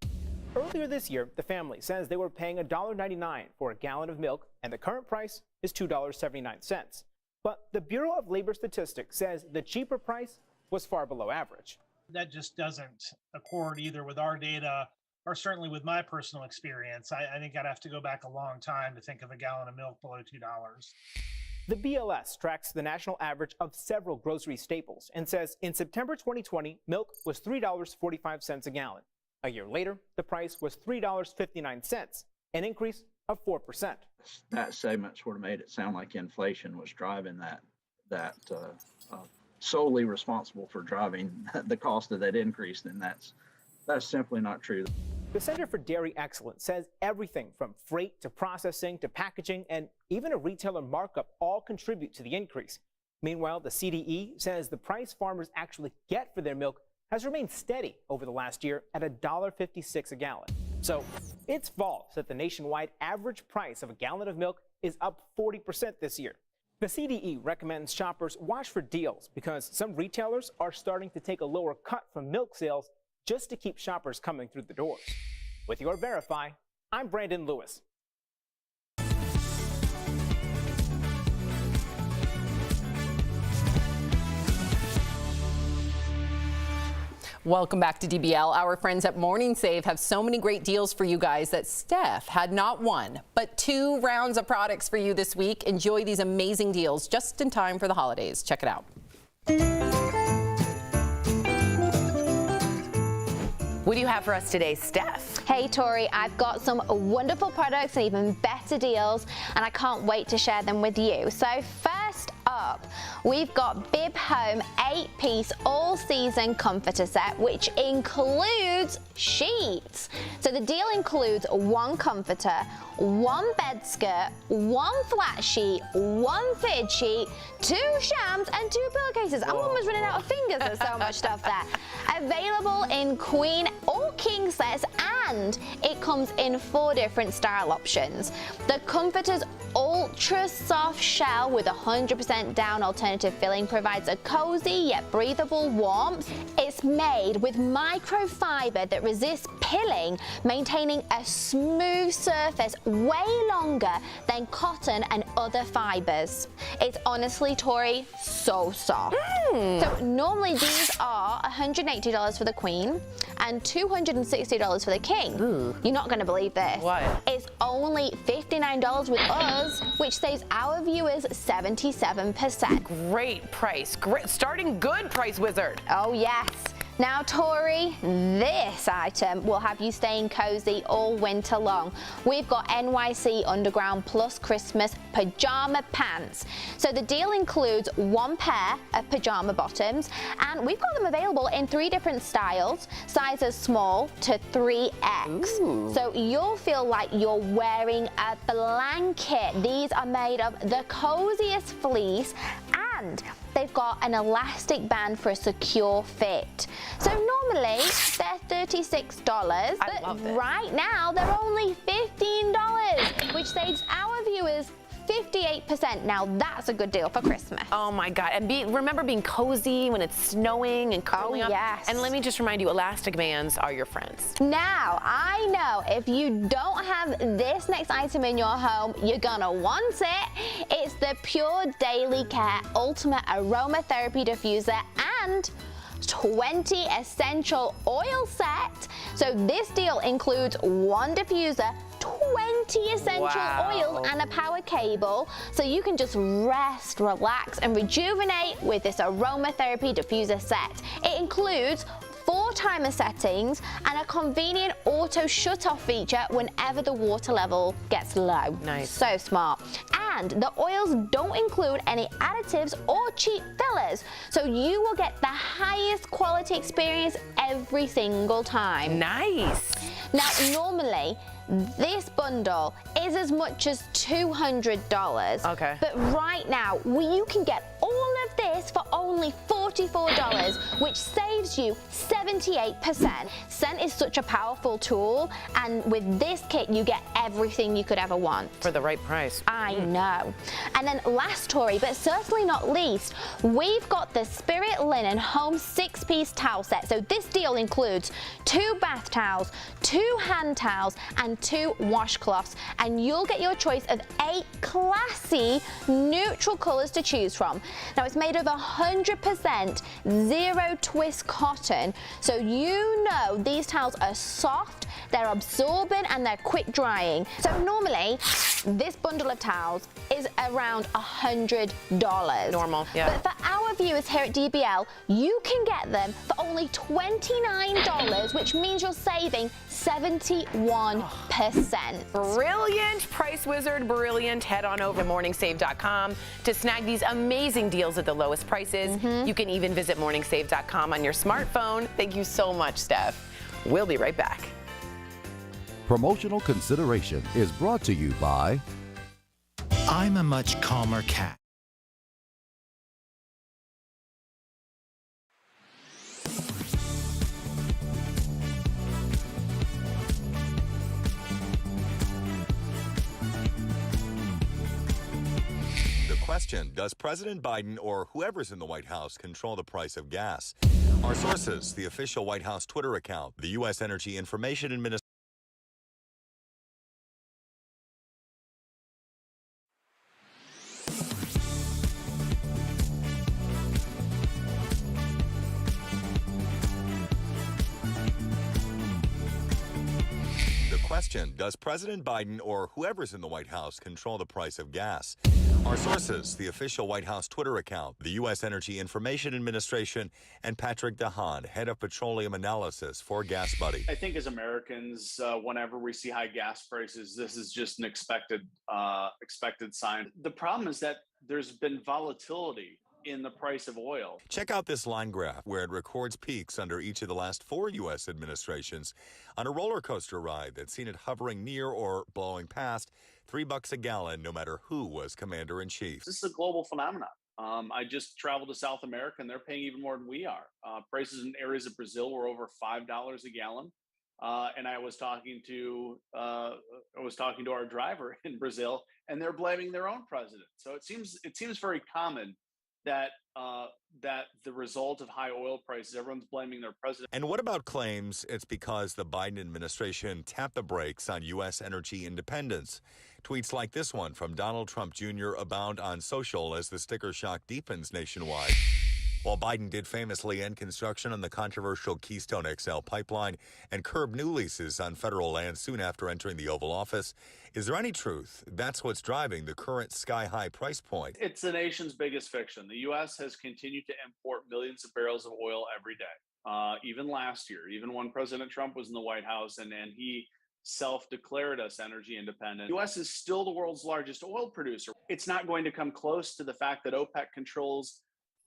Earlier this year, the family says they were paying $1.99 for a gallon of milk, and the current price is $2.79. But the Bureau of Labor Statistics says the cheaper price was far below average. That just doesn't accord either with our data or certainly with my personal experience, I think I'd have to go back a long time to think of a gallon of milk below $2. The BLS tracks the national average of several grocery staples and says in September 2020, milk was $3.45 a gallon. A year later, the price was $3.59, an increase of 4%. That segment sort of made it sound like inflation was driving that solely responsible for driving the cost of that increase, and that's simply not true. The Center for Dairy Excellence says everything from freight to processing to packaging and even a retailer markup all contribute to the increase. Meanwhile, the CDE says the price farmers actually get for their milk has remained steady over the last year at $1.56 a gallon. So it's false that the nationwide average price of a gallon of milk is up 40% this year. The CDE recommends shoppers watch for deals because some retailers are starting to take a lower cut from milk sales just to keep shoppers coming through the doors. With your Verify, I'm Brandon Lewis. Welcome back to DBL. Our friends at Morning Save have so many great deals for you guys that Steph had not one, but 2 rounds of products for you this week. Enjoy these amazing deals just in time for the holidays. Check it out. What do you have for us today, Steph? Hey, Tori, I've got some wonderful products and even better deals, and I can't wait to share them with you. So first up, we've got Bib Home 8-piece all-season comforter set, which includes sheets. So the deal includes 1 comforter, 1 bed skirt, 1 flat sheet, 1 fitted sheet, 2 shams, and 2 pillowcases. I'm almost running out of fingers. There's so much stuff there. Available in queen or king sets, and it comes in 4 different style options. The comforter's ultra soft shell with 100% down alternative filling provides a cozy yet breathable warmth. It's made with microfiber that resists pilling, maintaining a smooth surface way longer than cotton and other fibers. It's honestly, Tori, so soft. So normally these are $180 for the queen and $260 for the king. You're not going to believe this. What? It's only $59 with us, which saves our viewers 77%. Great price. Great. Starting good, Price Wizard. Oh, yes. Now, Tori, this item will have you staying cozy all winter long. We've got NYC Underground Plus Christmas pajama pants. So the deal includes 1 pair of pajama bottoms, and we've got them available in 3 different styles, sizes small to 3X. Ooh. So you'll feel like you're wearing a blanket. These are made of the coziest fleece, and they've got an elastic band for a secure fit. So normally they're $36, but right now they're only $15, which saves our viewers 58%. Now that's a good deal for Christmas. Oh my God. And remember being cozy when it's snowing and curling up. Yes. And let me just remind you, elastic bands are your friends. Now, I know if you don't have this next item in your home, you're gonna want it. It's the Pure Daily Care Ultimate Aromatherapy Diffuser and 20 essential oil set. So this deal includes 1 diffuser, 20 essential oils, and a power cable, so you can just rest, relax, and rejuvenate with this aromatherapy diffuser set. It includes 4 timer settings and a convenient auto shut-off feature whenever the water level gets low. Nice. So smart. And the oils don't include any additives or cheap fillers, so you will get the highest quality experience every single time. Nice. Now, normally, this bundle is as much as $200. Okay. But right now, you can get all of this for only $44, which saves you 78%. Scent is such a powerful tool, and with this kit, you get everything you could ever want. For the right price. I know. And then last, Tori, but certainly not least, we've got the Spirit Linen Home 6-piece towel set. So this deal includes 2 bath towels, 2 hand towels, and 2 washcloths, and you'll get your choice of 8 classy neutral colors to choose from. Now, it's made of 100% zero twist cotton, so you know these towels are soft, they're absorbent, and they're quick drying. So normally, this bundle of towels is around $100. Normal, yeah. But for our viewers here at DBL, you can get them for only $29, which means you're saving 71%. Brilliant, Price Wizard, brilliant. Head on over to morningsave.com to snag these amazing deals at the lowest prices. You can even visit morningsave.com on your smartphone. Thank you so much, Steph. We'll be right back. Promotional consideration is brought to you by I'm a much calmer cat. The question, does President Biden or whoever's in the White House control the price of gas? Our sources, the official White House Twitter account, the U.S. Energy Information Administration. Question, does President Biden or whoever's in the White House control the price of gas? Our sources, the official White House Twitter account, the U.S. Energy Information Administration, and Patrick DeHaan, head of petroleum analysis for Gas Buddy. I think as Americans, whenever we see high gas prices, this is just an expected sign. The problem is that there's been volatility in the price of oil. Check out this line graph where it records peaks under each of the last 4 U.S. administrations on a roller coaster ride that's seen it hovering near or blowing past $3 a gallon no matter who was commander-in-chief. This is a global phenomenon. I just traveled to South America and they're paying even more than we are. Prices in areas of Brazil were over $5 a gallon. And I was talking to our driver in Brazil, and they're blaming their own president. So it seems very common that the result of high oil prices, everyone's blaming their president. And what about claims it's because the Biden administration tapped the brakes on U.S. energy independence? Tweets like this one from Donald Trump Jr. abound on social as the sticker shock deepens nationwide. While Biden did famously end construction on the controversial Keystone XL pipeline and curb new leases on federal land soon after entering the Oval Office, is there any truth that's what's driving the current sky-high price point? It's the nation's biggest fiction. The U.S. has continued to import millions of barrels of oil every day, even last year, even when President Trump was in the White House and he self-declared us energy independent. The U.S. is still the world's largest oil producer. It's not going to come close to the fact that OPEC controls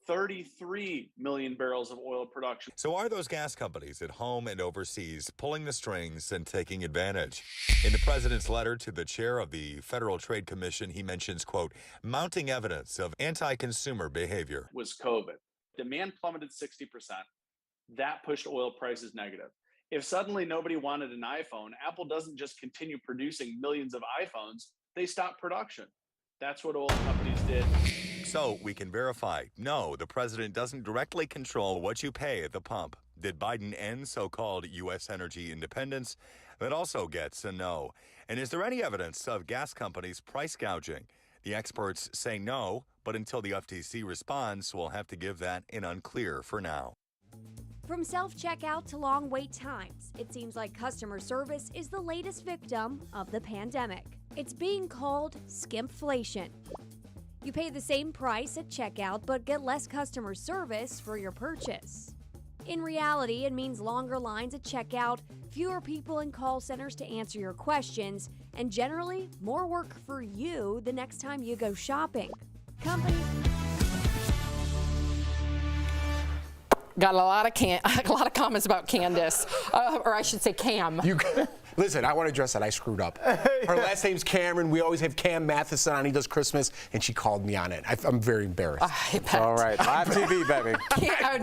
33 million barrels of oil production. So are those gas companies at home and overseas pulling the strings and taking advantage? In the president's letter to the chair of the Federal Trade Commission, he mentions, quote, mounting evidence of anti-consumer behavior. Was COVID. Demand plummeted 60%. That pushed oil prices negative. If suddenly nobody wanted an iPhone, Apple doesn't just continue producing millions of iPhones, they stop production. That's what oil companies did. So we can verify, no, the president doesn't directly control what you pay at the pump. Did Biden end so-called U.S. energy independence? That also gets a no. And is there any evidence of gas companies price gouging? The experts say no, but until the FTC responds, we'll have to give that an unclear for now. From self-checkout to long wait times, it seems like customer service is the latest victim of the pandemic. It's being called skimflation. You pay the same price at checkout but get less customer service for your purchase. In reality, it means longer lines at checkout, fewer people in call centers to answer your questions, and generally more work for you the next time you go shopping. Companies got a lot of comments about Candace, or I should say Cam. Listen, I want to address that. I screwed up. Her last name's Cameron. We always have Cam Matheson on. He does Christmas, and she called me on it. I'm very embarrassed. I bet. All right, live TV, baby.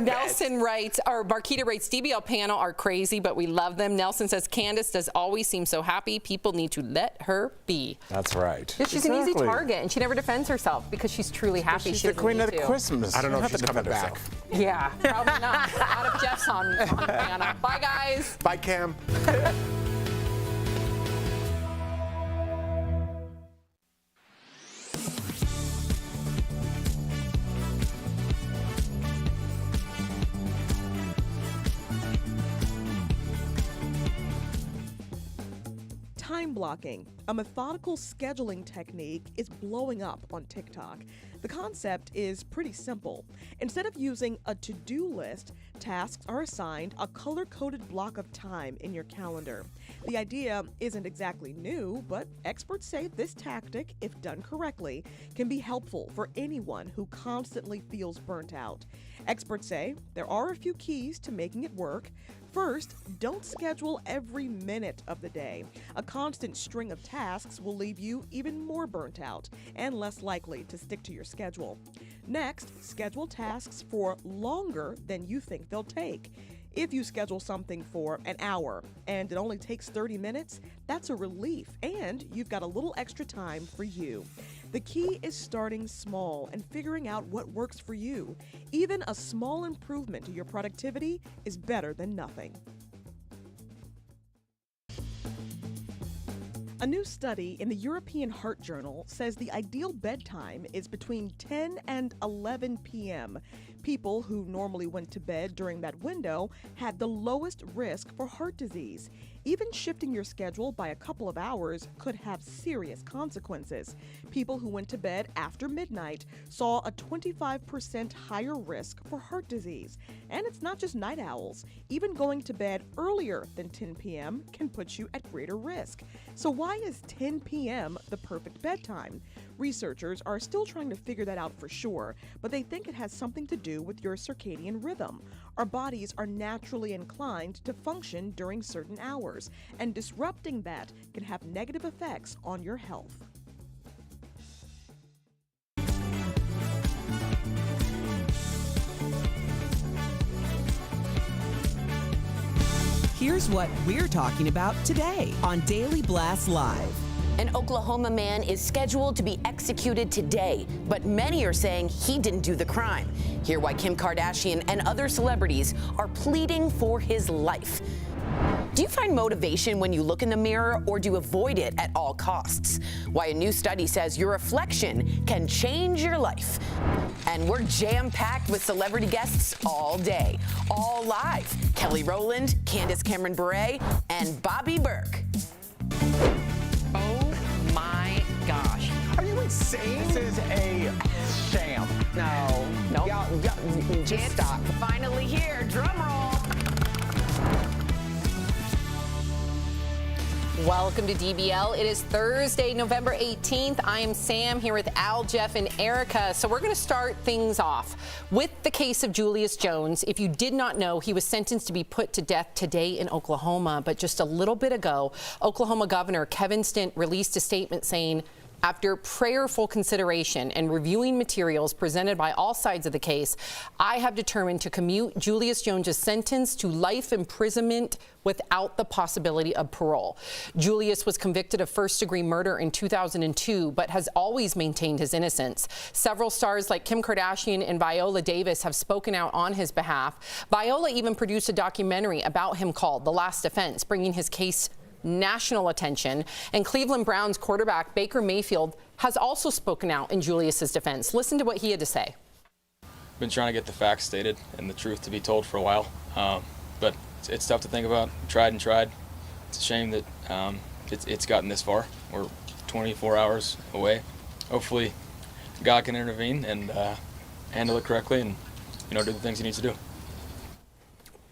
Nelson writes, or Marquita writes, DBL panel are crazy, but we love them. Nelson says, Candace does always seem so happy. People need to let her be. That's right. She's an easy target, and she never defends herself because she's truly happy. She's the queen of the Christmas. I don't know if she's coming back. Yeah, probably not. Out of Jeff's on Hannah. Bye, guys. Bye, Cam. Time blocking, a methodical scheduling technique, is blowing up on TikTok. The concept is pretty simple. Instead of using a to-do list, tasks are assigned a color-coded block of time in your calendar. The idea isn't exactly new, but experts say this tactic, if done correctly, can be helpful for anyone who constantly feels burnt out. Experts say there are a few keys to making it work. First, don't schedule every minute of the day. A constant string of tasks will leave you even more burnt out and less likely to stick to your schedule. Next, schedule tasks for longer than you think they'll take. If you schedule something for an hour and it only takes 30 minutes, that's a relief, and you've got a little extra time for you. The key is starting small and figuring out what works for you. Even a small improvement to your productivity is better than nothing. A new study in the European Heart Journal says the ideal bedtime is between 10 and 11 p.m. People who normally went to bed during that window had the lowest risk for heart disease. Even shifting your schedule by a couple of hours could have serious consequences. People who went to bed after midnight saw a 25% higher risk for heart disease. And it's not just night owls. Even going to bed earlier than 10 p.m. can put you at greater risk. So why is 10 p.m. the perfect bedtime? Researchers are still trying to figure that out for sure, but they think it has something to do with your circadian rhythm. Our bodies are naturally inclined to function during certain hours, and disrupting that can have negative effects on your health. Here's what we're talking about today on Daily Blast Live. An Oklahoma man is scheduled to be executed today, but many are saying he didn't do the crime. Hear why Kim Kardashian and other celebrities are pleading for his life. Do you find motivation when you look in the mirror, or do you avoid it at all costs? Why a new study says your reflection can change your life. And we're jam-packed with celebrity guests all day, all live. Kelly Rowland, Candace Cameron Bure, and Bobby Berk. Gosh. Are you insane? This is a sham. No. Y'all, just stop. Finally here. Drum roll. Welcome to DBL. It is Thursday, November 18th. I am Sam here with Al, Jeff, and Erica. So we're going to start things off with the case of Julius Jones. If you did not know, he was sentenced to be put to death today in Oklahoma. But just a little bit ago, Oklahoma Governor Kevin Stitt released a statement saying, after prayerful consideration and reviewing materials presented by all sides of the case, I have determined to commute Julius Jones' sentence to life imprisonment without the possibility of parole. Julius was convicted of first-degree murder in 2002, but has always maintained his innocence. Several stars like Kim Kardashian and Viola Davis have spoken out on his behalf. Viola even produced a documentary about him called The Last Offense, bringing his case national attention. And Cleveland Browns quarterback Baker Mayfield has also spoken out in Julius's defense. Listen to what he had to say. Been trying to get the facts stated and the truth to be told for a while, but it's tough to think about. Tried and tried. It's a shame that it's gotten this far. We're 24 hours away. Hopefully God can intervene and handle it correctly and do the things he needs to do.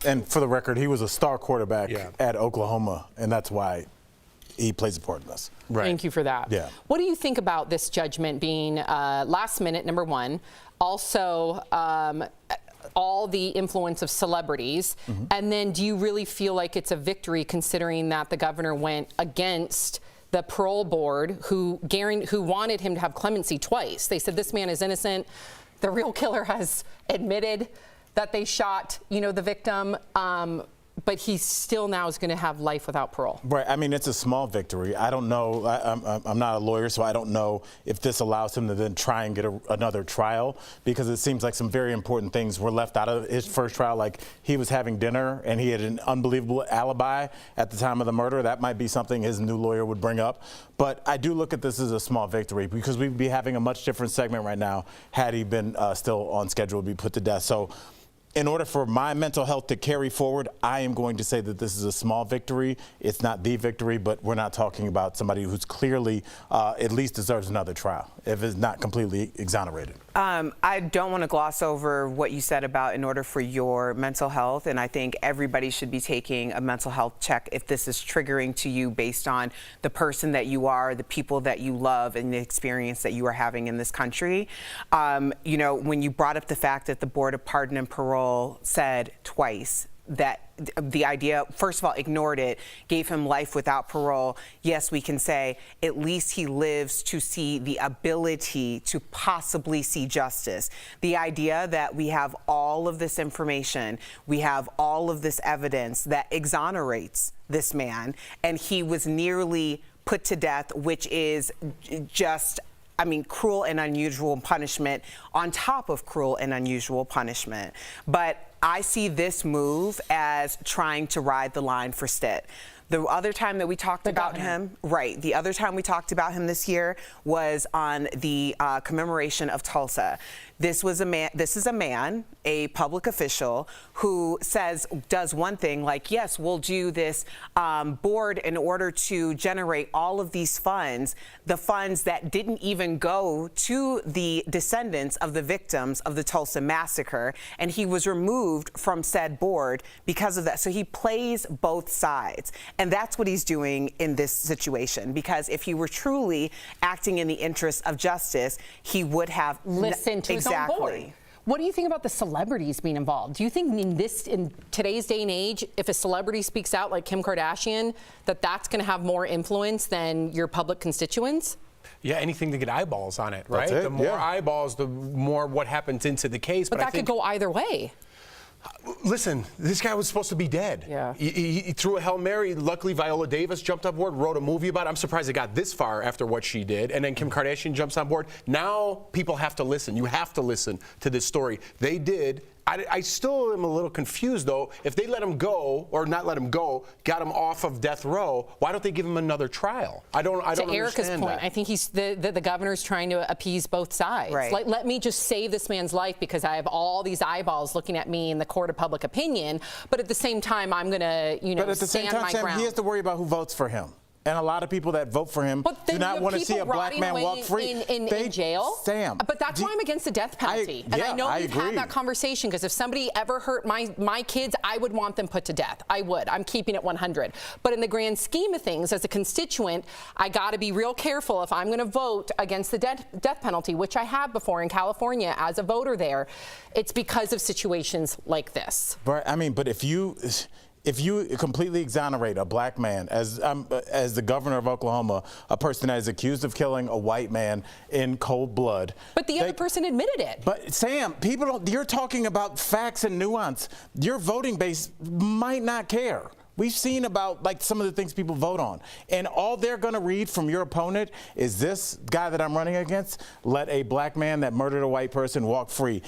And for the record, he was a star quarterback at Oklahoma, and that's why he plays a part in this. Right. Thank you for that. Yeah. What do you think about this judgment being last minute, number one, also all the influence of celebrities, and then do you really feel like it's a victory considering that the governor went against the parole board who wanted him to have clemency twice? They said this man is innocent. The real killer has admitted that they shot, the victim, but he still now is going to have life without parole. Right. I mean, it's a small victory. I don't know. I'm not a lawyer, so I don't know if this allows him to then try and get another trial, because it seems like some very important things were left out of his first trial, like he was having dinner and he had an unbelievable alibi at the time of the murder. That might be something his new lawyer would bring up. But I do look at this as a small victory, because we'd be having a much different segment right now had he been still on schedule to be put to death. So in order for my mental health to carry forward, I am going to say that this is a small victory. It's not the victory, but we're not talking about somebody who's clearly at least deserves another trial, if it's not completely exonerated. I don't want to gloss over what you said about in order for your mental health, and I think everybody should be taking a mental health check if this is triggering to you based on the person that you are, the people that you love, and the experience that you are having in this country. You know, when you brought up the fact that the Board of Pardon and Parole said twice that the idea, first of all, ignored it, gave him life without parole. Yes, we can say at least he lives to see the ability to possibly see justice. The idea that we have all of this information, we have all of this evidence that exonerates this man, and he was nearly put to death, which is just, I mean, cruel and unusual punishment on top of cruel and unusual punishment. But I see this move as trying to ride the line for Stitt. The other time that we talked about him, the other time we talked about him this year was on the commemoration of Tulsa. This is a man, a public official, who does one thing, like, yes, we'll do this board in order to generate all of these funds, the funds that didn't even go to the descendants of the victims of the Tulsa massacre, and he was removed from said board because of that. So he plays both sides. And that's what he's doing in this situation, because if he were truly acting in the interest of justice, he would have listened to his own board. What do you think about the celebrities being involved? Do you think in today's day and age, if a celebrity speaks out like Kim Kardashian, that's going to have more influence than your public constituents? Yeah, anything to get eyeballs on it, right? That's it, the more eyeballs, the more what happens into the case. But that could go either way. Listen, this guy was supposed to be dead. Yeah. He threw a Hail Mary. Luckily, Viola Davis jumped on board, wrote a movie about it. I'm surprised it got this far after what she did. And then Kim Kardashian jumps on board. Now people have to listen. You have to listen to this story. They did. I still am a little confused, though. If they let him go, or not let him go, got him off of death row, why don't they give him another trial? I don't understand that. To Erica's point, I think the governor's trying to appease both sides. Right. Like, let me just save this man's life because I have all these eyeballs looking at me in the court of public opinion. But at the same time, I'm going to, but at the same time, Sam, he has to worry about who votes for him. And a lot of people that vote for him do not want to see a black man walk free. In jail? Sam. But that's why I'm against the death penalty. I know we've had that conversation, because if somebody ever hurt my kids, I would want them put to death. I would. I'm keeping it 100. But in the grand scheme of things, as a constituent, I got to be real careful if I'm going to vote against the death penalty, which I have before in California as a voter there. It's because of situations like this. But I mean, but if you completely exonerate a black man, as the governor of Oklahoma, a person that is accused of killing a white man in cold blood. But the other person admitted it. But Sam, you're talking about facts and nuance. Your voting base might not care. We've seen about some of the things people vote on. And all they're going to read from your opponent is this guy that I'm running against let a black man that murdered a white person walk free.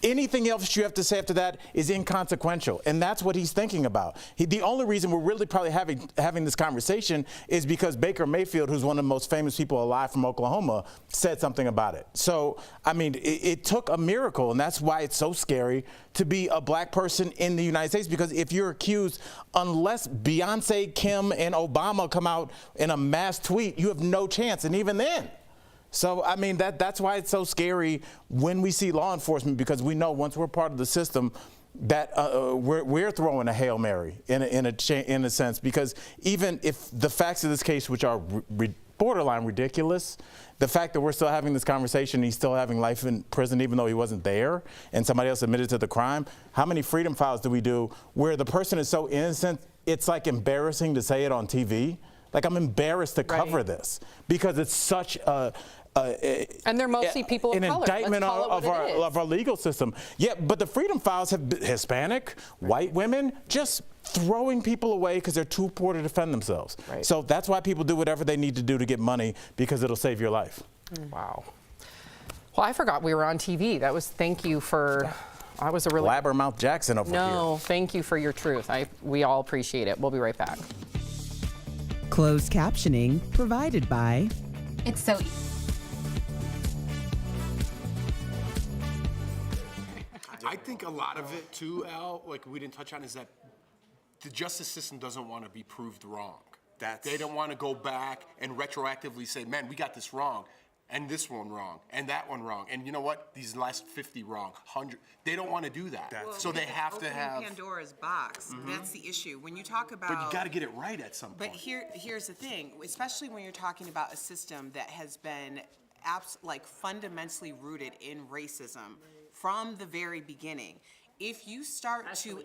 Anything else you have to say after that is inconsequential, and that's what he's thinking about. The only reason we're really probably having this conversation is because Baker Mayfield, who's one of the most famous people alive from Oklahoma, said something about it. So, I mean, it took a miracle, and that's why it's so scary to be a black person in the United States, because if you're accused, unless Beyonce, Kim, and Obama come out in a mass tweet, you have no chance, and even then. So, I mean, that's why it's so scary when we see law enforcement, because we know once we're part of the system that we're throwing a Hail Mary in a sense, because even if the facts of this case, which are borderline ridiculous, the fact that we're still having this conversation, he's still having life in prison even though he wasn't there and somebody else admitted to the crime. How many freedom files do we do where the person is so innocent, it's like embarrassing to say it on TV? Like, I'm embarrassed to cover this because it's such and they're mostly people of an color. indictment of our legal system. Yeah, but the freedom files have Hispanic, white women, just throwing people away because they're too poor to defend themselves. Right. So that's why people do whatever they need to do to get money, because it'll save your life. Wow. Well, I forgot we were on TV. Thank you for. I was a really Blabbermouth Jackson over here. No, thank you for your truth. We all appreciate it. We'll be right back. Closed captioning provided by. It's so. I think a lot of it too, Al, like we didn't touch on, is that the justice system doesn't want to be proved wrong. They don't want to go back and retroactively say, man, we got this wrong, and this one wrong, and that one wrong, and you know what? These last 50 wrong, 100. They don't want to do that. So they have to have Pandora's box. That's the issue. When you talk about. But you got to get it right at some point. But here's the thing, especially when you're talking about a system that has been fundamentally rooted in racism from the very beginning. If you start to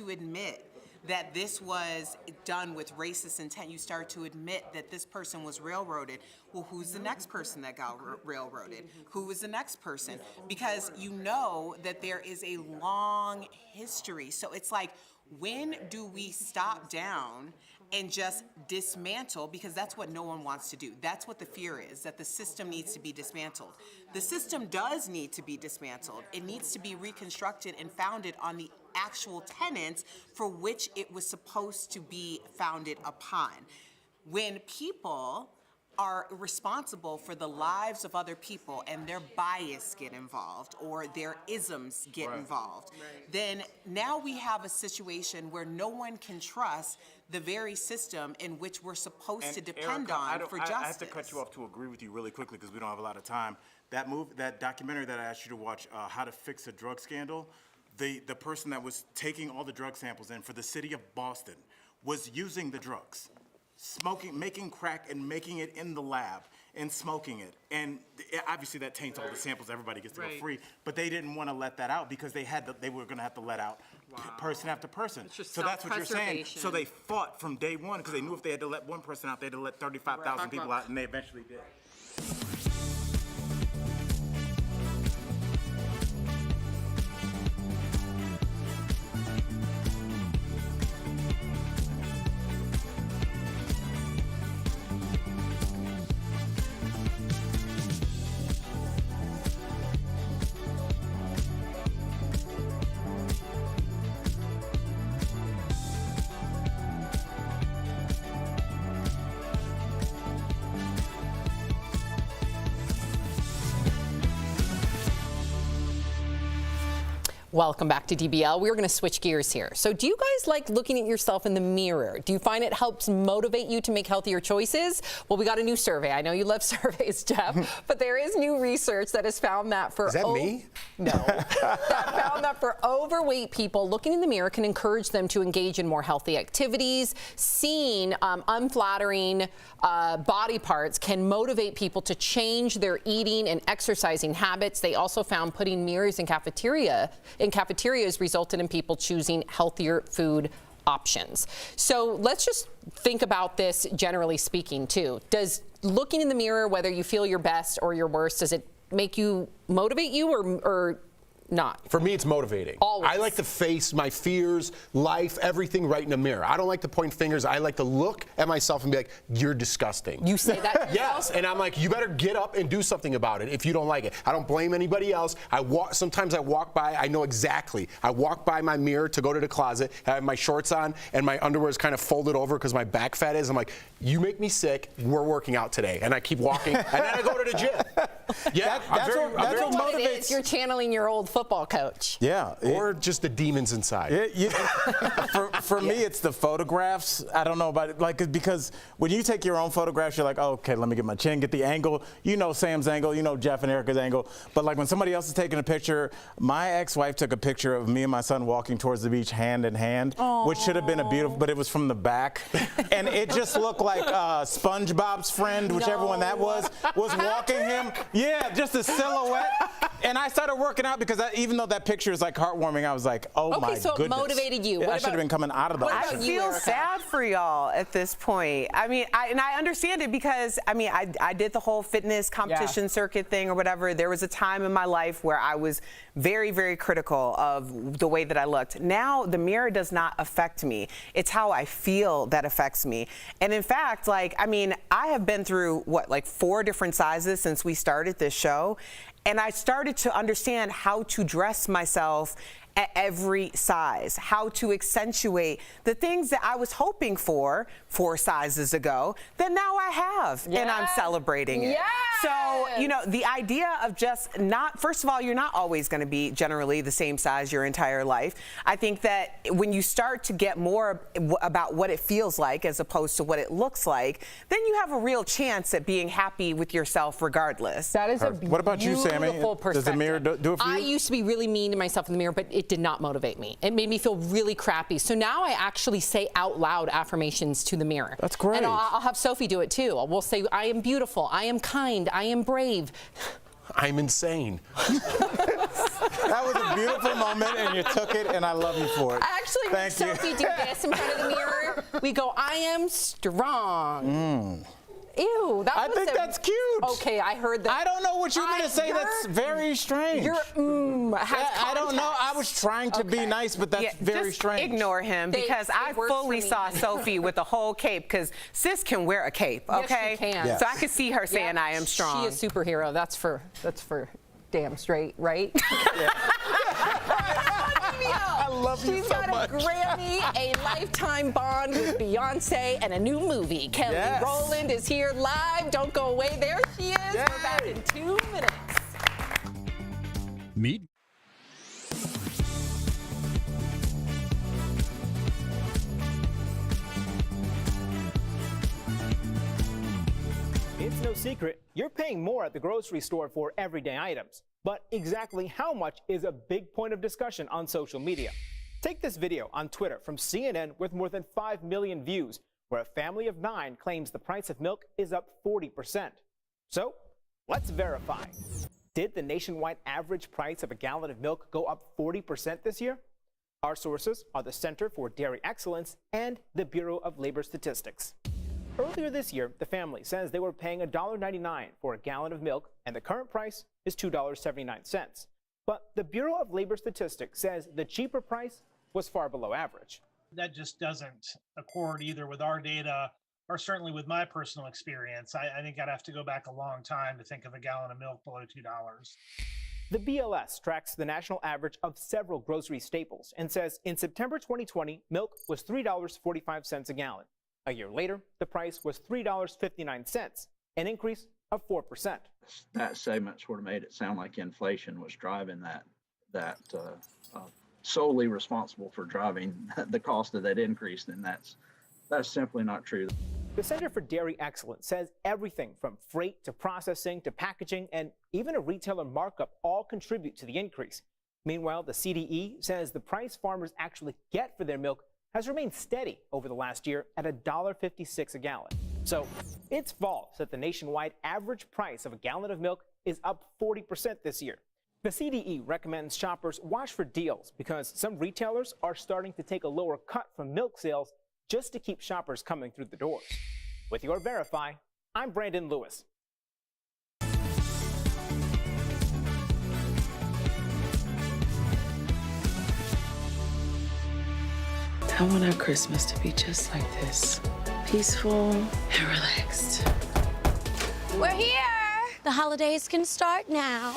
admit that this was done with racist intent, you start to admit that this person was railroaded. Well, who's the next person that got railroaded? Who is the next person? Because you know that there is a long history. So it's like, when do we stop down and just dismantle? Because that's what no one wants to do. That's what the fear is, that the system needs to be dismantled. The system does need to be dismantled. It needs to be reconstructed and founded on the actual tenets for which it was supposed to be founded upon. When people are responsible for the lives of other people and their bias get involved or their isms get involved, then now we have a situation where no one can trust the very system in which we're supposed to depend on for justice. I have to cut you off to agree with you really quickly because we don't have a lot of time. That documentary that I asked you to watch, How to Fix a Drug Scandal, the person that was taking all the drug samples in for the city of Boston was using the drugs, smoking, making crack and making it in the lab and smoking it. And obviously that taints all the samples, everybody gets to go free, but they didn't want to let that out because they were going to have to let out person after person. So that's what you're saying. So they fought from day one because they knew if they had to let one person out, they had to let 35,000 people out, and they eventually did. Welcome back to DBL. We're going to switch gears here. So do you guys like looking at yourself in the mirror? Do you find it helps motivate you to make healthier choices? Well, we got a new survey. I know you love surveys, Jeff, but there is new research that has found that for... Is that me? No. That found that for overweight people, looking in the mirror can encourage them to engage in more healthy activities. Seeing unflattering body parts can motivate people to change their eating and exercising habits. They also found putting mirrors in cafeterias resulted in people choosing healthier food options. So let's just think about this generally speaking too. Does looking in the mirror, whether you feel your best or your worst, does it motivate you or not? For me, it's motivating. Always. I like to face my fears, life, everything right in the mirror. I don't like to point fingers. I like to look at myself and be like, you're disgusting. You say that to yourself? Yes, and I'm like, you better get up and do something about it if you don't like it. I don't blame anybody else. Sometimes I walk by, I know exactly. I walk by my mirror to go to the closet, I have my shorts on, and my underwear is kind of folded over because my back fat is. I'm like, you make me sick, we're working out today. And I keep walking, and then I go to the gym. Yeah, that's what motivates. You're channeling your old football coach. Yeah. Or just the demons inside. For me, it's the photographs. I don't know about it, because when you take your own photographs, you're like, oh, okay, let me get my chin, get the angle. You know Sam's angle, you know Jeff and Erica's angle. But like when somebody else is taking a picture, my ex-wife took a picture of me and my son walking towards the beach hand in hand, which should have been a beautiful, but it was from the back. And it just looked like SpongeBob's friend, whichever one that was walking him. Yeah, just a silhouette. And I started working out because even though that picture is like heartwarming, I was like, oh my goodness. Okay, so it motivated you. Yeah, I should have been coming out of the I feel sad for y'all at this point. I mean, I understand it because, I did the whole fitness competition circuit thing or whatever. There was a time in my life where I was very, very critical of the way that I looked. Now, the mirror does not affect me. It's how I feel that affects me. And in fact, I have been through, 4 different sizes since we started this show. And I started to understand how to dress myself at every size, how to accentuate the things that I was hoping for 4 sizes ago that now I have, and I'm celebrating it. So, you know, the idea of just not, first of all, you're not always going to be generally the same size your entire life. I think that when you start to get more about what it feels like as opposed to what it looks like, then you have a real chance at being happy with yourself regardless. That is a What about you, Sammy? Does the mirror do it for you? I used to be really mean to myself in the mirror, but it did not motivate me. It made me feel really crappy. So now I actually say out loud affirmations to the miror. That's great. And I'll have Sophie do it too. We'll say, I am beautiful, I am kind, I am brave. I'm insane. That was a beautiful moment, and you took it, and I love you for it. I actually make Sophie do this in front of the mirror. We go, I am strong. Ew, I think that's cute. Okay, I heard that. I don't know what you're going to say. That's very strange. You're, I don't know. I was trying to be nice, but that's very just strange. Ignore him because I fully saw Sophie with a whole cape because sis can wear a cape, okay? Yes, she can. So I could see her saying, I am strong. She is a superhero. That's for damn straight, right? I love you so much. She's got a Grammy, a lifetime bond with Beyonce, and a new movie. Kelly Rowland is here live. Don't go away. There she is. We're back in 2 minutes. Meet. It's no secret, you're paying more at the grocery store for everyday items. But exactly how much is a big point of discussion on social media. Take this video on Twitter from CNN with more than 5 million views, where a family of 9 claims the price of milk is up 40%. So, let's verify. Did the nationwide average price of a gallon of milk go up 40% this year? Our sources are the Center for Dairy Excellence and the Bureau of Labor Statistics. Earlier this year, the family says they were paying $1.99 for a gallon of milk, and the current price is $2.79. But the Bureau of Labor Statistics says the cheaper price was far below average. That just doesn't accord either with our data or certainly with my personal experience. I think I'd have to go back a long time to think of a gallon of milk below $2. The BLS tracks the national average of several grocery staples and says in September 2020, milk was $3.45 a gallon. A year later, the price was $3.59, an increase of 4%. That segment sort of made it sound like inflation was driving that solely responsible for driving the cost of that increase, and that's simply not true. The Center for Dairy Excellence says everything from freight to processing to packaging and even a retailer markup all contribute to the increase. Meanwhile, the CDE says the price farmers actually get for their milk has remained steady over the last year at $1.56 a gallon. So it's false that the nationwide average price of a gallon of milk is up 40% this year. The CDE recommends shoppers watch for deals because some retailers are starting to take a lower cut from milk sales just to keep shoppers coming through the doors. With your Verify, I'm Brandon Lewis. I want our Christmas to be just like this. Peaceful and relaxed. We're here. The holidays can start now.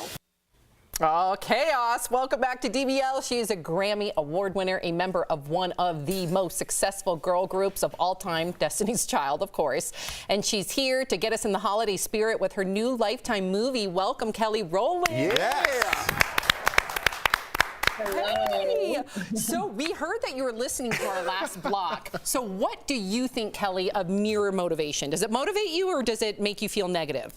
Oh, chaos. Welcome back to DBL. She is a Grammy Award winner, a member of one of the most successful girl groups of all time, Destiny's Child, of course. And she's here to get us in the holiday spirit with her new Lifetime movie. Welcome, Kelly Rowland. Yeah. Hey. So we heard that you were listening to our last block. So what do you think, Kelly, of mirror motivation? Does it motivate you or does it make you feel negative?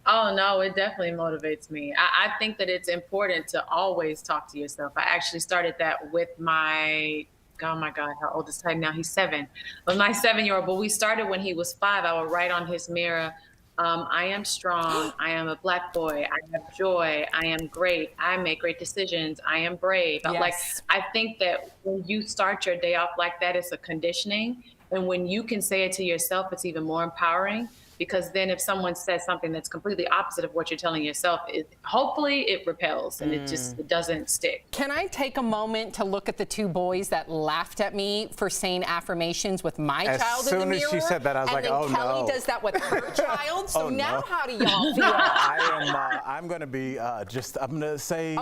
Oh, no, it definitely motivates me. I think that it's important to always talk to yourself. I actually started that with my, oh my God, how old is Titan now? He's 7. With my 7-year-old, but we started when he was 5. I would write on his mirror, I am strong. I am a Black boy. I have joy. I am great. I make great decisions. I am brave. Yes. Like, I think that when you start your day off like that, it's a conditioning. And when you can say it to yourself, it's even more empowering. Because then if someone says something that's completely opposite of what you're telling yourself, hopefully it repels and it doesn't stick. Can I take a moment to look at the 2 boys that laughed at me for saying affirmations with my child in the mirror? As soon as she said that, I was like, oh, Kelly no. does that with her child. So Oh, now no. how do y'all feel? I'm going to be I'm going to say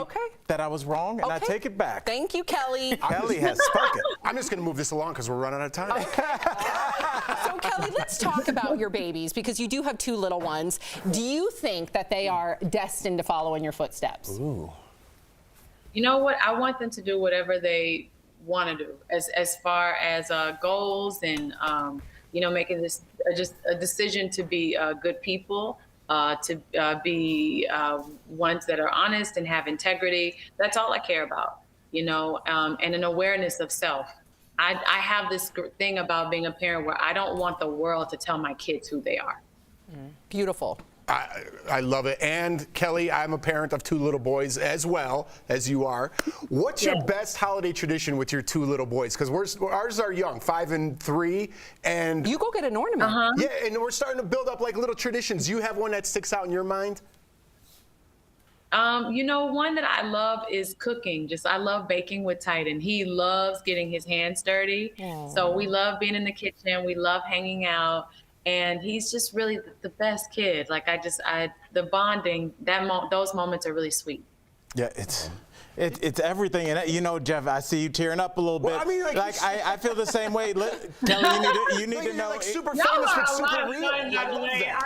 that I was wrong, and I take it back. Thank you, Kelly. Kelly has spoken. I'm just going to move this along because we're running out of time. So, Kelly, let's talk about your babies, because you do have 2 little ones. Do you think that they are destined to follow in your footsteps? Ooh. You know what? I want them to do whatever they want to do, as far as goals and making this just a decision to be good people, to be ones that are honest and have integrity. That's all I care about, and an awareness of self. I have this thing about being a parent where I don't want the world to tell my kids who they are. Beautiful. I love it. And Kelly, I'm a parent of 2 little boys as well as you are. What's your best holiday tradition with your 2 little boys? Because ours are young, 5 and 3, and you go get an ornament. Yeah, and we're starting to build up like little traditions. You have one that sticks out in your mind? One that I love is cooking. I love baking with Titan. He loves getting his hands dirty. So we love being in the kitchen. We love hanging out. And he's just really the best kid. The bonding, those moments are really sweet. Yeah, it's everything. And Jeff, I see you tearing up a little bit. Well, I mean, I feel the same way. Kelly, you need to know. Like super famous but super real. I love that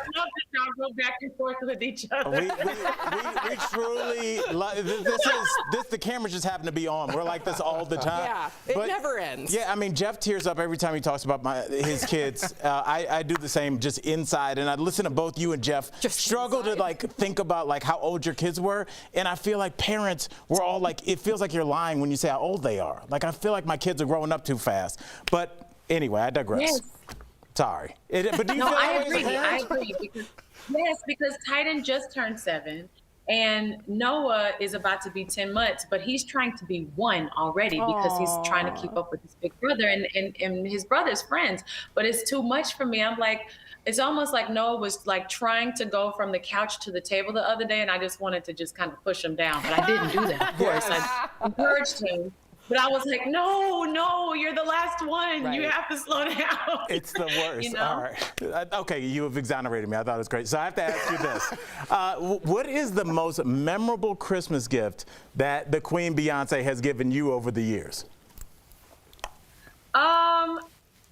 y'all go back and forth with each other. We truly love this. The cameras just happen to be on. We're like this all the time. Yeah, it never ends. Yeah, I mean, Jeff tears up every time he talks about his kids. I do the same, just inside. And I listen to both you and Jeff struggle to think about how old your kids were. And I feel like parents were all it feels like you're lying when you say how old they are. I feel like my kids are growing up too fast. But anyway, I digress. Yes. Sorry. But do you feel I that way as a agree. parent? I agree. Because Titan just turned 7. And Noah is about to be 10 months, but he's trying to be 1 already because he's trying to keep up with his big brother and his brother's friends. But it's too much for me. I'm like, it's almost like Noah was trying to go from the couch to the table the other day, and I just wanted to just kind of push him down. But I didn't do that, of course. I encouraged him. But I was like, no, you're the last one. Right. You have to slow down. It's the worst. All right. Okay, you have exonerated me. I thought it was great. So I have to ask you this. What is the most memorable Christmas gift that the Queen Beyonce has given you over the years?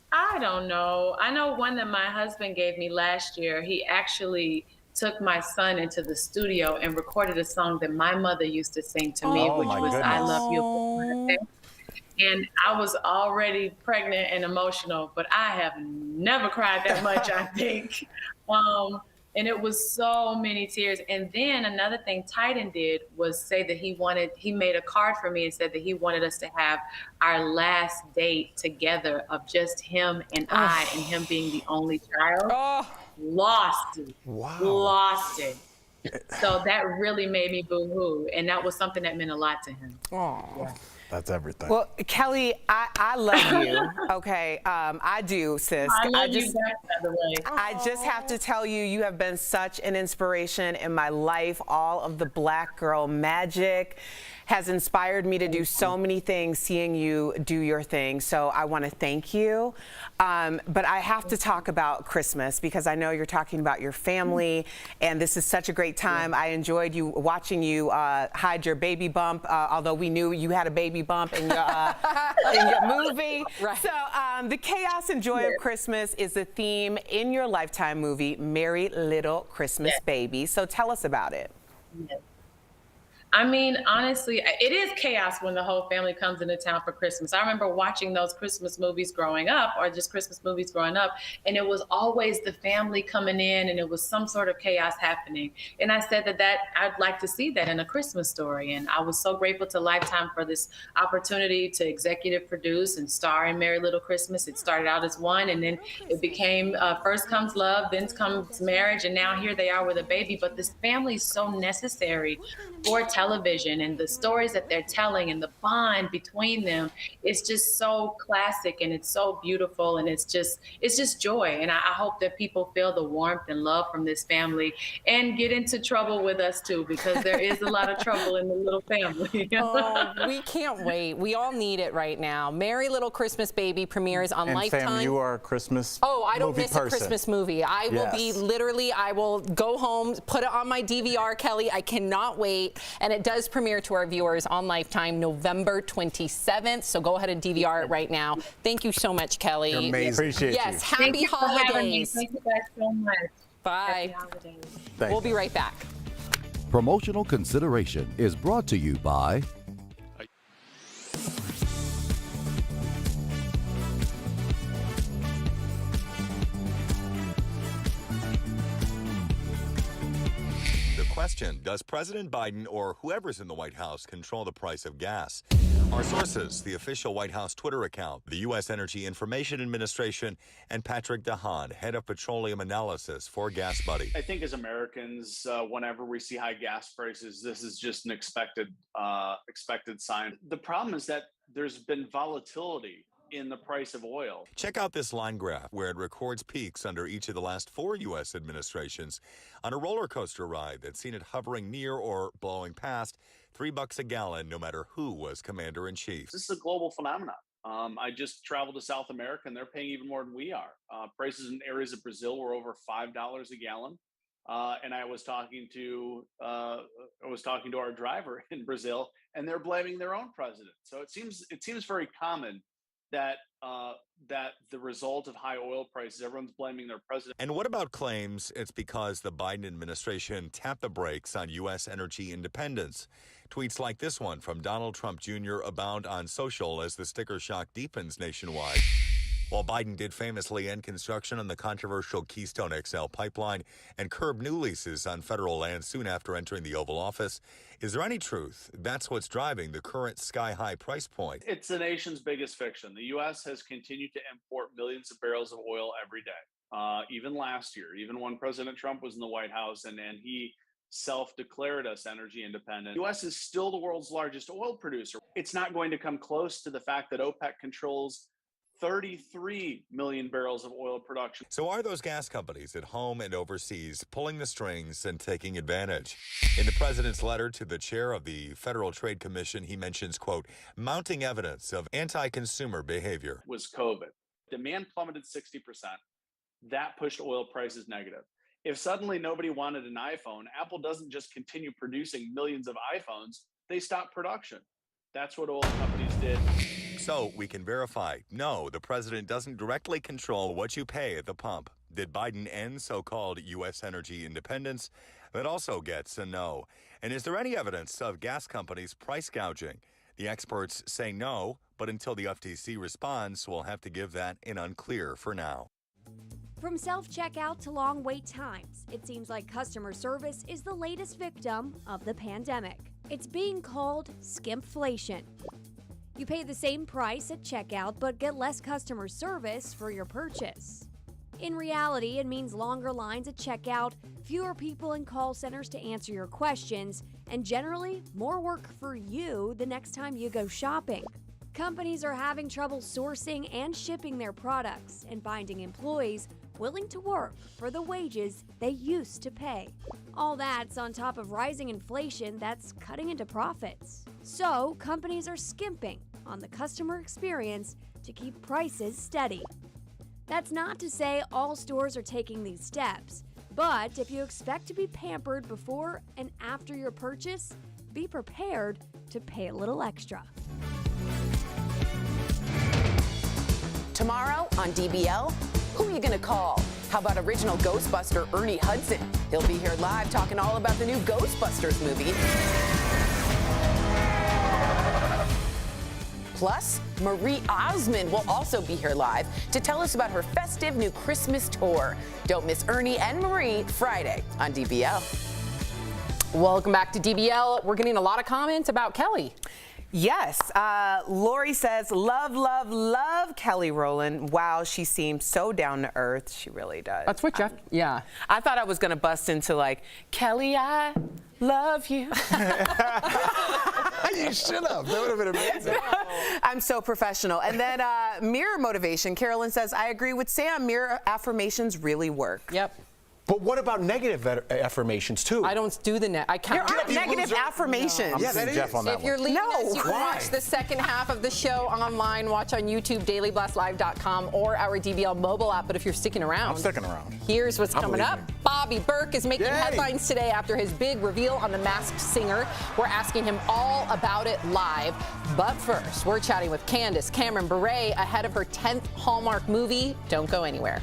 I don't know. I know one that my husband gave me last year. He actually took my son into the studio and recorded a song that my mother used to sing to me, which was I Love You. And I was already pregnant and emotional, but I have never cried that much, I think. And it was so many tears. And then another thing Titan did was say that he made a card for me and said that he wanted us to have our last date together of just him and I, and him being the only child. Lost it. Wow. Lost it. So that really made me boo-hoo. And that was something that meant a lot to him. Yeah. That's everything. Well, Kelly, I love you. Okay, I do, sis. I love you back, by the way. I just have to tell you, you have been such an inspiration in my life. All of the Black girl magic has inspired me to do so many things, seeing you do your thing. So I want to thank you. But I have to talk about Christmas because I know you're talking about your family, and this is such a great time. I enjoyed watching you hide your baby bump, although we knew you had a baby bump in your movie. Right. So the chaos and joy of Christmas is the theme in your Lifetime movie, Merry Little Christmas Baby. So tell us about it. Yes. I mean, honestly, it is chaos when the whole family comes into town for Christmas. I remember watching those Christmas movies growing up, or just Christmas movies growing up, and it was always the family coming in, and it was some sort of chaos happening. And I said that I'd like to see that in a Christmas story. And I was so grateful to Lifetime for this opportunity to executive produce and star in Merry Little Christmas. It started out as one, and then it became first comes love, then comes marriage, and now here they are with a baby. But this family is so necessary for television. television, and the stories that they're telling and the bond between them is just so classic, and it's so beautiful, and it's just joy. And I hope that people feel the warmth and love from this family and get into trouble with us too, because there is a lot of trouble in the little family. Oh, we can't wait. We all need it right now. Merry Little Christmas Baby premieres on And Lifetime. Sam, you are a Christmas I don't movie miss person. a Christmas movie. I will be literally, I will go home, put it on my DVR, Kelly. I cannot wait. And it does premiere to our viewers on Lifetime November 27th. So go ahead and DVR it right now. Thank you so much, Kelly. You're amazing. Appreciate you. Yes, happy Thank you for having me. holidays. Thank you guys so much. Bye. Happy holidays. We'll be right back. Promotional consideration is brought to you by Question: does President Biden or whoever's in the White House control the price of gas? Our sources: the official White House Twitter account, the U.S. Energy Information Administration, and Patrick DeHaan, head of petroleum analysis for Gas Buddy. I think as Americans, whenever we see high gas prices, this is just an expected sign. The problem is that there's been volatility in the price of oil. Check out this line graph where it records peaks under each of the last 4 U.S. administrations on a roller coaster ride that's seen it hovering near or blowing past $3 a gallon no matter who was commander-in-chief. This is a global phenomenon. I just traveled to South America, and they're paying even more than we are. Prices in areas of Brazil were over $5 a gallon. And I was talking to our driver in Brazil, and they're blaming their own president. So it seems very common that the result of high oil prices, everyone's blaming their president. And what about claims it's because the Biden administration tapped the brakes on U.S. energy independence? Tweets like this one from Donald Trump Jr. abound on social as the sticker shock deepens nationwide. While Biden did famously end construction on the controversial Keystone XL pipeline and curb new leases on federal land soon after entering the Oval Office, is there any truth that's what's driving the current sky-high price point? It's the nation's biggest fiction. The U.S. has continued to import millions of barrels of oil every day. Even last year, even when President Trump was in the White House and he self-declared us energy independent. The U.S. is still the world's largest oil producer. It's not going to come close to the fact that OPEC controls 33 million barrels of oil production. So are those gas companies at home and overseas pulling the strings and taking advantage? In the president's letter to the chair of the Federal Trade Commission, he mentions, quote, mounting evidence of anti-consumer behavior. Was COVID. Demand plummeted 60%. That pushed oil prices negative. If suddenly nobody wanted an iPhone, Apple doesn't just continue producing millions of iPhones, they stop production. That's what oil companies did. So we can verify, no, the president doesn't directly control what you pay at the pump. Did Biden end so-called U.S. energy independence? That also gets a no. And is there any evidence of gas companies price gouging? The experts say no, but until the FTC responds, we'll have to give that an unclear for now. From self-checkout to long wait times, it seems like customer service is the latest victim of the pandemic. It's being called skimflation. You pay the same price at checkout but get less customer service for your purchase. In reality, it means longer lines at checkout, fewer people in call centers to answer your questions, and generally more work for you the next time you go shopping. Companies are having trouble sourcing and shipping their products and finding employees willing to work for the wages they used to pay. All that's on top of rising inflation that's cutting into profits. So companies are skimping on the customer experience to keep prices steady. That's not to say all stores are taking these steps, but if you expect to be pampered before and after your purchase, be prepared to pay a little extra. Tomorrow on DBL, who are you gonna call? How about original Ghostbuster Ernie Hudson? He'll be here live talking all about the new Ghostbusters movie. Plus, Marie Osmond will also be here live to tell us about her festive new Christmas tour. Don't miss Ernie and Marie Friday on DBL. Welcome back to DBL. We're getting a lot of comments about Kelly. Yes. Lori says, love, love, love Kelly Rowland. Wow, she seems so down to earth. She really does. That's what Jeff, yeah. I thought I was going to bust into like, Kelly, I love you. You should have. That would have been amazing. I'm so professional. And then mirror motivation. Carolyn says, I agree with Sam. Mirror affirmations really work. Yep. But what about negative affirmations too? I don't do the I can't. There aren't negative affirmations. I'm seeing Jeff on that If you're one. leaving No. us, you can Why? watch the second half of the show online. Watch on YouTube, dailyblastlive.com, or our DBL mobile app. But if you're sticking around, I'm sticking around. Here's what's coming up. leaving. Bobby Berk is making Yay. headlines today after his big reveal on The Masked Singer. We're asking him all about it live. But first, we're chatting with Candace Cameron Bure ahead of her 10th Hallmark movie. Don't go anywhere.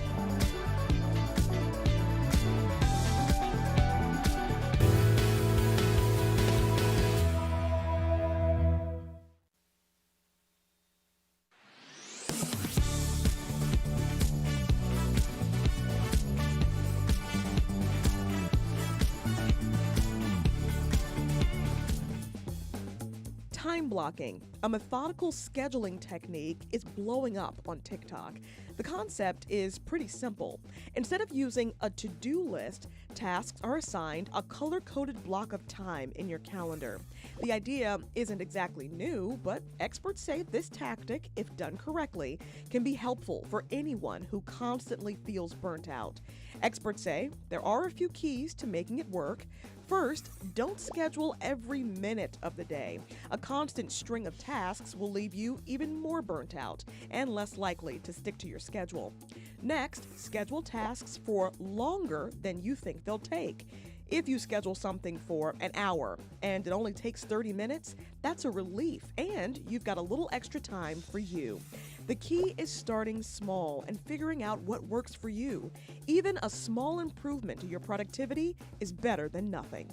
Time blocking, a methodical scheduling technique, is blowing up on TikTok. The concept is pretty simple. Instead of using a to-do list, tasks are assigned a color-coded block of time in your calendar. The idea isn't exactly new, but experts say this tactic, if done correctly, can be helpful for anyone who constantly feels burnt out. Experts say there are a few keys to making it work. First, don't schedule every minute of the day. A constant string of tasks will leave you even more burnt out and less likely to stick to your schedule. Next, schedule tasks for longer than you think they'll take. If you schedule something for an hour and it only takes 30 minutes, that's a relief, and you've got a little extra time for you. The key is starting small and figuring out what works for you. Even a small improvement to your productivity is better than nothing.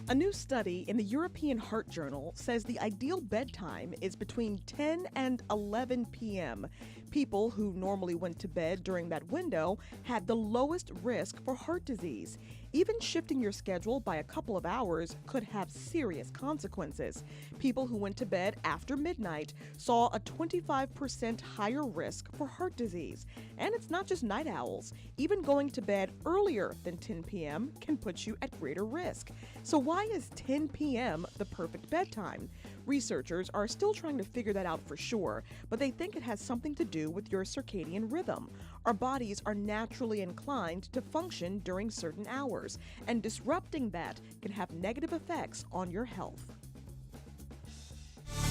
A new study in the European Heart Journal says the ideal bedtime is between 10 and 11 p.m. People who normally went to bed during that window had the lowest risk for heart disease. Even shifting your schedule by a couple of hours could have serious consequences. People who went to bed after midnight saw a 25% higher risk for heart disease. And it's not just night owls. Even going to bed earlier than 10 p.m. can put you at greater risk. So why is 10 p.m. the perfect bedtime? Researchers are still trying to figure that out for sure, but they think it has something to do with your circadian rhythm. Our bodies are naturally inclined to function during certain hours, and disrupting that can have negative effects on your health.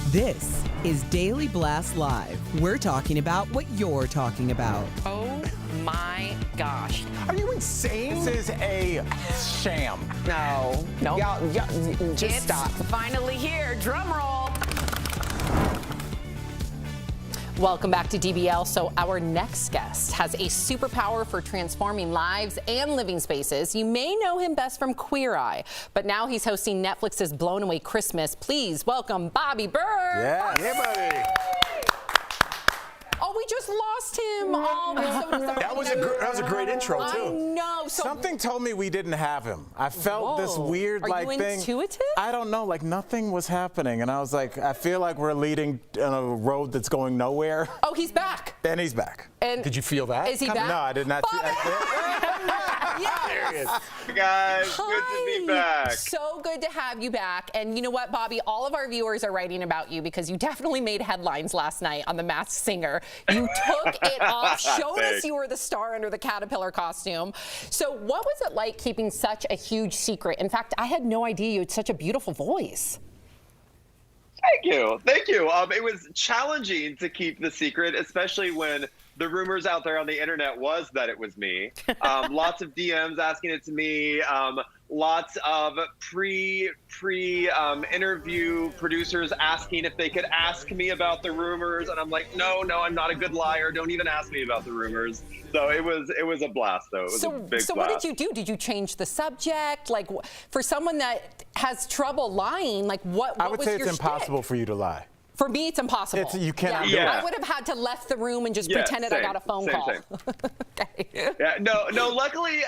This is Daily Blast Live. We're talking about what you're talking about. Oh my gosh. Are you insane? This is a sham. No. Y'all just It's stop. finally here. Drum roll. Welcome back to DBL. So our next guest has a superpower for transforming lives and living spaces. You may know him best from Queer Eye, but now he's hosting Netflix's Blown Away Christmas. Please welcome Bobby Berk. Yes. Yeah, buddy. Oh, we just lost him. Oh, we're so That was a great intro I too. know. So Something told me we didn't have him. I felt this Whoa. weird Are like you thing. intuitive? I don't know, like nothing was happening, and I was like, I feel like we're leading on a road that's going nowhere. Oh, he's back. Then he's back. And Did you feel that? Is he back? No, I did not. Yes. There he is. Guys, good to be back. So good to have you back. And you know what, Bobby? All of our viewers are writing about you because you definitely made headlines last night on The Masked Singer. You took it off, showed us you were the star under the caterpillar costume. So what was it like keeping such a huge secret? In fact, I had no idea you had such a beautiful voice. Thank you. Thank you. It was challenging to keep the secret, especially when the rumors out there on the internet was that it was me. Lots of DMs asking it to me. Lots of pre-interview producers asking if they could ask me about the rumors, and I'm like, no, I'm not a good liar. Don't even ask me about the rumors. So it was a blast, though. It was a big blast. So what did you do? Did you change the subject? Like, for someone that has trouble lying, like what I would was say it's your impossible for you to lie. For me, it's impossible. You cannot do it. I would have had to left the room and just pretended I got a phone call. Yeah, no. Luckily,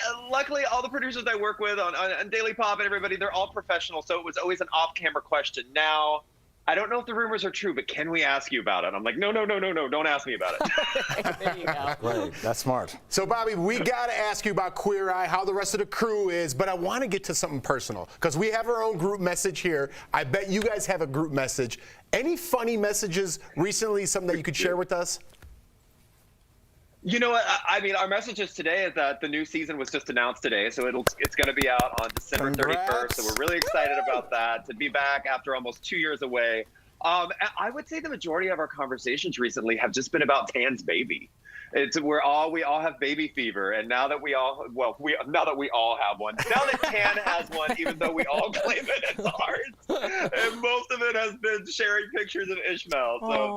all the producers I work with on Daily Pop and everybody, they're all professional. So it was always an off-camera question. Now, I don't know if the rumors are true, but can we ask you about it? I'm like, no, don't ask me about it. There you go. Right, that's smart. So, Bobby, we got to ask you about Queer Eye, how the rest of the crew is, but I want to get to something personal because we have our own group message here. I bet you guys have a group message. Any funny messages recently, something that you could share with us? You know what? I mean, our messages today is that the new season was just announced today, so it's going to be out on December 31st. So we're really excited about that, to be back after almost 2 years away. I would say the majority of our conversations recently have just been about Tan's baby. We all have baby fever, and now that we all have one, now that Tan has one, even though we all claim it as ours, and most of it has been sharing pictures of Ishmael. So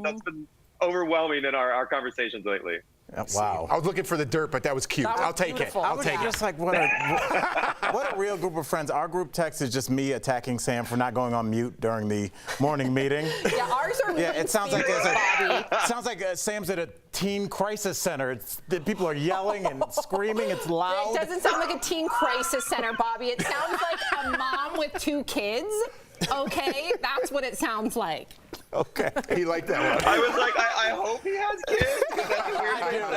that's been overwhelming in our conversations lately. Wow. I was looking for the dirt, but that was cute. I'll take it. I'll take it. Just like what a real group of friends. Our group text is just me attacking Sam for not going on mute during the morning meeting. Yeah, ours are. Yeah, it sounds like Sam's at a teen crisis center. People are yelling and screaming. It's loud. It doesn't sound like a teen crisis center, Bobby. It sounds like a mom with 2 kids. Okay, that's what it sounds like. Okay, he liked that one. I was like, I hope he has kids, because that's a weird way to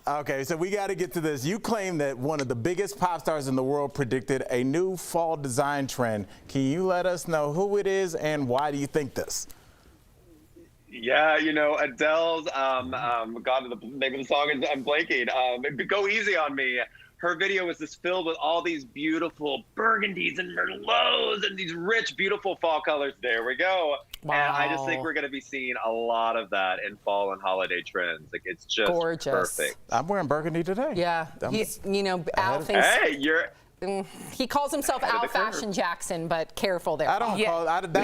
sound. Okay, so we got to get to this. You claim that one of the biggest pop stars in the world predicted a new fall design trend. Can you let us know who it is and why do you think this? Yeah, Adele's, God, the name of the song is, I'm blanking. Go Easy on Me. Her video was just filled with all these beautiful burgundies and merlots and these rich, beautiful fall colors. There we go. Wow. And I just think we're going to be seeing a lot of that in fall and holiday trends. Like, it's just gorgeous. Perfect. I'm wearing burgundy today. Yeah. Al thinks. Hey, you're. He calls himself Al Fashion Jackson, but careful there. I don't call it.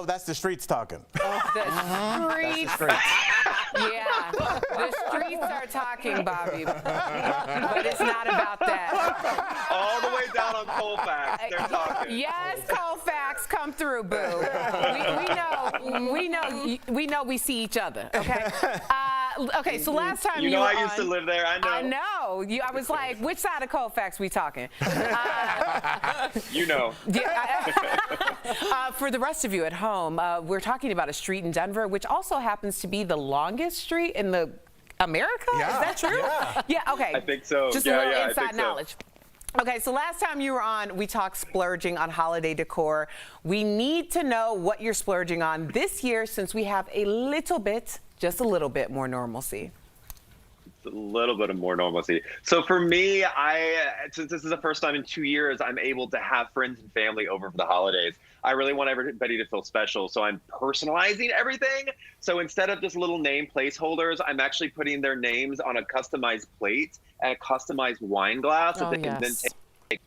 That's the streets talking. Oh, the streets. Yeah, the streets are talking, Bobby, but it's not about that. All the way down on Colfax, they're talking. Yes, Colfax, come through, boo. We know we see each other. Okay. Okay, so last time you were I used to live there. I know. I know. I was like, which side of Colfax we talking? For the rest of you at home, we're talking about a street in Denver, which also happens to be the longest street in the America. Yeah. Is that true? Yeah. Okay. I think so. Just a little inside knowledge. Okay, so last time you were on, we talked splurging on holiday decor. We need to know what you're splurging on this year since we have just a little bit more normalcy. A little bit of more normalcy. So for me, since this is the first time in 2 years I'm able to have friends and family over for the holidays, I really want everybody to feel special. So I'm personalizing everything. So instead of just little name placeholders, I'm actually putting their names on a customized plate and a customized wine glass that they can then take.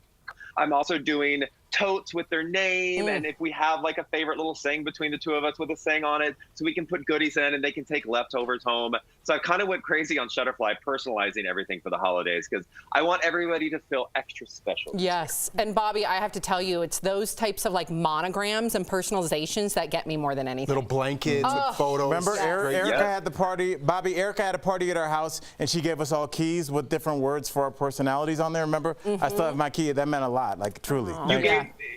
I'm also doing totes with their name, and if we have like a favorite little saying between the two of us with a saying on it, so we can put goodies in and they can take leftovers home. So I kind of went crazy on Shutterfly personalizing everything for the holidays because I want everybody to feel extra special. Yes, and Bobby, I have to tell you, it's those types of like monograms and personalizations that get me more than anything. Little blankets with photos. Remember, Erica had the party. Bobby, Erica had a party at our house, and she gave us all keys with different words for our personalities on there. Remember? I still have my key. That meant a lot, like truly.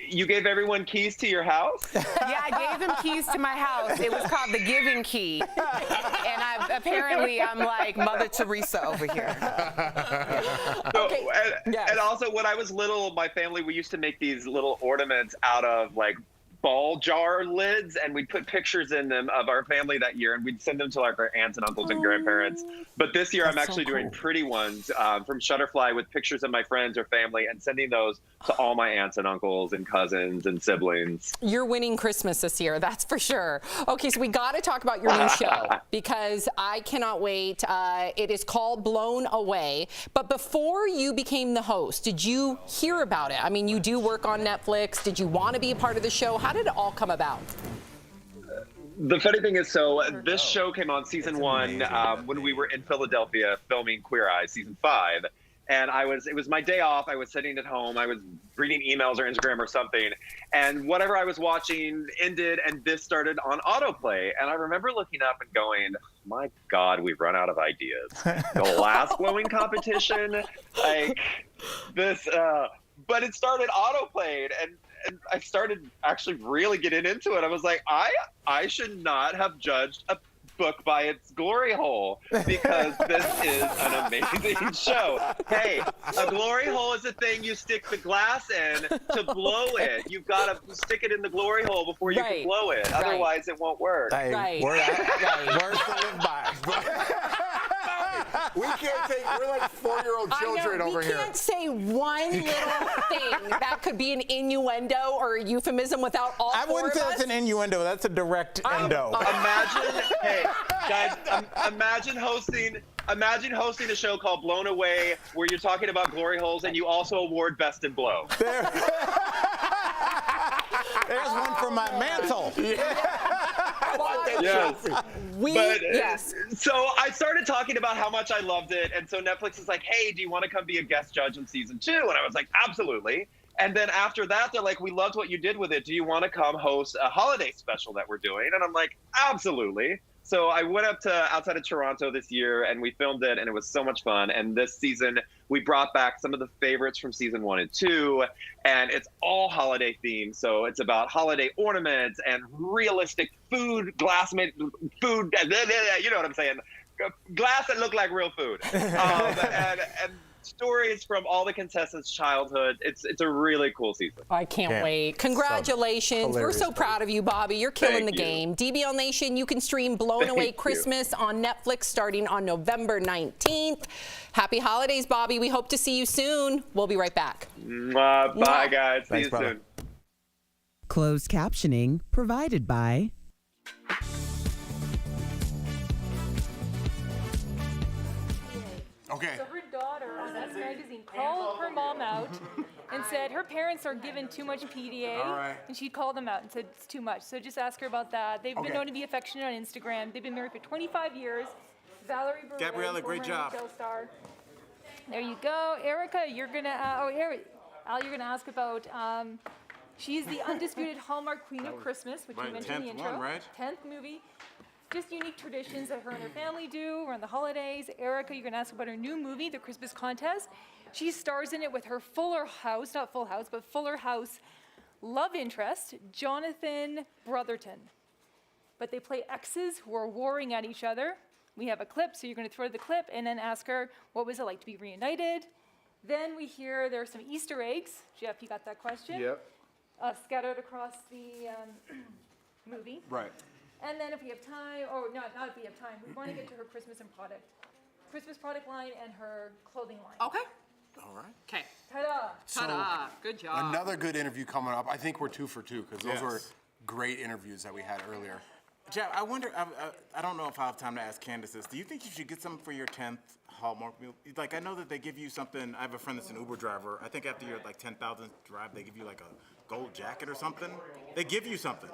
You gave everyone keys to your house? Yeah, I gave them keys to my house. It was called the giving key. And I'm like Mother Teresa over here. And also, when I was little, my family, we used to make these little ornaments out of like ball jar lids, and we'd put pictures in them of our family that year, and we'd send them to like our aunts and uncles and grandparents. But this year, I'm actually doing pretty ones from Shutterfly with pictures of my friends or family and sending those to all my aunts and uncles and cousins and siblings. You're winning Christmas this year, that's for sure. Okay, so we got to talk about your new show because I cannot wait. It is called Blown Away. But before you became the host, did you hear about it? I mean, you do work on Netflix. Did you want to be a part of the show? How did it all come about? The funny thing is, this show came on season 1 when we were in Philadelphia filming Queer Eye season 5. and it was my day off. I was sitting at home. I was reading emails or Instagram or something, and whatever I was watching ended, and this started on autoplay. And I remember looking up and going, my God, we've run out of ideas. Glass blowing competition, like this, but it started autoplayed, and I started actually really getting into it. I was like, I should not have judged a book by its glory hole, because this is an amazing show. Hey, a glory hole is a thing you stick the glass in to blow it. You've got to stick it in the glory hole before you can blow it. Otherwise, it won't work. Hey, words to live by. We can't take, we're like 4-year-old children over here. We can't say one little thing that could be an innuendo or a euphemism without all I wouldn't say four of that's us. an innuendo. That's a direct endo. Imagine, hey, guys, imagine hosting a show called Blown Away, where you're talking about glory holes and you also award Best in Blow. There's one for my mantle. Yes. So I started talking about how much I loved it, and so Netflix is like, hey, do you want to come be a guest judge in season 2? And I was like, absolutely. And then after that, they're like, we loved what you did with it. Do you want to come host a holiday special that we're doing? And I'm like, absolutely. So I went up to outside of Toronto this year, and we filmed it, and it was so much fun. And this season, we brought back some of the favorites from season 1 and 2, and it's all holiday themed. So it's about holiday ornaments and realistic food, glass-made food, you know what I'm saying? Glass that look like real food. And stories from all the contestants' childhood. It's a really cool season. I can't wait. Congratulations. We're so proud of you, Bobby. You're killing the game. DBL Nation, you can stream Blown Away Christmas on Netflix starting on November 19th. Happy holidays, Bobby. We hope to see you soon. We'll be right back. Bye, guys. See you soon. Closed captioning provided by Okay. So her daughter on Us Magazine called her mom out and said her parents are given too much PDA. All right. And she called them out and said it's too much. So just ask her about that. They've been known to be affectionate on Instagram. They've been married for 25 years. Valerie Bure, Gabriella, great job. show star. There you go. Erica, you're going to, Al, you're going to ask about, she's the undisputed Hallmark Queen of Christmas, which you mentioned in the intro. 10th movie. Just unique traditions that her and her family do around the holidays. Erica, you're going to ask about her new movie, The Christmas Contest. She stars in it with her Fuller House, not Full House, but Fuller House love interest, Jonathan Brotherton. But they play exes who are warring at each other. We have a clip, so you're going to throw the clip and then ask her, what was it like to be reunited? Then we hear there are some Easter eggs. Jeff, you got that question? Yep. Scattered across the movie. Right. And then if we have time, or not if we have time, we want to get to her Christmas product line and her clothing line. Okay. All right. Okay. Ta-da. Ta-da. Good job. Another good interview coming up. I think we're 2 for 2 because those were great interviews that we had earlier. Jeff, I wonder, I don't know if I have time to ask Candace this. Do you think you should get something for your 10th Hallmark meal? Like, I know that they give you something. I have a friend that's an Uber driver. I think after your, 10,000th drive, they give you, a gold jacket or something. They give you something.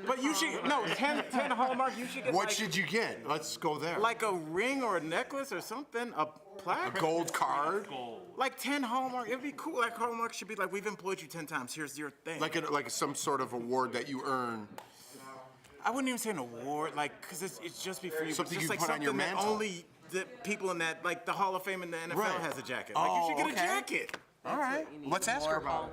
But you should, 10 Hallmark, you should get What should you get? Let's go there. Like a ring or a necklace or something, a plaque. A gold card? Like 10 Hallmark, it'd be cool. Like Hallmark should be like, we've employed you 10 times, here's your thing. Like some sort of award that you earn. I wouldn't even say an award, because it's just be for you. Something it's you just put on your something that mantle. only the people in that, the Hall of Fame in the NFL Right. has a jacket. Oh, You should get a okay. jacket. All right. Let's ask her about it.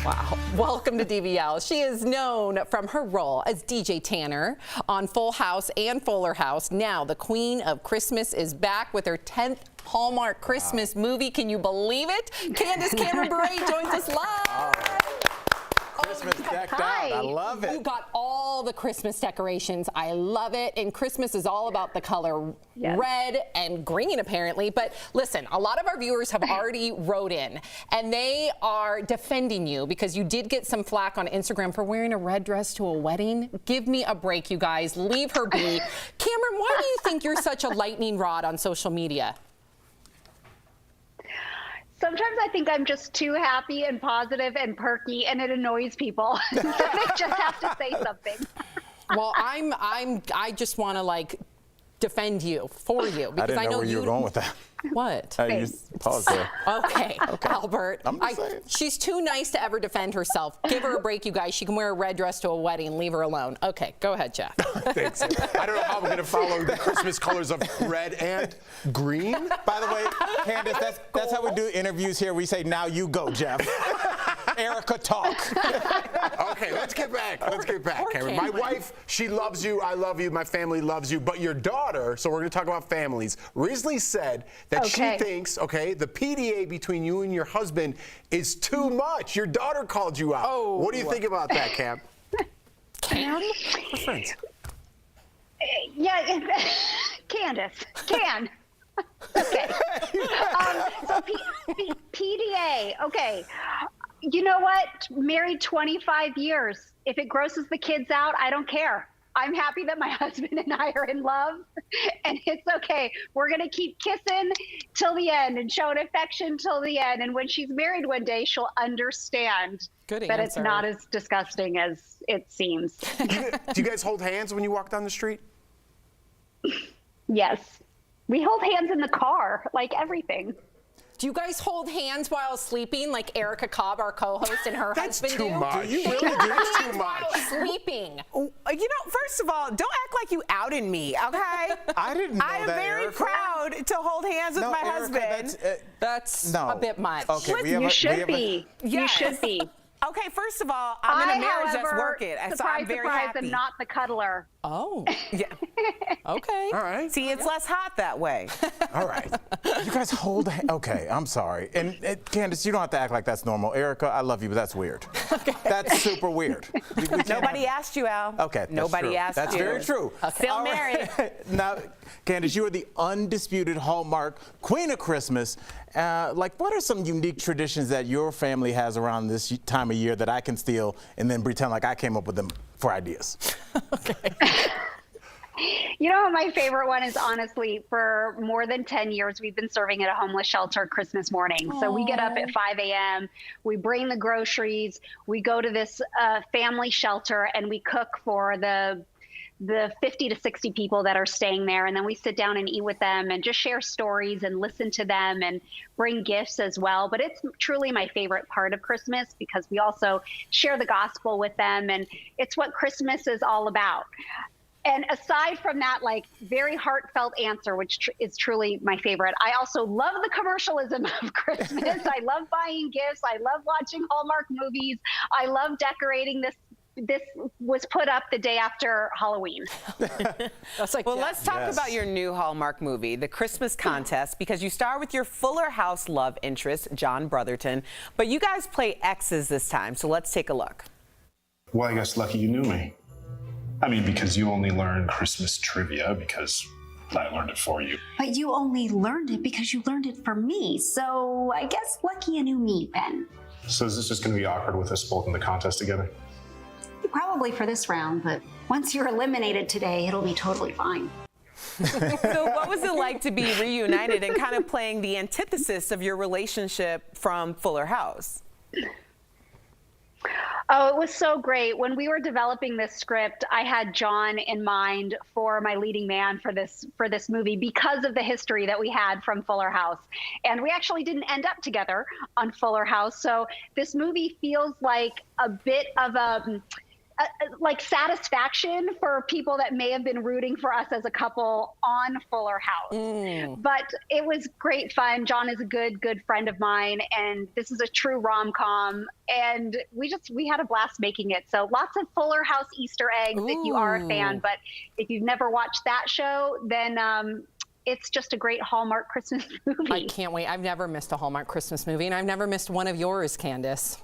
Wow. Welcome to DBL. She is known from her role as DJ Tanner on Full House and Fuller House. Now, the Queen of Christmas is back with her 10th Hallmark Christmas movie. Can you believe it? Candace Cameron Bure joins us live. Oh Christmas decked out. I love it. You got all the Christmas decorations. I love it. And Christmas is all about the color red and green, apparently. But listen, a lot of our viewers have already wrote in, and they are defending you because you did get some flack on Instagram for wearing a red dress to a wedding. Give me a break, you guys. Leave her be. Cameron, why do you think you're such a lightning rod on social media? Sometimes I think I'm just too happy and positive and perky, and it annoys people. So they just have to say something. Well, I just want to like defend you for you because I didn't know where you were going with that. What? You pause there. Okay, Albert. I'm just saying. She's too nice to ever defend herself. Give her a break, you guys. She can wear a red dress to a wedding. Leave her alone. Okay, go ahead, Jeff. Thanks. I don't know how I'm going to follow the Christmas colors of red and green. By the way, Candace, that's how we do interviews here. We say, now you go, Jeff. Erica, talk. Okay, let's get back. Cameron. My wife, she loves you. I love you. My family loves you. But your daughter, so we're going to talk about families, recently said that she thinks, the PDA between you and your husband is too much. Your daughter called you out. Oh. What do you think about that, Cam? Cam? We're friends. Yeah, Candace. Okay. So PDA. Okay. You know what? Married 25 years. If it grosses the kids out, I don't care. I'm happy that my husband and I are in love, and it's okay. We're going to keep kissing till the end and showing affection till the end. And when she's married one day, she'll understand that it's not as disgusting as it seems. Do you guys hold hands when you walk down the street? Yes. We hold hands in the car, like everything. Do you guys hold hands while sleeping, like Erica Cobb, our co-host, and her husband do? That's too much. Do you really do That's too much. While sleeping. You know, first of all, don't act like you outed me, okay? I didn't know I am that, very Erica. proud to hold hands with my Erica, husband. That's no. a bit much. Okay, You should be. Okay, first of all, I'm in a marriage that's working, so I'm very happy. I'm not the cuddler. Oh. Yeah. Okay. All right. See, it's less hot that way. All right. You guys hold okay, I'm sorry. And Candace, you don't have to act like that's normal. Erica, I love you, but that's weird. Okay. That's super weird. Nobody asked you, Al. Okay. Nobody asked you. That's very true. Still married. Now, Candace, you are the undisputed Hallmark Queen of Christmas. What are some unique traditions that your family has around this time of year that I can steal and then pretend like I came up with them for ideas? Okay. You know what my favorite one is, honestly, for more than 10 years, we've been serving at a homeless shelter Christmas morning. So we get up at 5 a.m., we bring the groceries, we go to this family shelter, and we cook for the 50 to 60 people that are staying there. And then we sit down and eat with them and just share stories and listen to them and bring gifts as well. But it's truly my favorite part of Christmas because we also share the gospel with them. And it's what Christmas is all about. And aside from that, very heartfelt answer, which is truly my favorite, I also love the commercialism of Christmas. I love buying gifts. I love watching Hallmark movies. I love decorating this. This was put up the day after Halloween. Well, let's talk about your new Hallmark movie, The Christmas Contest, because you star with your Fuller House love interest, John Brotherton, but you guys play exes this time, so let's take a look. Well, I guess lucky you knew me. I mean, because you only learned Christmas trivia because I learned it for you. But you only learned it because you learned it for me, so I guess lucky you knew me, Ben. So is this just going to be awkward with us both in the contest together? Probably for this round, but once you're eliminated today, it'll be totally fine. So what was it like to be reunited and kind of playing the antithesis of your relationship from Fuller House? Oh, it was so great. When we were developing this script, I had John in mind for my leading man for this movie because of the history that we had from Fuller House. And we actually didn't end up together on Fuller House. So this movie feels like a bit of a satisfaction for people that may have been rooting for us as a couple on Fuller House. But it was great fun. John is a good friend of mine, and this is a true rom-com, and we had a blast making it. So lots of Fuller House Easter eggs if you are a fan, but if you've never watched that show, then it's just a great Hallmark Christmas movie. I can't wait. I've never missed a Hallmark Christmas movie, and I've never missed one of yours, Candace.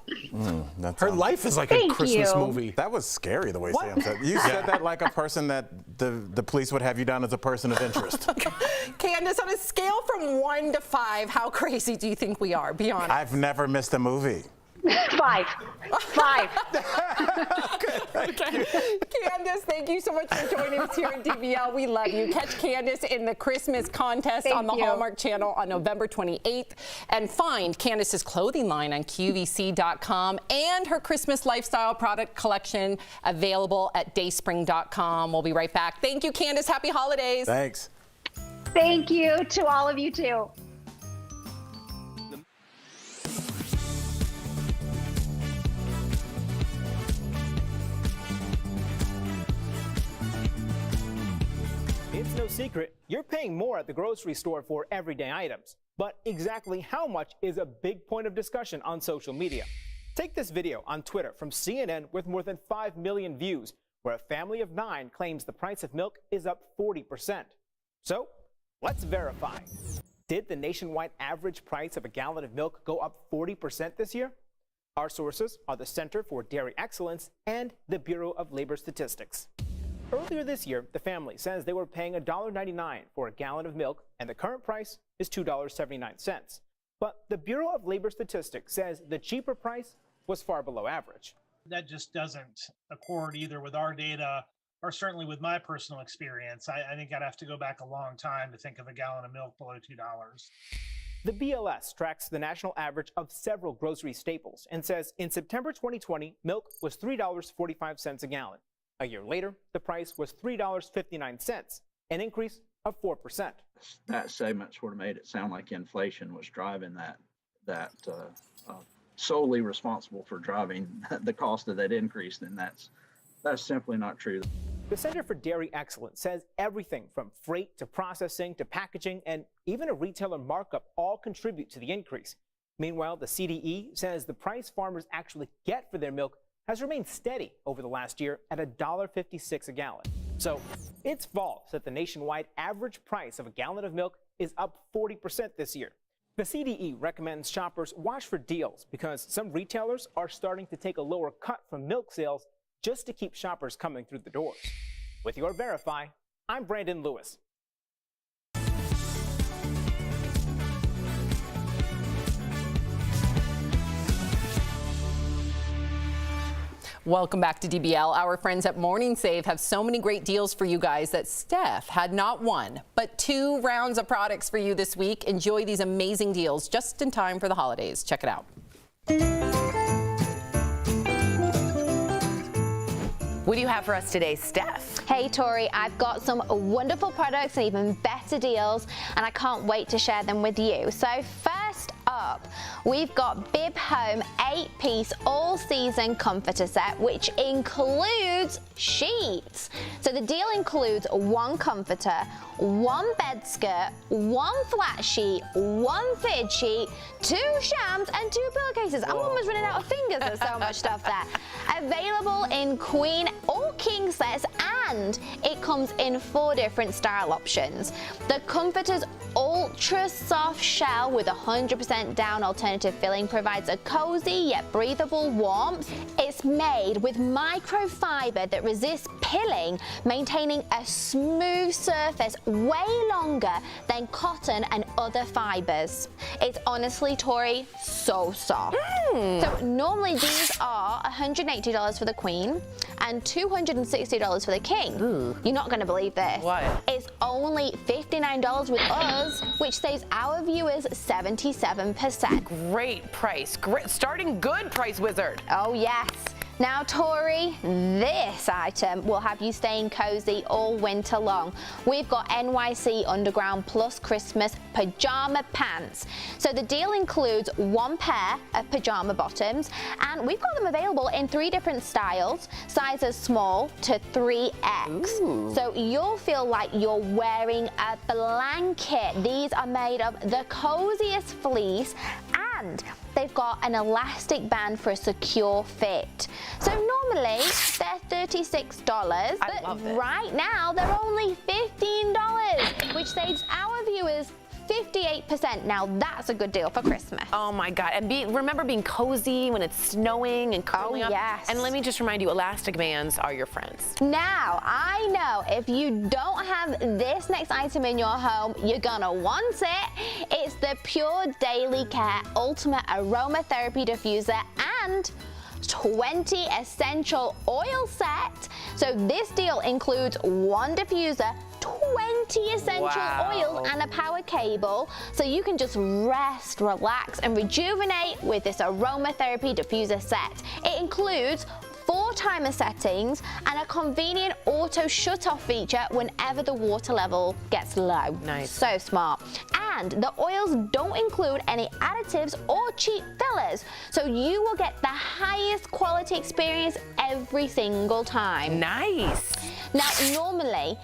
Her life is like a Christmas movie. That was scary the way Sam said. You said that like a person that the police would have you down as a person of interest. Candace, on a scale from 1 to 5, how crazy do you think we are? Be honest. I've never missed a movie. 5. Okay. Candace, thank you so much for joining us here at DBL. We love you. Catch Candace in the Christmas contest on the Hallmark Channel on November 28th. And find Candace's clothing line on QVC.com and her Christmas lifestyle product collection available at dayspring.com. We'll be right back. Thank you, Candace. Happy holidays. Thanks. Thank you to all of you, too. It's no secret, you're paying more at the grocery store for everyday items. But exactly how much is a big point of discussion on social media. Take this video on Twitter from CNN with more than 5 million views, where a family of 9 claims the price of milk is up 40%. So, let's verify. Did the nationwide average price of a gallon of milk go up 40% this year? Our sources are the Center for Dairy Excellence and the Bureau of Labor Statistics. Earlier this year, the family says they were paying $1.99 for a gallon of milk, and the current price is $2.79. But the Bureau of Labor Statistics says the cheaper price was far below average. That just doesn't accord either with our data or certainly with my personal experience. I think I'd have to go back a long time to think of a gallon of milk below $2. The BLS tracks the national average of several grocery staples and says in September 2020, milk was $3.45 a gallon. A year later, the price was $3.59, an increase of 4%. That segment sort of made it sound like inflation was driving that solely responsible for driving the cost of that increase, and that's simply not true. The Center for Dairy Excellence says everything from freight to processing to packaging and even a retailer markup all contribute to the increase. Meanwhile, the CDE says the price farmers actually get for their milk has remained steady over the last year at $1.56 a gallon. So it's false that the nationwide average price of a gallon of milk is up 40% this year. The CDE recommends shoppers watch for deals because some retailers are starting to take a lower cut from milk sales just to keep shoppers coming through the doors. With your Verify, I'm Brandon Lewis. Welcome back to DBL. Our friends at Morning Save have so many great deals for you guys that Steph had not 1, but 2 rounds of products for you this week. Enjoy these amazing deals just in time for the holidays. Check it out. What do you have for us today, Steph? Hey, Tori, I've got some wonderful products and even better deals, and I can't wait to share them with you. So first up, we've got Bib Home 8-piece all-season comforter set, which includes sheets. So the deal includes 1 comforter, 1 bed skirt, 1 flat sheet, 1 fitted sheet, 2 shams, and 2 pillowcases. I'm almost running out of fingers. There's so much stuff there. Available in queen or king sets, and it comes in 4 different style options. The comforter's ultra soft shell with 100% down alternative filling provides a cozy yet breathable warmth. It's made with microfiber that resists pilling, maintaining a smooth surface way longer than cotton and other fibers. It's honestly, Tori, so soft. So normally these are $180 for the queen and $260 for the king. You're not going to believe this. What? It's only $59 with us, which saves our viewers 77%. Great price. Great. Starting good, Price Wizard. Oh, yes. Now, Tori, this item will have you staying cozy all winter long. We've got NYC Underground Plus Christmas pajama pants. So the deal includes 1 pair of pajama bottoms, and we've got them available in 3 different styles, sizes small to 3X. Ooh. So you'll feel like you're wearing a blanket. These are made of the coziest fleece, and they've got an elastic band for a secure fit. So normally they're $36, but right now they're only $15, which saves our viewers 58%. Now that's a good deal for Christmas. Oh my God. And remember being cozy when it's snowing and curling up? Yes. And let me just remind you, elastic bands are your friends. Now, I know if you don't have this next item in your home, you're gonna want it. It's the Pure Daily Care Ultimate Aromatherapy Diffuser and 20 essential oil set. So this deal includes one diffuser, 20 essential oils and a power cable, so you can just rest, relax and rejuvenate with this aromatherapy diffuser set. It includes 4 timer settings and a convenient auto shut-off feature whenever the water level gets low. Nice. So smart. And the oils don't include any additives or cheap fillers, so you will get the highest quality experience every single time. Nice. Now, normally,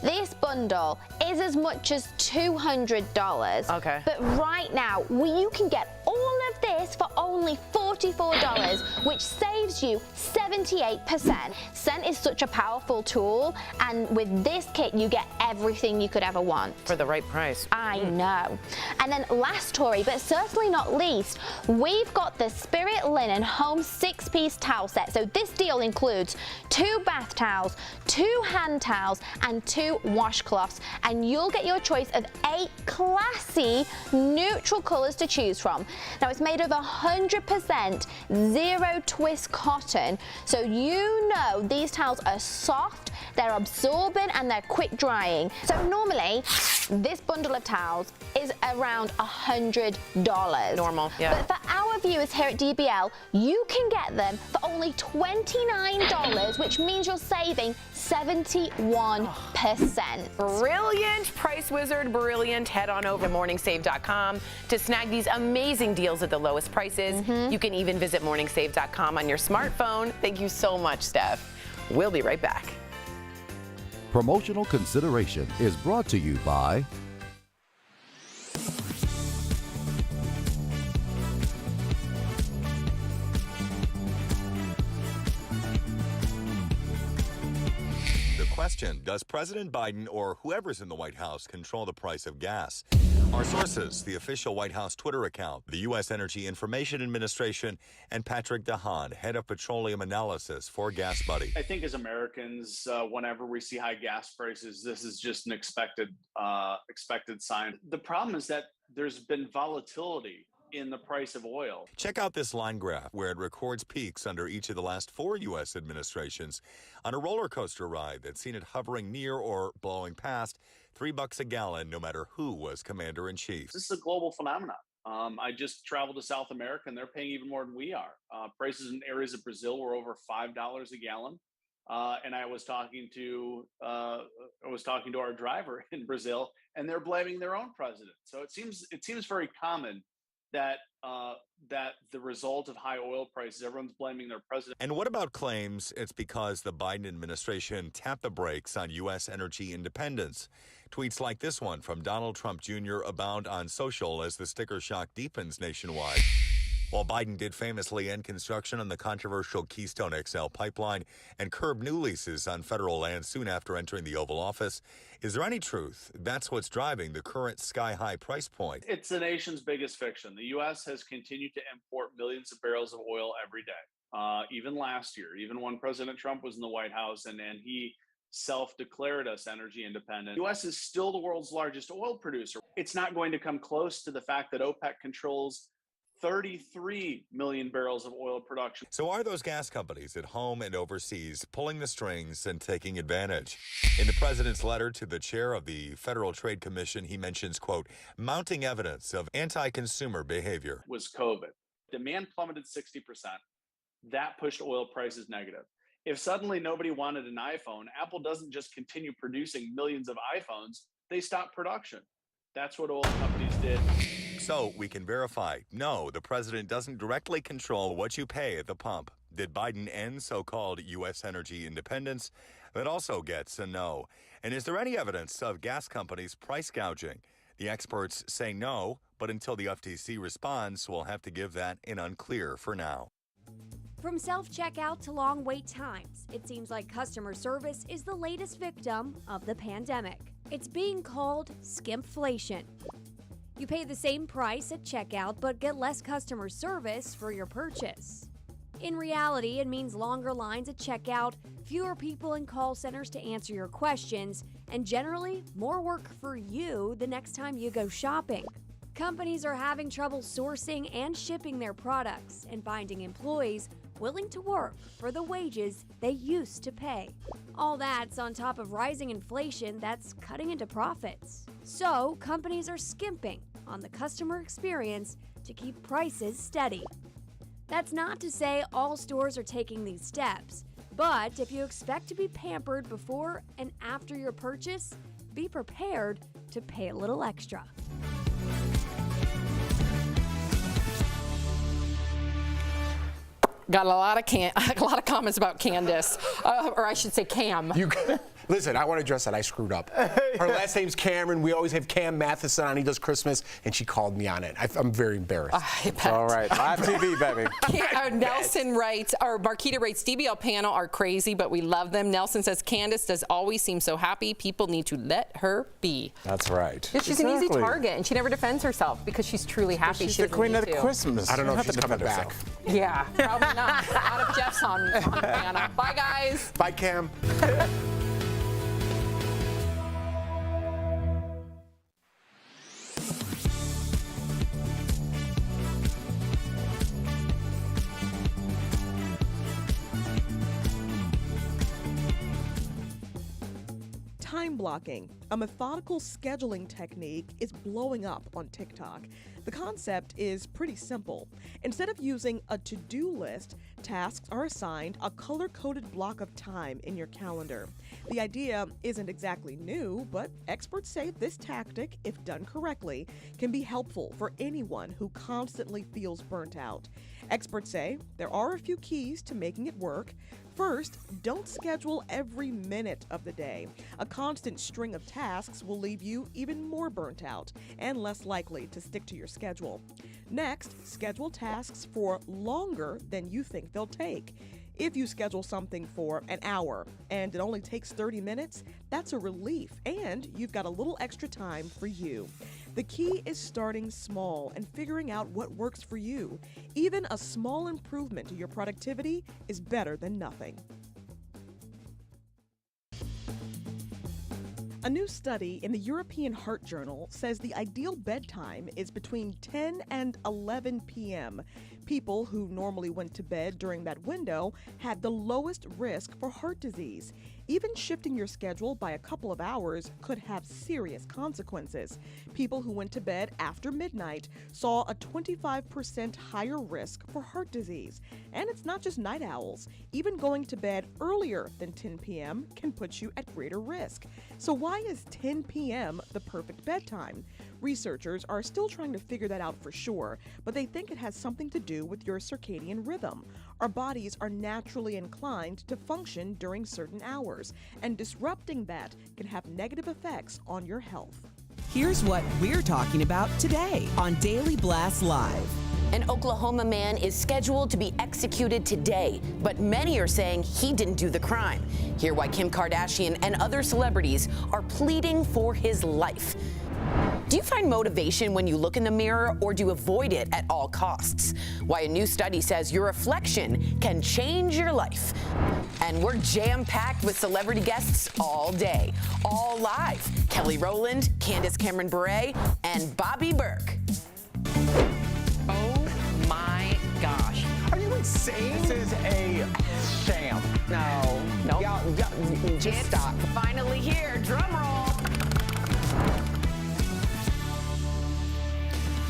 this bundle is as much as $200. Okay. But right now, you can get all of this for only $44, which saves you 78%. Scent is such a powerful tool, and with this kit, you get everything you could ever want. For the right price. I know. And then last, Tori, but certainly not least, we've got the Spirit Linen Home 6-piece towel set. So this deal includes 2 bath towels, 2 hand towels, and 2 washcloths, and you'll get your choice of 8 classy neutral colors to choose from. Now it's made of 100% zero twist cotton, so you know these towels are soft, they're absorbent, and they're quick drying. So normally this bundle of towels is around $100. Normal, yeah. But for our viewers here at DBL, you can get them for only $29, which means you're saving 71%. Brilliant, Price Wizard, brilliant. Head on over to morningsave.com to snag these amazing deals at the lowest prices. You can even visit morningsave.com on your smartphone. Thank you so much, Steph. We'll be right back. Promotional consideration is brought to you by Question: does President Biden or whoever's in the White House control the price of gas? Our sources: the official White House Twitter account, the U.S. Energy Information Administration, and Patrick DeHaan, head of petroleum analysis for Gas Buddy. I think as Americans, whenever we see high gas prices, this is just an expected sign. The problem is that there's been volatility in the price of oil. Check out this line graph where it records peaks under each of the last 4 U.S. administrations on a roller coaster ride that's seen it hovering near or blowing past $3 a gallon no matter who was commander-in-chief. This is a global phenomenon. I just traveled to South America and they're paying even more than we are. Prices in areas of Brazil were over $5 a gallon. And I was talking to our driver in Brazil, and they're blaming their own president. So it seems very common that the result of high oil prices, everyone's blaming their president. And what about claims it's because the Biden administration tapped the brakes on U.S. energy independence? Tweets like this one from Donald Trump Jr. abound on social as the sticker shock deepens nationwide. While Biden did famously end construction on the controversial Keystone XL pipeline and curb new leases on federal land soon after entering the Oval Office, is there any truth that's what's driving the current sky-high price point? It's the nation's biggest fiction. The U.S. has continued to import millions of barrels of oil every day. Even last year, even when President Trump was in the White House and he self-declared us energy independent. The U.S. is still the world's largest oil producer. It's not going to come close to the fact that OPEC controls 33 million barrels of oil production. So are those gas companies at home and overseas pulling the strings and taking advantage? In the president's letter to the chair of the Federal Trade Commission, he mentions, quote, mounting evidence of anti-consumer behavior. Was COVID. Demand plummeted 60%. That pushed oil prices negative. If suddenly nobody wanted an iPhone, Apple doesn't just continue producing millions of iPhones, they stop production. That's what oil companies did. So we can verify, no, the president doesn't directly control what you pay at the pump. Did Biden end so-called U.S. energy independence? That also gets a no. And is there any evidence of gas companies price gouging? The experts say no, but until the FTC responds, we'll have to give that an unclear for now. From self-checkout to long wait times, it seems like customer service is the latest victim of the pandemic. It's being called skimflation. You pay the same price at checkout but get less customer service for your purchase. In reality, it means longer lines at checkout, fewer people in call centers to answer your questions, and generally more work for you the next time you go shopping. Companies are having trouble sourcing and shipping their products and finding employees willing to work for the wages they used to pay. All that's on top of rising inflation that's cutting into profits. So companies are skimping on the customer experience to keep prices steady. That's not to say all stores are taking these steps, but if you expect to be pampered before and after your purchase, be prepared to pay a little extra. Got a lot of comments about Candace, or I should say Cam. Listen, I want to address that. I screwed up. Her last name's Cameron. We always have Cam Matheson on. He does Christmas, and she called me on it. I'm very embarrassed. All right, live TV, baby. Nelson writes, or Marquita writes, DBL panel are crazy, but we love them. Nelson says, Candace does always seem so happy. People need to let her be. That's right. She's an easy target, and she never defends herself because she's truly happy. She's the queen of the Christmas. I don't know if she's coming back. Yeah, probably not. Out of Jeff's on Anna. Bye, guys. Bye, Cam. Time blocking, a methodical scheduling technique, is blowing up on TikTok. The concept is pretty simple. Instead of using a to-do list, tasks are assigned a color-coded block of time in your calendar. The idea isn't exactly new, but experts say this tactic, if done correctly, can be helpful for anyone who constantly feels burnt out. Experts say there are a few keys to making it work. First, don't schedule every minute of the day. A constant string of tasks will leave you even more burnt out and less likely to stick to your schedule. Next, schedule tasks for longer than you think they'll take. If you schedule something for an hour and it only takes 30 minutes, that's a relief and you've got a little extra time for you. The key is starting small and figuring out what works for you. Even a small improvement to your productivity is better than nothing. A new study in the European Heart Journal says the ideal bedtime is between 10 and 11 p.m. People who normally went to bed during that window had the lowest risk for heart disease. Even shifting your schedule by a couple of hours could have serious consequences. People who went to bed after midnight saw a 25% higher risk for heart disease. And it's not just night owls. Even going to bed earlier than 10 p.m. can put you at greater risk. So why is 10 p.m. the perfect bedtime? Researchers are still trying to figure that out for sure, but they think it has something to do with your circadian rhythm. Our bodies are naturally inclined to function during certain hours, and disrupting that can have negative effects on your health. Here's what we're talking about today on Daily Blast Live. An Oklahoma man is scheduled to be executed today, but many are saying he didn't do the crime. Hear why Kim Kardashian and other celebrities are pleading for his life. Do you find motivation when you look in the mirror, or do you avoid it at all costs? Why a new study says your reflection can change your life. And we're jam-packed with celebrity guests all day, all live. Kelly Rowland, Candace Cameron Bure, and Bobby Berk. Oh my gosh. Are you insane? This is a sham. No. Y'all, just stop. Finally here, drum roll.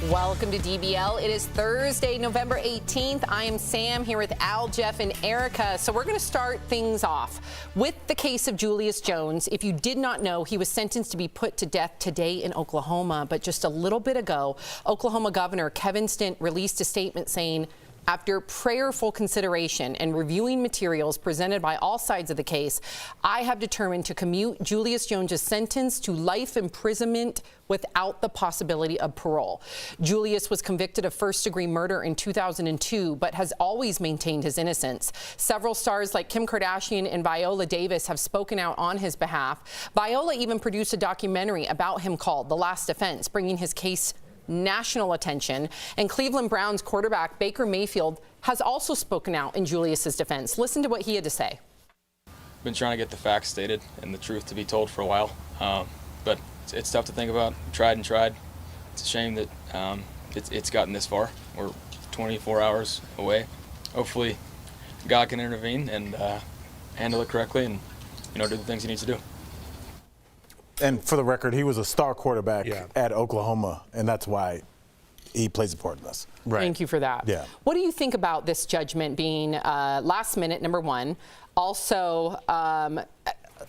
Welcome to DBL. It is Thursday, November 18th. I am Sam here with Al, Jeff, and Erica. So we're going to start things off with the case of Julius Jones. If you did not know, he was sentenced to be put to death today in Oklahoma. But just a little bit ago, Oklahoma Governor Kevin Stitt released a statement saying After prayerful consideration and reviewing materials presented by all sides of the case, I have determined to commute Julius Jones' sentence to life imprisonment without the possibility of parole. Julius was convicted of first-degree murder in 2002, but has always maintained his innocence. Several stars like Kim Kardashian and Viola Davis have spoken out on his behalf. Viola even produced a documentary about him called The Last Offense, bringing his case national attention. And Cleveland Browns quarterback Baker Mayfield has also spoken out in Julius's defense. Listen to what he had to say. Been trying to get the facts stated and the truth to be told for a while, but it's tough to think about. Tried and tried. It's a shame that it's gotten this far. We're 24 hours away. Hopefully God can intervene and handle it correctly and do the things he needs to do. And for the record, he was a star quarterback at Oklahoma, and that's why he plays a part in this. Right. Thank you for that. Yeah. What do you think about this judgment being last minute, number one, also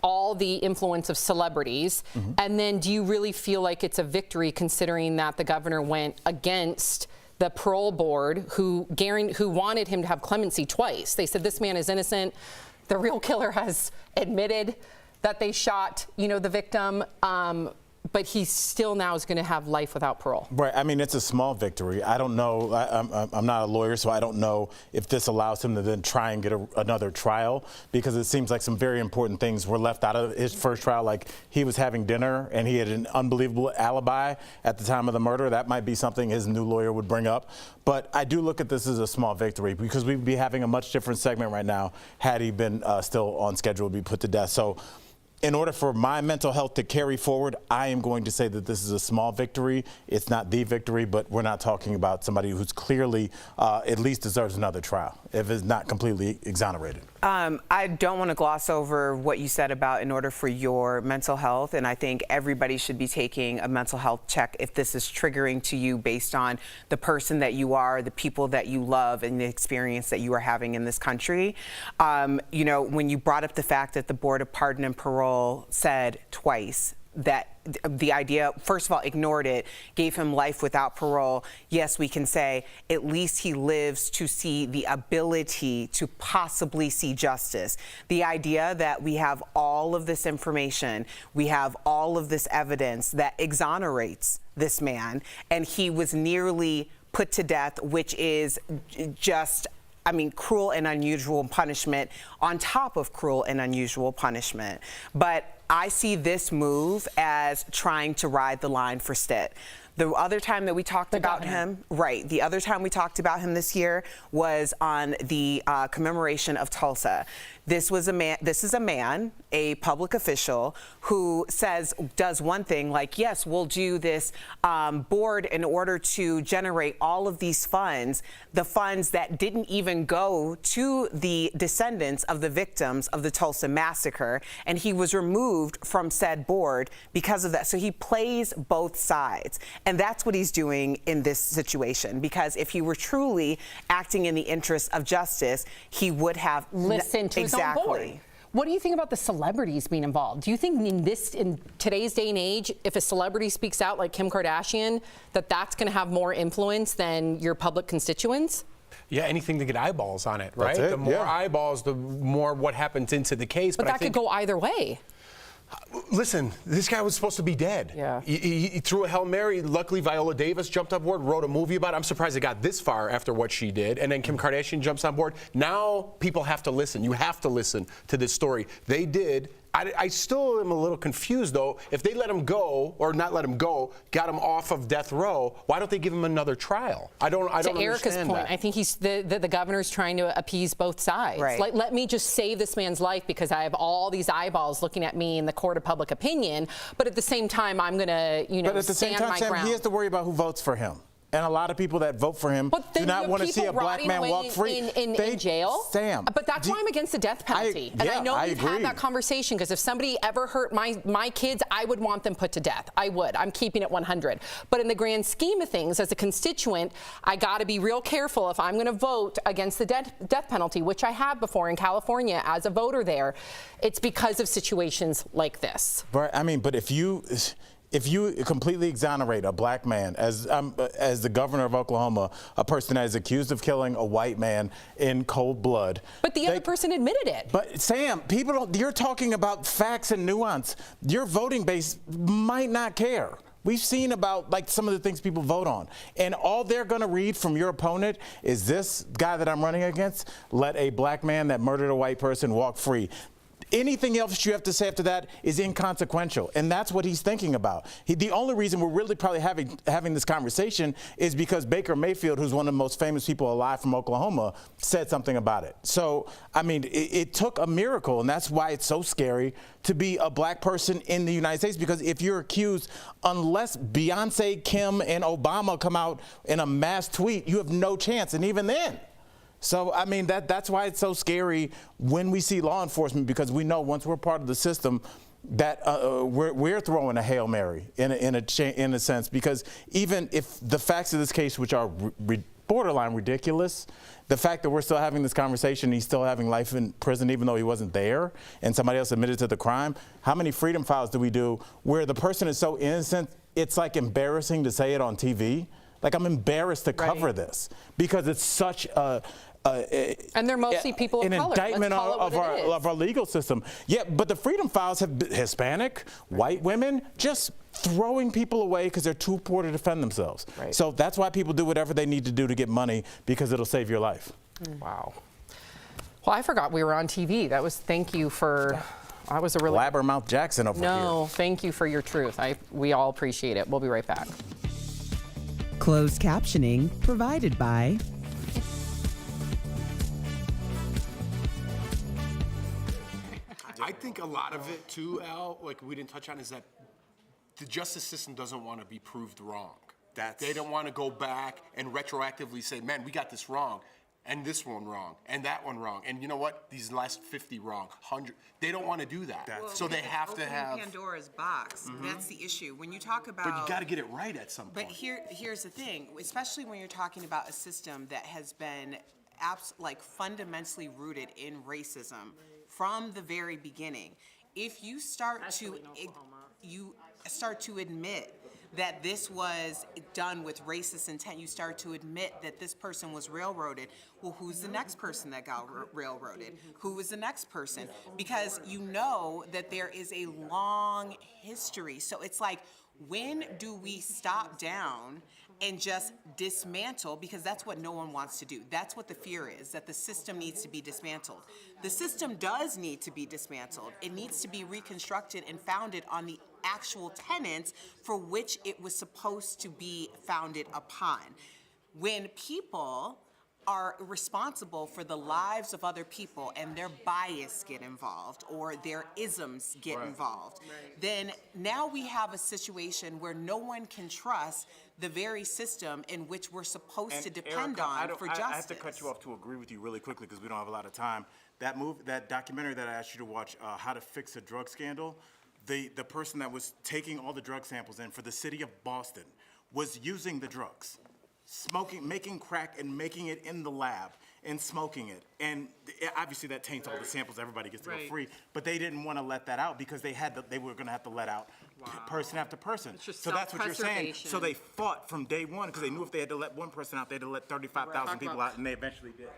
all the influence of celebrities, and then do you really feel like it's a victory considering that the governor went against the parole board who wanted him to have clemency twice? They said this man is innocent. The real killer has admitted that they shot, the victim, but he still now is going to have life without parole. Right. I mean, it's a small victory. I don't know. I'm not a lawyer, so I don't know if this allows him to then try and get another trial, because it seems like some very important things were left out of his first trial, like he was having dinner and he had an unbelievable alibi at the time of the murder. That might be something his new lawyer would bring up. But I do look at this as a small victory, because we'd be having a much different segment right now had he been still on schedule to be put to death. So in order for my mental health to carry forward, I am going to say that this is a small victory. It's not the victory, but we're not talking about somebody who's clearly at least deserves another trial, if it's not completely exonerated. I don't want to gloss over what you said about in order for your mental health, and I think everybody should be taking a mental health check if this is triggering to you based on the person that you are, the people that you love, and the experience that you are having in this country. When you brought up the fact that the Board of Pardon and Parole said twice that the idea, first of all, ignored it, gave him life without parole. Yes, we can say at least he lives to see the ability to possibly see justice. The idea that we have all of this information, we have all of this evidence that exonerates this man, and he was nearly put to death, which is just, cruel and unusual punishment on top of cruel and unusual punishment. But I see this move as trying to ride the line for Stitt. The other time that we talked about him, the other time we talked about him this year was on the commemoration of Tulsa. This is a man, a public official, who does one thing, like, yes, we'll do this board in order to generate all of these funds, the funds that didn't even go to the descendants of the victims of the Tulsa massacre, and he was removed from said board because of that. So he plays both sides, and that's what he's doing in this situation, because if he were truly acting in the interest of justice, he would have listened to his own board. What do you think about the celebrities being involved? Do you think in today's day and age, if a celebrity speaks out like Kim Kardashian, that's going to have more influence than your public constituents? Yeah, anything to get eyeballs on it, right? The more eyeballs, the more what happens into the case. But that could go either way. Listen, this guy was supposed to be dead. Yeah. He threw a Hail Mary. Luckily, Viola Davis jumped on board, wrote a movie about it. I'm surprised it got this far after what she did. And then Kim Kardashian jumps on board. Now people have to listen. You have to listen to this story. They did. I still am a little confused, though. If they let him go, or not let him go, got him off of death row, why don't they give him another trial? I don't understand to Erica's point, that. I think the governor's trying to appease both sides. Right. Like, let me just save this man's life because I have all these eyeballs looking at me in the court of public opinion. But at the same time, I'm going to, but at the same time, Sam, he has to worry about who votes for him. And a lot of people that vote for him do not want to see a black man walk free. In jail? Sam. But that's why I'm against the death penalty. I know we've had that conversation, because if somebody ever hurt my kids, I would want them put to death. I would. I'm keeping it 100. But in the grand scheme of things, as a constituent, I got to be real careful if I'm going to vote against the death penalty, which I have before in California as a voter there. It's because of situations like this. But but if you completely exonerate a black man as the governor of Oklahoma, a person that is accused of killing a white man in cold blood. But the other person admitted it. But Sam, people don't, you're talking about facts and nuance. Your voting base might not care. We've seen about like some of the things people vote on. And all they're gonna read from your opponent is this guy that I'm running against, let a black man that murdered a white person walk free. Anything else you have to say after that is inconsequential, and that's what he's thinking about. The only reason we're really probably having this conversation is because Baker Mayfield, who's one of the most famous people alive from Oklahoma, said something about it. So, I mean, it took a miracle, and that's why it's so scary to be a black person in the United States, because if you're accused, unless Beyonce, Kim, and Obama come out in a mass tweet, you have no chance, and even then. So, I mean, that's why it's so scary when we see law enforcement, because we know once we're part of the system that we're throwing a Hail Mary in a sense, because even if the facts of this case, which are borderline ridiculous, the fact that we're still having this conversation, he's still having life in prison even though he wasn't there and somebody else admitted to the crime. How many freedom files do we do where the person is so innocent, it's like embarrassing to say it on TV? Like, I'm embarrassed to cover this because it's such and they're mostly people of an color. indictment of our legal system. Yeah, but the freedom files have been Hispanic, white women, just throwing people away because they're too poor to defend themselves. Right. So that's why people do whatever they need to do to get money, because it'll save your life. Wow. Well, I forgot we were on TV. That was, thank you for, I was a really... Blabbermouth Jackson over here. No, thank you for your truth. We all appreciate it. We'll be right back. Closed captioning provided by... I think a lot of it too, Al, like we didn't touch on, is that the justice system doesn't want to be proved wrong. They don't want to go back and retroactively say, man, we got this wrong, and this one wrong, and that one wrong, and you know what? These last 50 wrong, 100. They don't want to do that. So they have to have Pandora's box. That's the issue. When you talk about... But you got to get it right at some point. But here's the thing, especially when you're talking about a system that has been fundamentally rooted in racism from the very beginning. If you start to admit that this was done with racist intent, you start to admit that this person was railroaded, well, who's the next person that got railroaded? Who was the next person? Because you know that there is a long history. So it's like, when do we stop down and just dismantle? Because that's what no one wants to do. That's what the fear is, that the system needs to be dismantled. The system does need to be dismantled. It needs to be reconstructed and founded on the actual tenets for which it was supposed to be founded upon. When people are responsible for the lives of other people and their bias get involved or their isms get involved, then now we have a situation where no one can trust the very system in which we're supposed to depend on for justice. I have to cut you off to agree with you really quickly because we don't have a lot of time. That documentary that I asked you to watch, How to Fix a Drug Scandal, the person that was taking all the drug samples in for the city of Boston was using the drugs, smoking, making crack and making it in the lab and smoking it. And obviously that taints all the samples, everybody gets to go free, but they didn't want to let that out because they were going to have to let out person after person. So that's what you're saying. So they fought from day one because they knew if they had to let one person out, they had to let 35,000 people out, and they eventually did.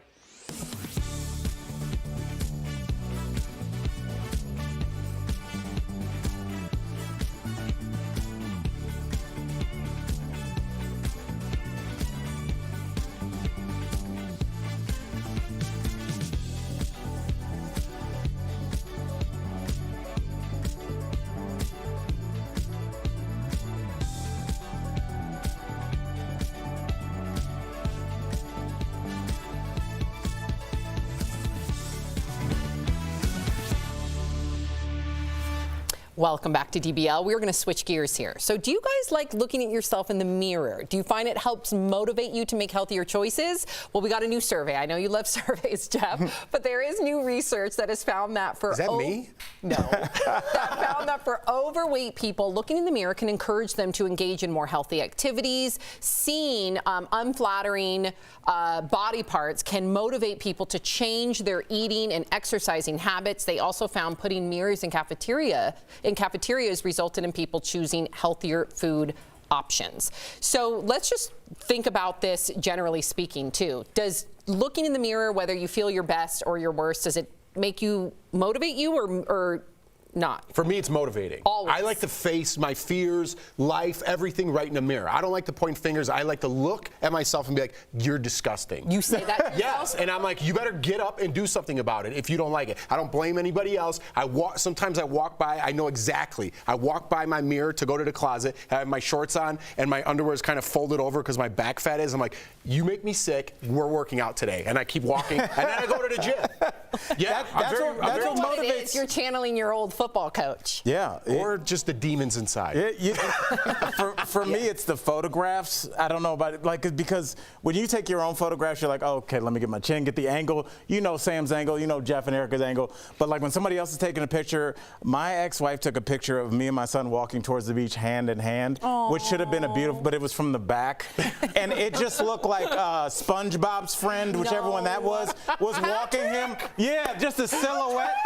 Welcome back to DBL. We're going to switch gears here. So do you guys like looking at yourself in the mirror? Do you find it helps motivate you to make healthier choices? Well, we got a new survey. I know you love surveys, Jeff, but there is new research that has found that for... Is that me? No. That found that for overweight people, looking in the mirror can encourage them to engage in more healthy activities. Seeing unflattering body parts can motivate people to change their eating and exercising habits. They also found putting mirrors in in cafeterias resulted in people choosing healthier food options. So let's just think about this generally speaking too. Does looking in the mirror, whether you feel your best or your worst, does it motivate you or not? For me, it's motivating. Always. I like to face my fears, life, everything right in the mirror. I don't like to point fingers. I like to look at myself and be like, you're disgusting. You say that to yourself? Yes, and I'm like, you better get up and do something about it if you don't like it. I don't blame anybody else. Sometimes I walk by, I know exactly. I walk by my mirror to go to the closet, I have my shorts on, and my underwear is kind of folded over because my back fat is. I'm like, you make me sick, we're working out today. And I keep walking, and then I go to the gym. Yeah, That's what motivates. You're channeling your old football coach. Yeah. Or just the demons inside. For me, it's the photographs. I don't know about it. Like, because when you take your own photographs, you're like, oh, okay, let me get my chin, get the angle. You know Sam's angle, you know Jeff and Erica's angle. But like when somebody else is taking a picture, my ex-wife took a picture of me and my son walking towards the beach hand in hand, which should have been a beautiful, but it was from the back. And it just looked like SpongeBob's friend, whichever one that was walking him. Yeah, just a silhouette.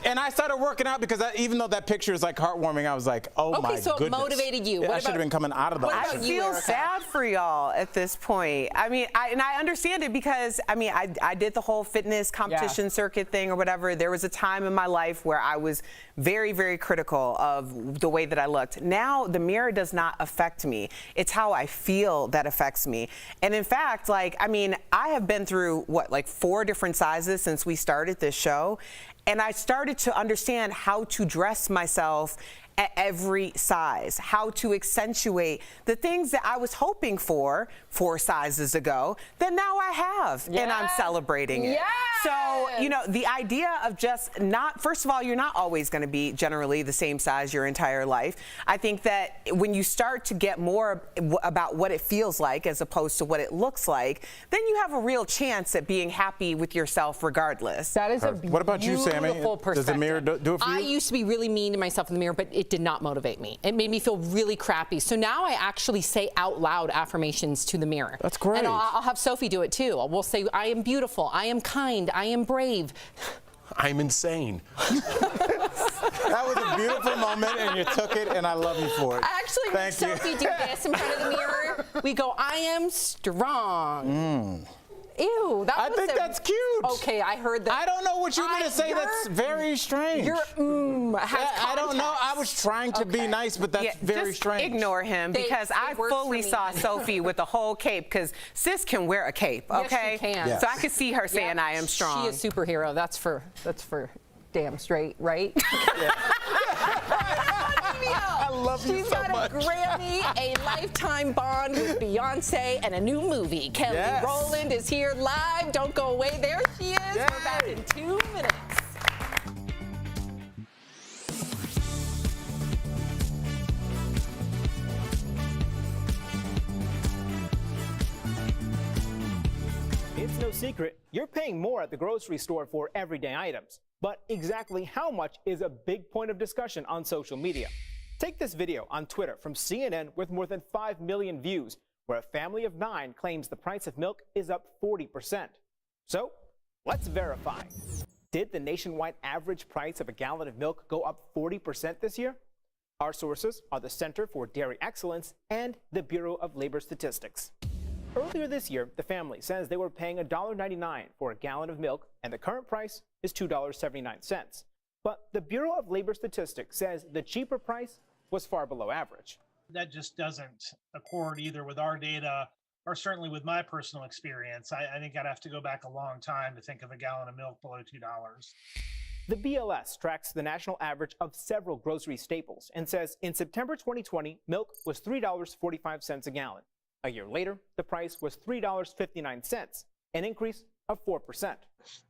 And I started working out because even though that picture is like heartwarming, I was like, oh my goodness. Okay, so it motivated you. I should have been coming out of the I ocean. feel sad for y'all at this point. I mean, I understand it because, I mean, I did the whole fitness competition circuit thing or whatever. There was a time in my life where I was very, very critical of the way that I looked. Now, the mirror does not affect me. It's how I feel that affects me. And in fact, like, I mean, I have been through, like 4 different sizes since we started this show. And I started to understand how to dress myself at every size, how to accentuate the things that I was hoping for 4 sizes ago that now I have, and I'm celebrating it. So, you know, the idea of just not, first of all, you're not always going to be generally the same size your entire life. I think that when you start to get more about what it feels like as opposed to what it looks like, then you have a real chance at being happy with yourself regardless. That is a What about you, Sammy? Does the mirror do it for you? I used to be really mean to myself in the mirror, but it did not motivate me. It made me feel really crappy. So now I actually say out loud affirmations to the mirrar. That's great. And I'll have Sophie do it too. We'll say, I am beautiful, I am kind, I am brave. I'm insane. That was a beautiful moment, and you took it, and I love you for it. I actually make Sophie do this in front of the mirror. We go, I am strong. Ew, I think that's cute. Okay, I heard that. I don't know what you mean to say. That's very strange. I don't know. I was trying to be nice, but that's very just strange. Ignore him because I fully saw Sophie with the whole cape because sis can wear a cape, okay? Yes, she can. So I could see her saying, I am strong. She is a superhero. That's for damn straight, right? I love you so much. She's got a Grammy, a lifetime bond with Beyonce, and a new movie. Kelly Rowland is here live. Don't go away. There she is. We're back in 2 minutes. It's no secret, you're paying more at the grocery store for everyday items. But exactly how much is a big point of discussion on social media. Take this video on Twitter from CNN with more than 5 million views, where a family of 9 claims the price of milk is up 40%. So, let's verify. Did the nationwide average price of a gallon of milk go up 40% this year? Our sources are the Center for Dairy Excellence and the Bureau of Labor Statistics. Earlier this year, the family says they were paying $1.99 for a gallon of milk, and the current price is $2.79. But the Bureau of Labor Statistics says the cheaper price was far below average. That just doesn't accord either with our data or certainly with my personal experience. I think I'd have to go back a long time to think of a gallon of milk below $2. The BLS tracks the national average of several grocery staples and says in September 2020, milk was $3.45 a gallon. A year later, the price was $3.59, an increase of 4%.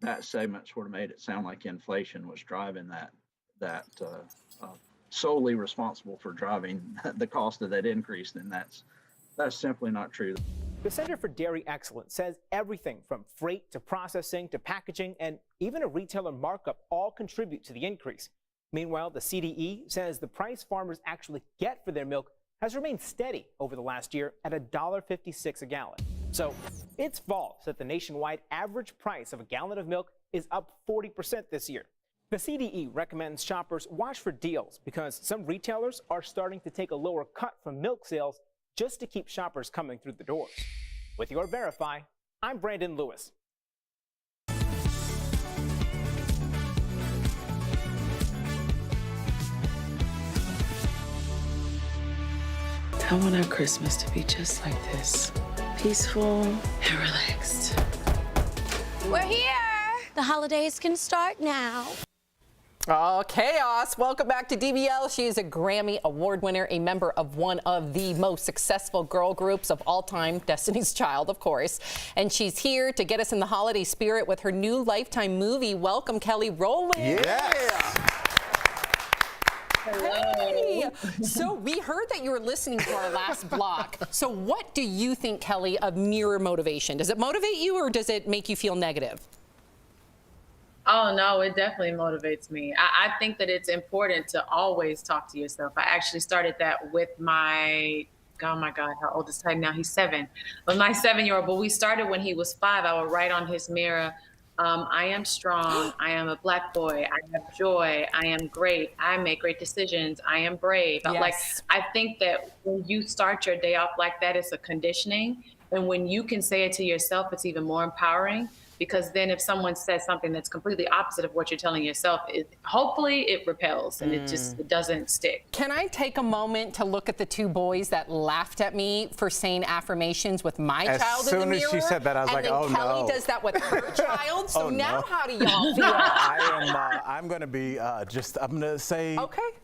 That segment sort of made it sound like inflation was driving that solely responsible for driving the cost of that increase, and that's simply not true. The Center for Dairy Excellence says everything from freight to processing to packaging and even a retailer markup all contribute to the increase. Meanwhile, the CDE says the price farmers actually get for their milk has remained steady over the last year at $1.56 a gallon. So it's false that the nationwide average price of a gallon of milk is up 40% this year. The CDE recommends shoppers watch for deals because some retailers are starting to take a lower cut from milk sales just to keep shoppers coming through the doors. With your Verify, I'm Brandon Lewis. I want our Christmas to be just like this. Peaceful and relaxed. We're here. The holidays can start now. Oh, chaos. Welcome back to DBL. She is a Grammy Award winner, a member of one of the most successful girl groups of all time, Destiny's Child, of course. And she's here to get us in the holiday spirit with her new Lifetime movie. Welcome, Kelly Rowland. Yeah. Hey. So we heard that you were listening to our last block. So what do you think, Kelly, of mirror motivation? Does it motivate you or does it make you feel negative? Oh, no, it definitely motivates me. I think that it's important to always talk to yourself. I actually started that with my, oh my God, how old is Titan now? He's 7. With my 7-year-old, but we started when he was 5. I would write on his mirror, I am strong. I am a Black boy. I have joy. I am great. I make great decisions. I am brave. Yes. Like, I think that when you start your day off like that, it's a conditioning. And when you can say it to yourself, it's even more empowering. Because then if someone says something that's completely opposite of what you're telling yourself, hopefully it repels and it doesn't stick. Can I take a moment to look at the 2 boys that laughed at me for saying affirmations with my child in the mirror? As soon as she said that, I was like, oh no. And then Kelly does that with her child. So now how do y'all feel? I'm going to be I'm going to say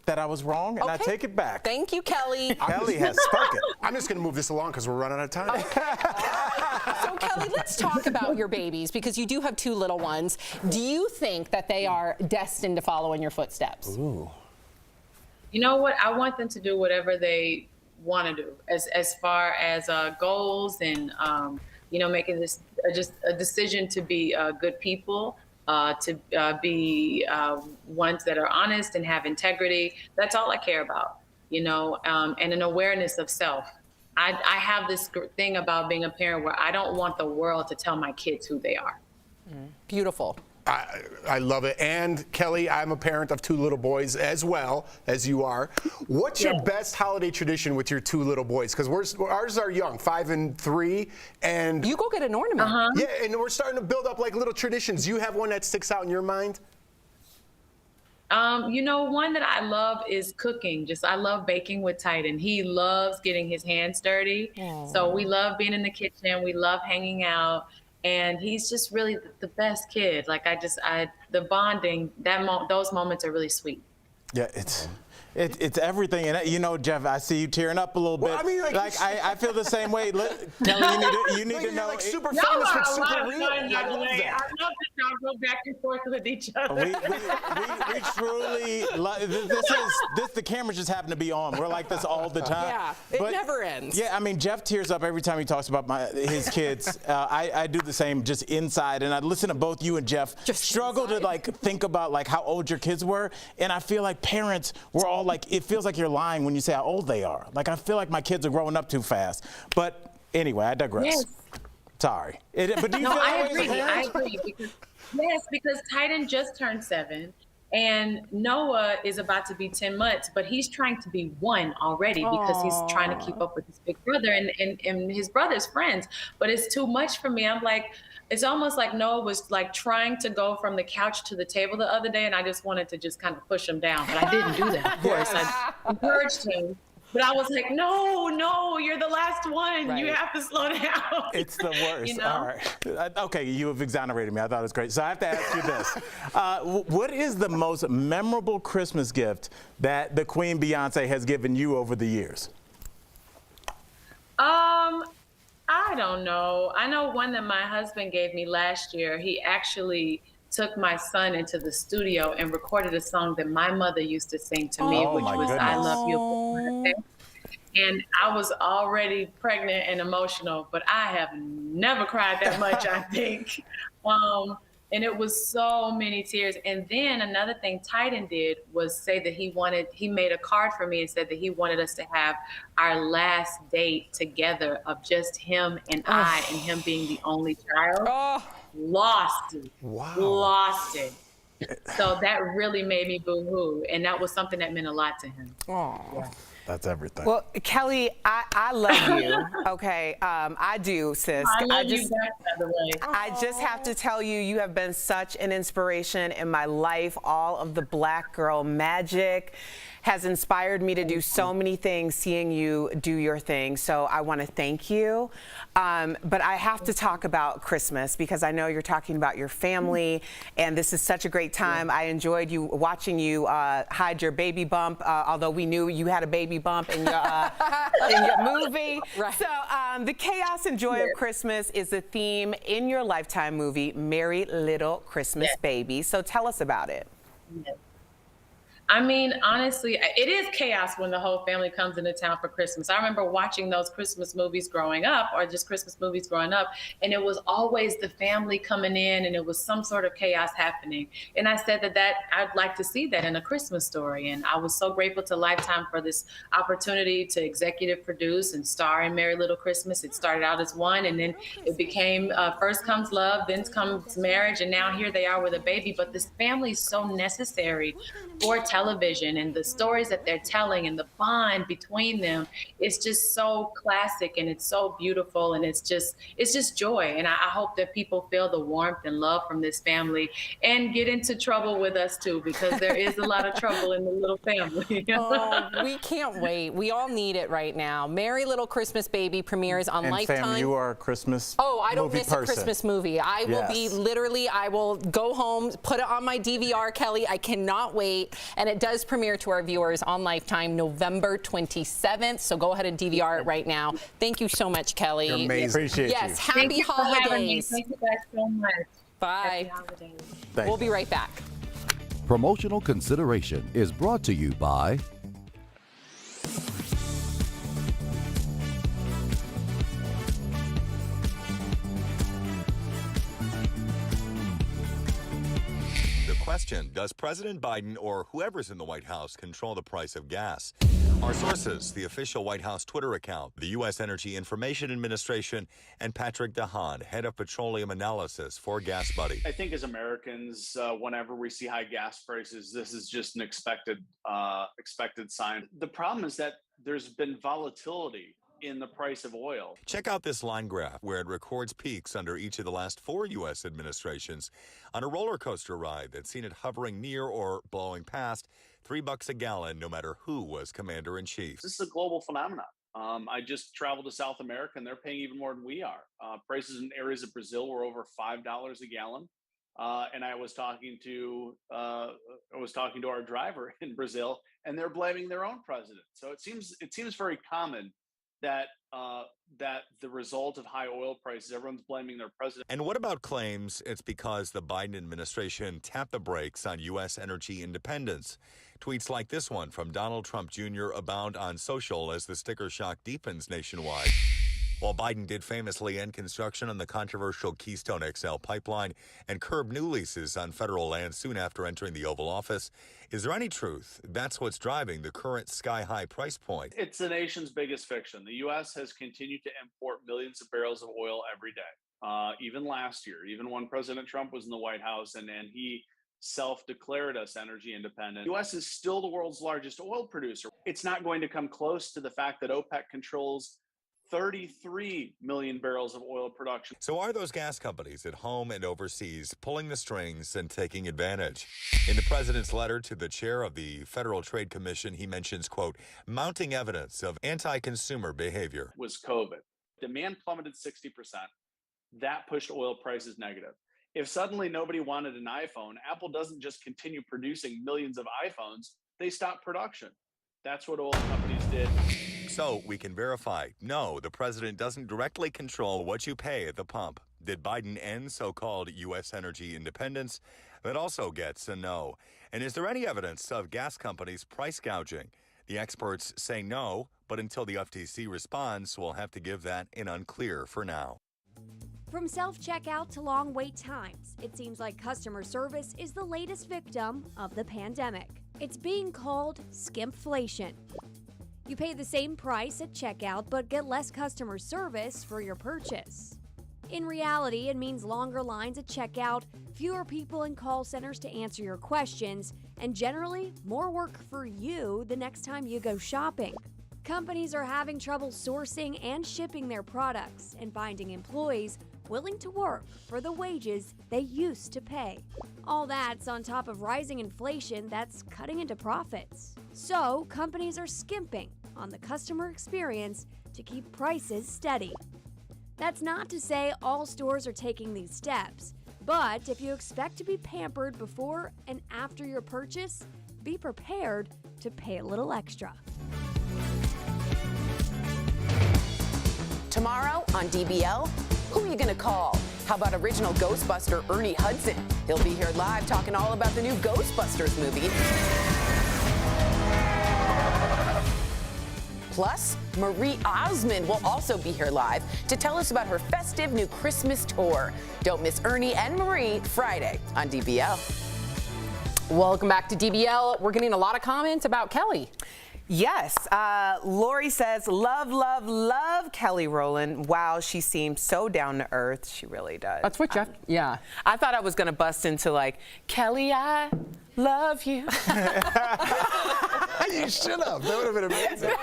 that I was wrong and I take it back. Thank you, Kelly. Kelly has spoken. I'm just going to move this along because we're running out of time. So Kelly, let's talk about your babies because you do have 2 little ones. Do you think that they are destined to follow in your footsteps? Ooh. You know what? I want them to do whatever they want to do as far as goals and, you know, making this just a decision to be good people, to be ones that are honest and have integrity. That's all I care about, you know, and an awareness of self. I have this thing about being a parent where I don't want the world to tell my kids who they are. Beautiful. I love it. And Kelly, I'm a parent of 2 little boys as well as you are. What's your best holiday tradition with your 2 little boys? Because ours are young, 5 and 3. And you go get an ornament. Yeah, and we're starting to build up like little traditions. Do you have one that sticks out in your mind? You know, one that I love is cooking. I love baking with Titan. He loves getting his hands dirty. Aww. So we love being in the kitchen. We love hanging out. And he's just really the best kid. Like the bonding, those moments are really sweet. Yeah, it's everything, and you know, Jeff, I see you tearing up a little bit. Well, I mean, like I feel the same way. Kelly, you need to know. Like super famous, but super real. I love that y'all go back and forth with each other. We truly love this. The cameras just happen to be on. We're like this all the time. Yeah, it never ends. Yeah, I mean, Jeff tears up every time he talks about his kids. I do the same, just inside, and I listen to both you and Jeff struggle to like think about like how old your kids were, and I feel like parents were all like, it feels like you're lying when you say how old they are. Like, I feel like my kids are growing up too fast. But anyway, I digress. Yes. Sorry. But do you No, feel I that way as a agree. I parent? agree. Because Titan just turned 7. And Noah is about to be 10 months, but he's trying to be 1 already because he's trying to keep up with his big brother and his brother's friends. But it's too much for me. I'm like, it's almost like Noah was like trying to go from the couch to the table the other day, and I just wanted to just kind of push him down, but I didn't do that, of course. I encouraged him, but I was like, no, you're the last one. Right. You have to slow down. It's the worst. You know? All right. Okay, you have exonerated me. I thought it was great. So I have to ask you this. What is the most memorable Christmas gift that the Queen Beyonce has given you over the years? I don't know. I know one that my husband gave me last year. He actually took my son into the studio and recorded a song that my mother used to sing to me, which was I Love You. And I was already pregnant and emotional, but I have never cried that much, I think. And it was so many tears. And then another thing Titan did was say that he made a card for me and said that he wanted us to have our last date together of just him and I, and him being the only child. Lost it. Wow. Lost it. So that really made me boo-hoo, and that was something that meant a lot to him. Aw. That's everything. Well, Kelly, I love you. Okay, I do, sis. I love you back, by the way. I just have to tell you, you have been such an inspiration in my life. All of the Black girl magic has inspired me to do so many things, seeing you do your thing. So I want to thank you. But I have to talk about Christmas because I know you're talking about your family, and this is such a great time. I enjoyed watching you hide your baby bump, although we knew you had a baby bump in your movie. Right. So the chaos and joy of Christmas is the theme in your Lifetime movie, Merry Little Christmas Baby. So tell us about it. I mean, honestly, it is chaos when the whole family comes into town for Christmas. I remember watching those Christmas movies growing up, or just Christmas movies growing up, and it was always the family coming in, and it was some sort of chaos happening. And I said that I'd like to see that in a Christmas story. And I was so grateful to Lifetime for this opportunity to executive produce and star in Merry Little Christmas. It started out as one, and then it became first comes love, then comes marriage, and now here they are with a baby. But this family is so necessary for television, and the stories that they're telling and the bond between them is just so classic, and it's so beautiful, and it's just joy. And I hope that people feel the warmth and love from this family and get into trouble with us too, because there is a lot of trouble in the little family. Oh, we can't wait. We all need it right now. Merry Little Christmas Baby premieres on And Lifetime. Fam, you are a Christmas I don't miss person. a Christmas movie. I will be literally, I will go home, put it on my DVR, Kelly. I cannot wait. And it does premiere to our viewers on Lifetime November 27th. So go ahead and DVR it right now. Thank you so much, Kelly. You're amazing. Appreciate you. Yes, Thank happy you for having me. holidays. Thank you guys so much. Bye. Happy holidays. We'll be right back. Promotional consideration is brought to you by Question: does President Biden or whoever's in the White House control the price of gas? Our sources: the official White House Twitter account, the U.S. Energy Information Administration, and Patrick DeHaan, head of petroleum analysis for Gas Buddy. I think as Americans, whenever we see high gas prices, this is just an expected sign. The problem is that there's been volatility in the price of oil. Check out this line graph where it records peaks under each of the last 4 U.S. administrations on a roller coaster ride that's seen it hovering near or blowing past $3 a gallon, no matter who was commander-in-chief. This is a global phenomenon. I just traveled to South America, and they're paying even more than we are. Prices in areas of Brazil were over $5 a gallon. And I was talking to our driver in Brazil, and they're blaming their own president. So it seems very common that the result of high oil prices, everyone's blaming their president. And what about claims it's because the Biden administration tapped the brakes on U.S. energy independence? Tweets like this one from Donald Trump Jr. abound on social as the sticker shock deepens nationwide. While Biden did famously end construction on the controversial Keystone XL pipeline and curb new leases on federal land soon after entering the Oval Office, is there any truth that's what's driving the current sky-high price point? It's the nation's biggest fiction. The U.S. has continued to import millions of barrels of oil every day, even last year, even when President Trump was in the White House and he self-declared us energy independent. The U.S. is still the world's largest oil producer. It's not going to come close to the fact that OPEC controls 33 million barrels of oil production. So are those gas companies at home and overseas pulling the strings and taking advantage? In the president's letter to the chair of the Federal Trade Commission, he mentions, quote, mounting evidence of anti-consumer behavior. Was COVID. Demand plummeted 60%. That pushed oil prices negative. If suddenly nobody wanted an iPhone, Apple doesn't just continue producing millions of iPhones, they stop production. That's what oil companies did. So we can verify, no, the president doesn't directly control what you pay at the pump. Did Biden end so-called U.S. energy independence? That also gets a no. And is there any evidence of gas companies price gouging? The experts say no, but until the FTC responds, we'll have to give that an unclear for now. From self-checkout to long wait times, it seems like customer service is the latest victim of the pandemic. It's being called skimflation. You pay the same price at checkout but get less customer service for your purchase. In reality, it means longer lines at checkout, fewer people in call centers to answer your questions, and generally more work for you the next time you go shopping. Companies are having trouble sourcing and shipping their products and finding employees willing to work for the wages they used to pay. All that's on top of rising inflation that's cutting into profits. So companies are skimping on the customer experience to keep prices steady. That's not to say all stores are taking these steps, but if you expect to be pampered before and after your purchase, be prepared to pay a little extra. Tomorrow on DBL, who are you going to call? How about original Ghostbuster Ernie Hudson? He'll be here live talking all about the new Ghostbusters movie. Plus, Marie Osmond will also be here live to tell us about her festive new Christmas tour. Don't miss Ernie and Marie Friday on DBL. Welcome back to DBL. We're getting a lot of comments about Kelly. Yes. Lori says, love, love, love Kelly Rowland. Wow, she seems so down to earth. She really does. That's what Jeff, yeah. I thought I was going to bust into like, Kelly, I love you. You should have. That would have been amazing.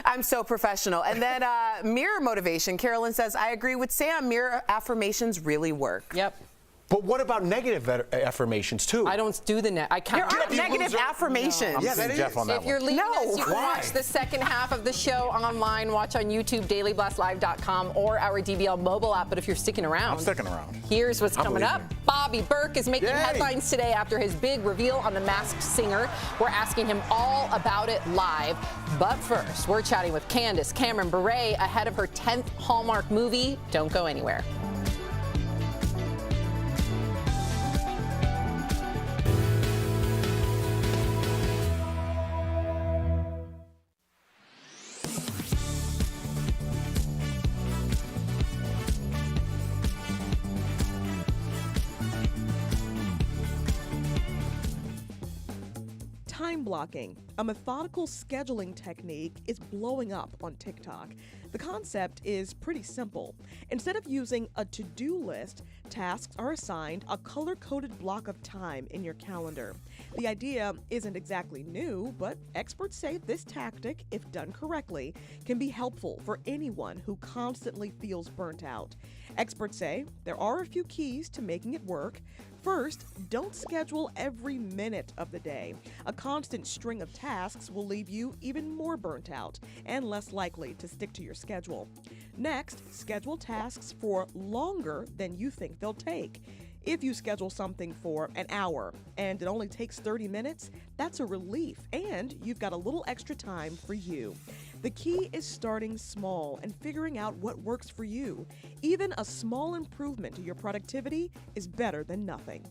I'm so professional. And then mirror motivation. Carolyn says, I agree with Sam. Mirror affirmations really work. Yep. But what about negative affirmations too? I don't do the I can't. There aren't negative affirmations. I'm seeing Jeff on that If you're one. leaving No. us, you can Why? watch the second half of the show online. Watch on YouTube, dailyblastlive.com, or our DBL mobile app. But if you're sticking around, I'm sticking around. Here's what's I'm coming up. leaving. Bobby Berk is making Yay. headlines today after his big reveal on The Masked Singer. We're asking him all about it live. But first, we're chatting with Candace Cameron Bure ahead of her 10th Hallmark movie. Don't go anywhere. Time blocking, a methodical scheduling technique, is blowing up on TikTok. The concept is pretty simple. Instead of using a to-do list, tasks are assigned a color-coded block of time in your calendar. The idea isn't exactly new, but experts say this tactic, if done correctly, can be helpful for anyone who constantly feels burnt out. Experts say there are a few keys to making it work. First, don't schedule every minute of the day. A constant string of tasks will leave you even more burnt out and less likely to stick to your schedule. Next, schedule tasks for longer than you think they'll take. If you schedule something for an hour and it only takes 30 minutes, that's a relief, and you've got a little extra time for you. The key is starting small and figuring out what works for you. Even a small improvement to your productivity is better than nothing.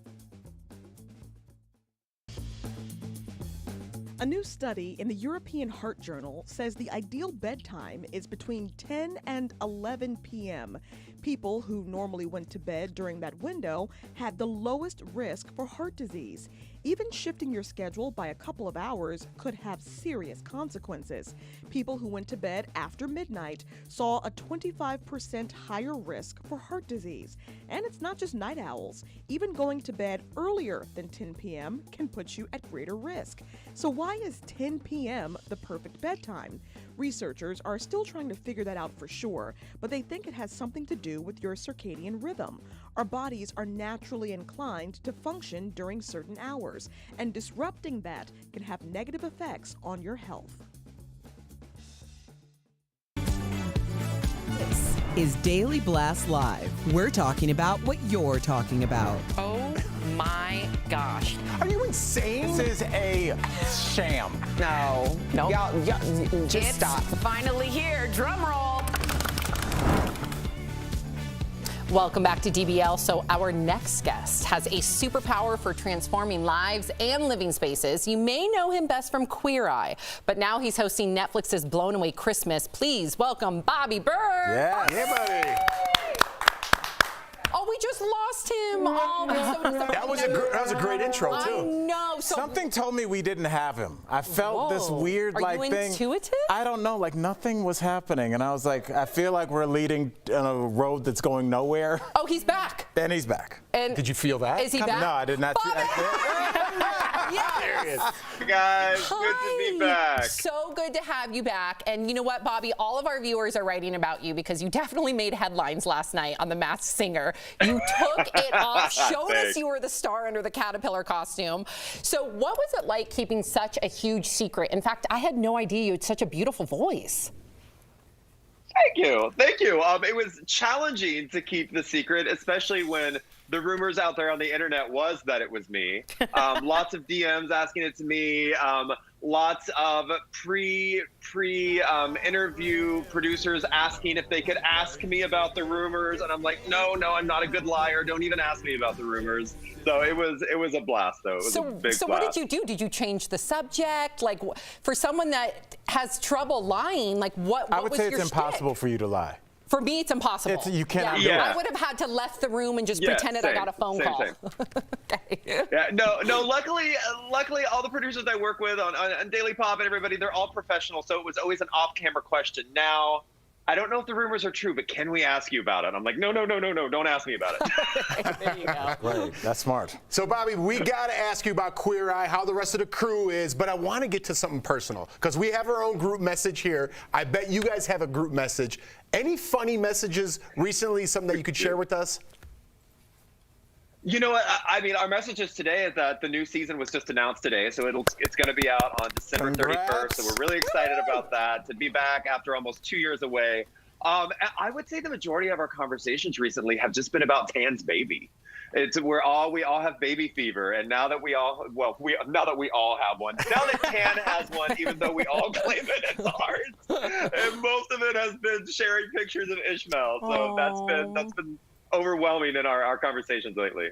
A new study in the European Heart Journal says the ideal bedtime is between 10 and 11 p.m. People who normally went to bed during that window had the lowest risk for heart disease. Even shifting your schedule by a couple of hours could have serious consequences. People who went to bed after midnight saw a 25% higher risk for heart disease. And it's not just night owls. Even going to bed earlier than 10 p.m. can put you at greater risk. So why is 10 p.m. the perfect bedtime? Researchers are still trying to figure that out for sure, but they think it has something to do with your circadian rhythm. Our bodies are naturally inclined to function during certain hours, and disrupting that can have negative effects on your health. This is Daily Blast Live. We're talking about what you're talking about. Oh my gosh. Are you insane? This is a sham. No. Y'all, just It's stop. finally here. Drum roll. Welcome back to DBL. So our next guest has a superpower for transforming lives and living spaces. You may know him best from Queer Eye, but now he's hosting Netflix's Blown Away Christmas. Please welcome Bobby Berk. Yes. Yeah, buddy. Oh, we just lost him. Oh, we're so That was a great intro too. I know. So Something told me we didn't have him. I felt this weird Are like you thing. intuitive? I don't know, like nothing was happening, and I was like, I feel like we're leading on a road that's going nowhere. Oh, he's back. And he's back. And did you feel that? Is he back? No, I did not. There he is. Guys, good to be back. So good to have you back. And you know what, Bobby? All of our viewers are writing about you because you definitely made headlines last night on The Masked Singer. You took it off, showed us you were the star under the caterpillar costume. So what was it like keeping such a huge secret? In fact, I had no idea you had such a beautiful voice. Thank you. Thank you. It was challenging to keep the secret, especially when the rumors out there on the internet was that it was me. Lots of DMs asking it to me. Lots of pre-interview producers asking if they could ask me about the rumors, and I'm like, no, I'm not a good liar. Don't even ask me about the rumors. So it was a blast, though. It was a big blast. So what did you do? Did you change the subject? Like, for someone that has trouble lying, like what was your I would say it's shtick? impossible for you to lie. For me, it's impossible. You cannot do it. I would have had to left the room and just pretended I got a phone call. Yeah, no. Luckily, all the producers I work with on Daily Pop and everybody, they're all professional. So it was always an off-camera question. Now, I don't know if the rumors are true, but can we ask you about it? I'm like, no, don't ask me about it. There you go. Right, that's smart. So, Bobby, we got to ask you about Queer Eye, how the rest of the crew is, but I want to get to something personal because we have our own group message here. I bet you guys have a group message. Any funny messages recently, something that you could share with us? You know what? I mean, our message today is that the new season was just announced today, so it's going to be out on December 31st. So we're really excited about that, to be back after almost 2 years away. I would say the majority of our conversations recently have just been about Tan's baby. We all have baby fever, and now that we all have one, now that Tan has one, even though we all claim it as ours, and most of it has been sharing pictures of Ishmael. So that's been overwhelming in our conversations lately.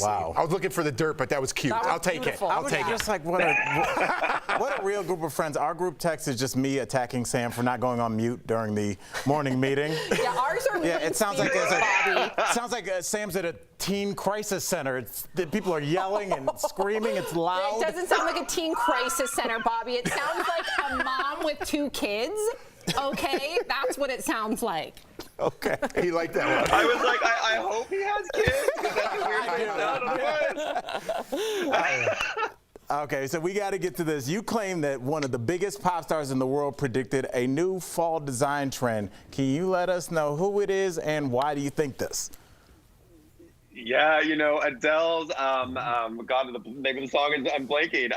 Wow. I was looking for the dirt, but that was cute. I'll take it. I'll take it. Just like what a real group of friends. Our group text is just me attacking Sam for not going on mute during the morning meeting. Yeah, ours are. Yeah, it sounds like Bobby. sounds like Sam's at a teen crisis center. People are yelling and screaming. It's loud. It doesn't sound like a teen crisis center, Bobby. It sounds like a mom with 2 kids. Okay, that's what it sounds like. Okay. He liked that one. I was like, I hope he has kids, because that's a weird thing. Okay, so we got to get to this. You claim that one of the biggest pop stars in the world predicted a new fall design trend. Can you let us know who it is and why do you think this? Yeah, Adele's, God, the name of the song is, I'm blanking,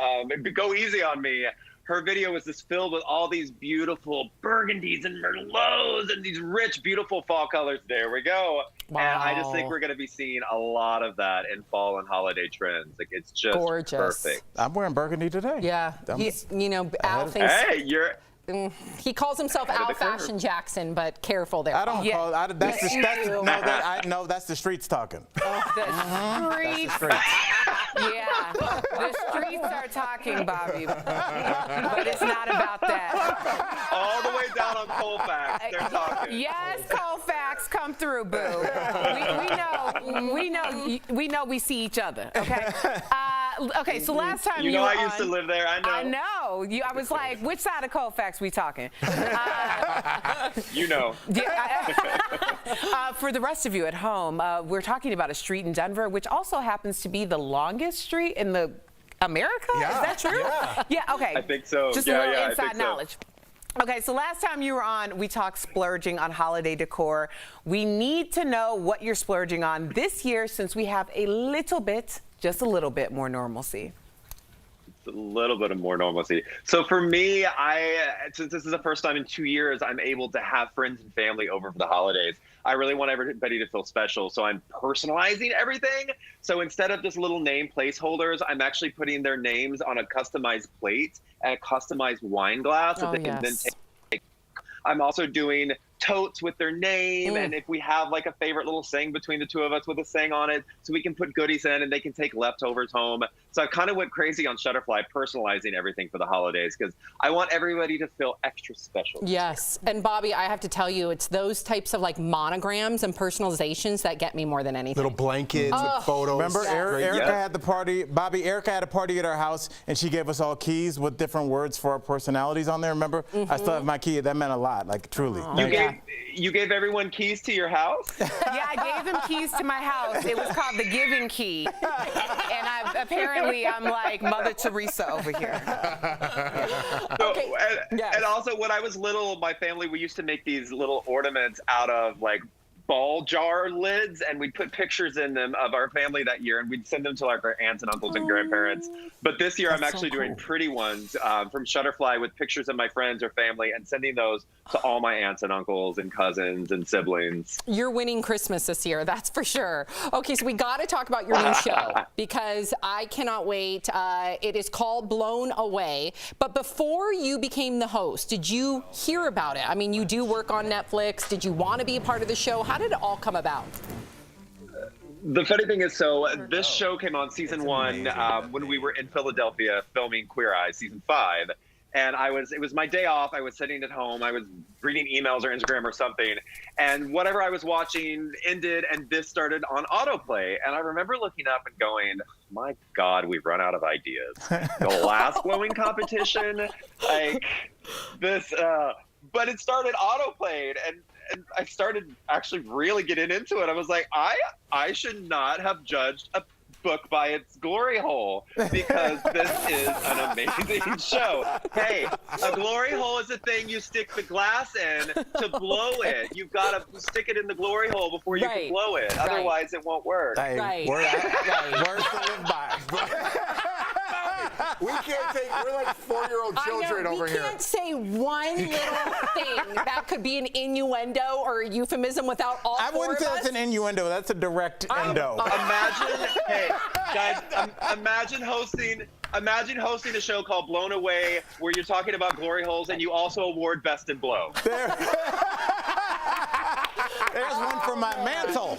Go Easy on Me. Her video was just filled with all these beautiful burgundies and merlots and these rich, beautiful fall colors. There we go. Wow. And I just think we're going to be seeing a lot of that in fall and holiday trends. Like, it's just gorgeous. Perfect. I'm wearing burgundy today. Yeah. Al thinks. Hey, he calls himself Al Fashion Jackson, but careful there. I don't call it. That's the streets talking. Oh, the streets. Yeah, the streets are talking, Bobby, but it's not about that. All the way down on Colfax, they're talking. Yes, Colfax, come through, boo. We know we see each other. Okay. Okay, so last time you I used to live there. I know. I know. I was like, which side of Colfax we talking? For the rest of you at home, we're talking about a street in Denver, which also happens to be the longest street in the America. Yeah. Is that true? Yeah. Okay. I think so. Just a little inside knowledge. Okay, so last time you were on, we talked splurging on holiday decor. We need to know what you're splurging on this year since we have just a little bit more normalcy. A little bit of more normalcy. So for me, since this is the first time in 2 years I'm able to have friends and family over for the holidays, I really want everybody to feel special. So I'm personalizing everything. So instead of just little name placeholders, I'm actually putting their names on a customized plate and a customized wine glass that they can then take. I'm also doing totes with their name, and if we have like a favorite little saying between the two of us with a saying on it, so we can put goodies in and they can take leftovers home. So I kind of went crazy on Shutterfly personalizing everything for the holidays because I want everybody to feel extra special. Yes, and Bobby, I have to tell you, it's those types of like monograms and personalizations that get me more than anything. Little blankets with photos. Remember, Erica had the party. Bobby, Erica had a party at our house, and she gave us all keys with different words for our personalities on there. Remember? I still have my key. That meant a lot, like truly. You gave everyone keys to your house? Yeah, I gave them keys to my house. It was called the giving key. And apparently I'm like Mother Teresa over here. So, and also, when I was little, my family, we used to make these little ornaments out of like ball jar lids, and we'd put pictures in them of our family that year, and we'd send them to like our aunts and uncles and grandparents. But this year, I'm actually doing pretty ones from Shutterfly with pictures of my friends or family, and sending those to all my aunts and uncles and cousins and siblings. You're winning Christmas this year, that's for sure. Okay, so we got to talk about your new show because I cannot wait. It is called Blown Away. But before you became the host, did you hear about it? I mean, you do work on Netflix. Did you want to be a part of the show? How did it all come about? The funny thing is, so this show came on season 1 when we were in Philadelphia filming Queer Eye season 5. And it was my day off. I was sitting at home. I was reading emails or Instagram or something. And whatever I was watching ended, and this started on autoplay. And I remember looking up and going, my God, we've run out of ideas. Glass blowing competition, like this. But it started autoplayed, and I started actually really getting into it. I was like, I should not have judged a book by its glory hole, because this is an amazing show. Hey, a glory hole is a thing you stick the glass in to blow it. You've got to stick it in the glory hole before you can blow it. Otherwise, it won't work. Words to live by. We can't take, we're like 4-year-old children over here. We can't say one little thing that could be an innuendo or a euphemism without all I wouldn't say that's an innuendo. That's a direct endo. Imagine, hey, guys, imagine hosting a show called Blown Away where you're talking about glory holes and you also award Best in Blow. There's one for my mantle.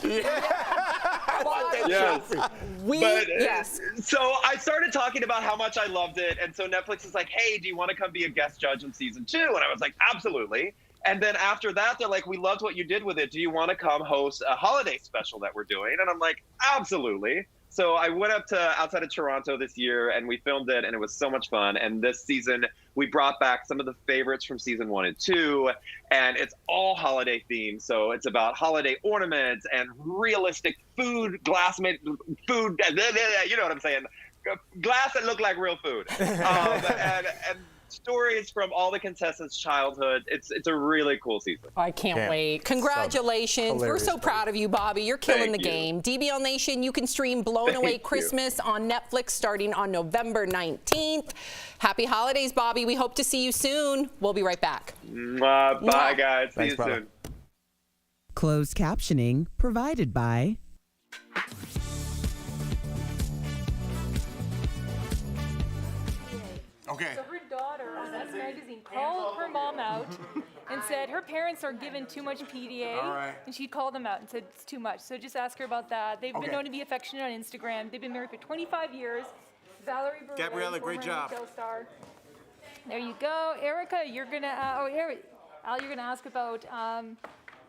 Yes. So I started talking about how much I loved it, and so Netflix is like, hey, do you want to come be a guest judge in season 2? And I was like, absolutely. And then after that, they're like, we loved what you did with it. Do you want to come host a holiday special that we're doing? And I'm like, absolutely. So I went up to outside of Toronto this year, and we filmed it, and it was so much fun. And this season, we brought back some of the favorites from season 1 and 2, and it's all holiday themed. So it's about holiday ornaments and realistic food, glass-made food, you know what I'm saying, glass that look like real food, and stories from all the contestants' childhood. It's a really cool season. I can't wait. Congratulations. We're so proud of you, Bobby. You're killing the game. DBL Nation, you can stream Blown Away Christmas on Netflix starting on November 19th. Happy holidays, Bobby. We hope to see you soon. We'll be right back. Bye, guys. See you soon. Closed captioning provided by Okay. So her daughter on Us Magazine called her mom out and said her parents are given too much PDA. All right. And she called them out and said it's too much. So just ask her about that. They've been known to be affectionate on Instagram. They've been married for 25 years. Valerie Bure, Gabriella, great job. Star. There you go. Erica, you're going to, Al, you're going to ask about,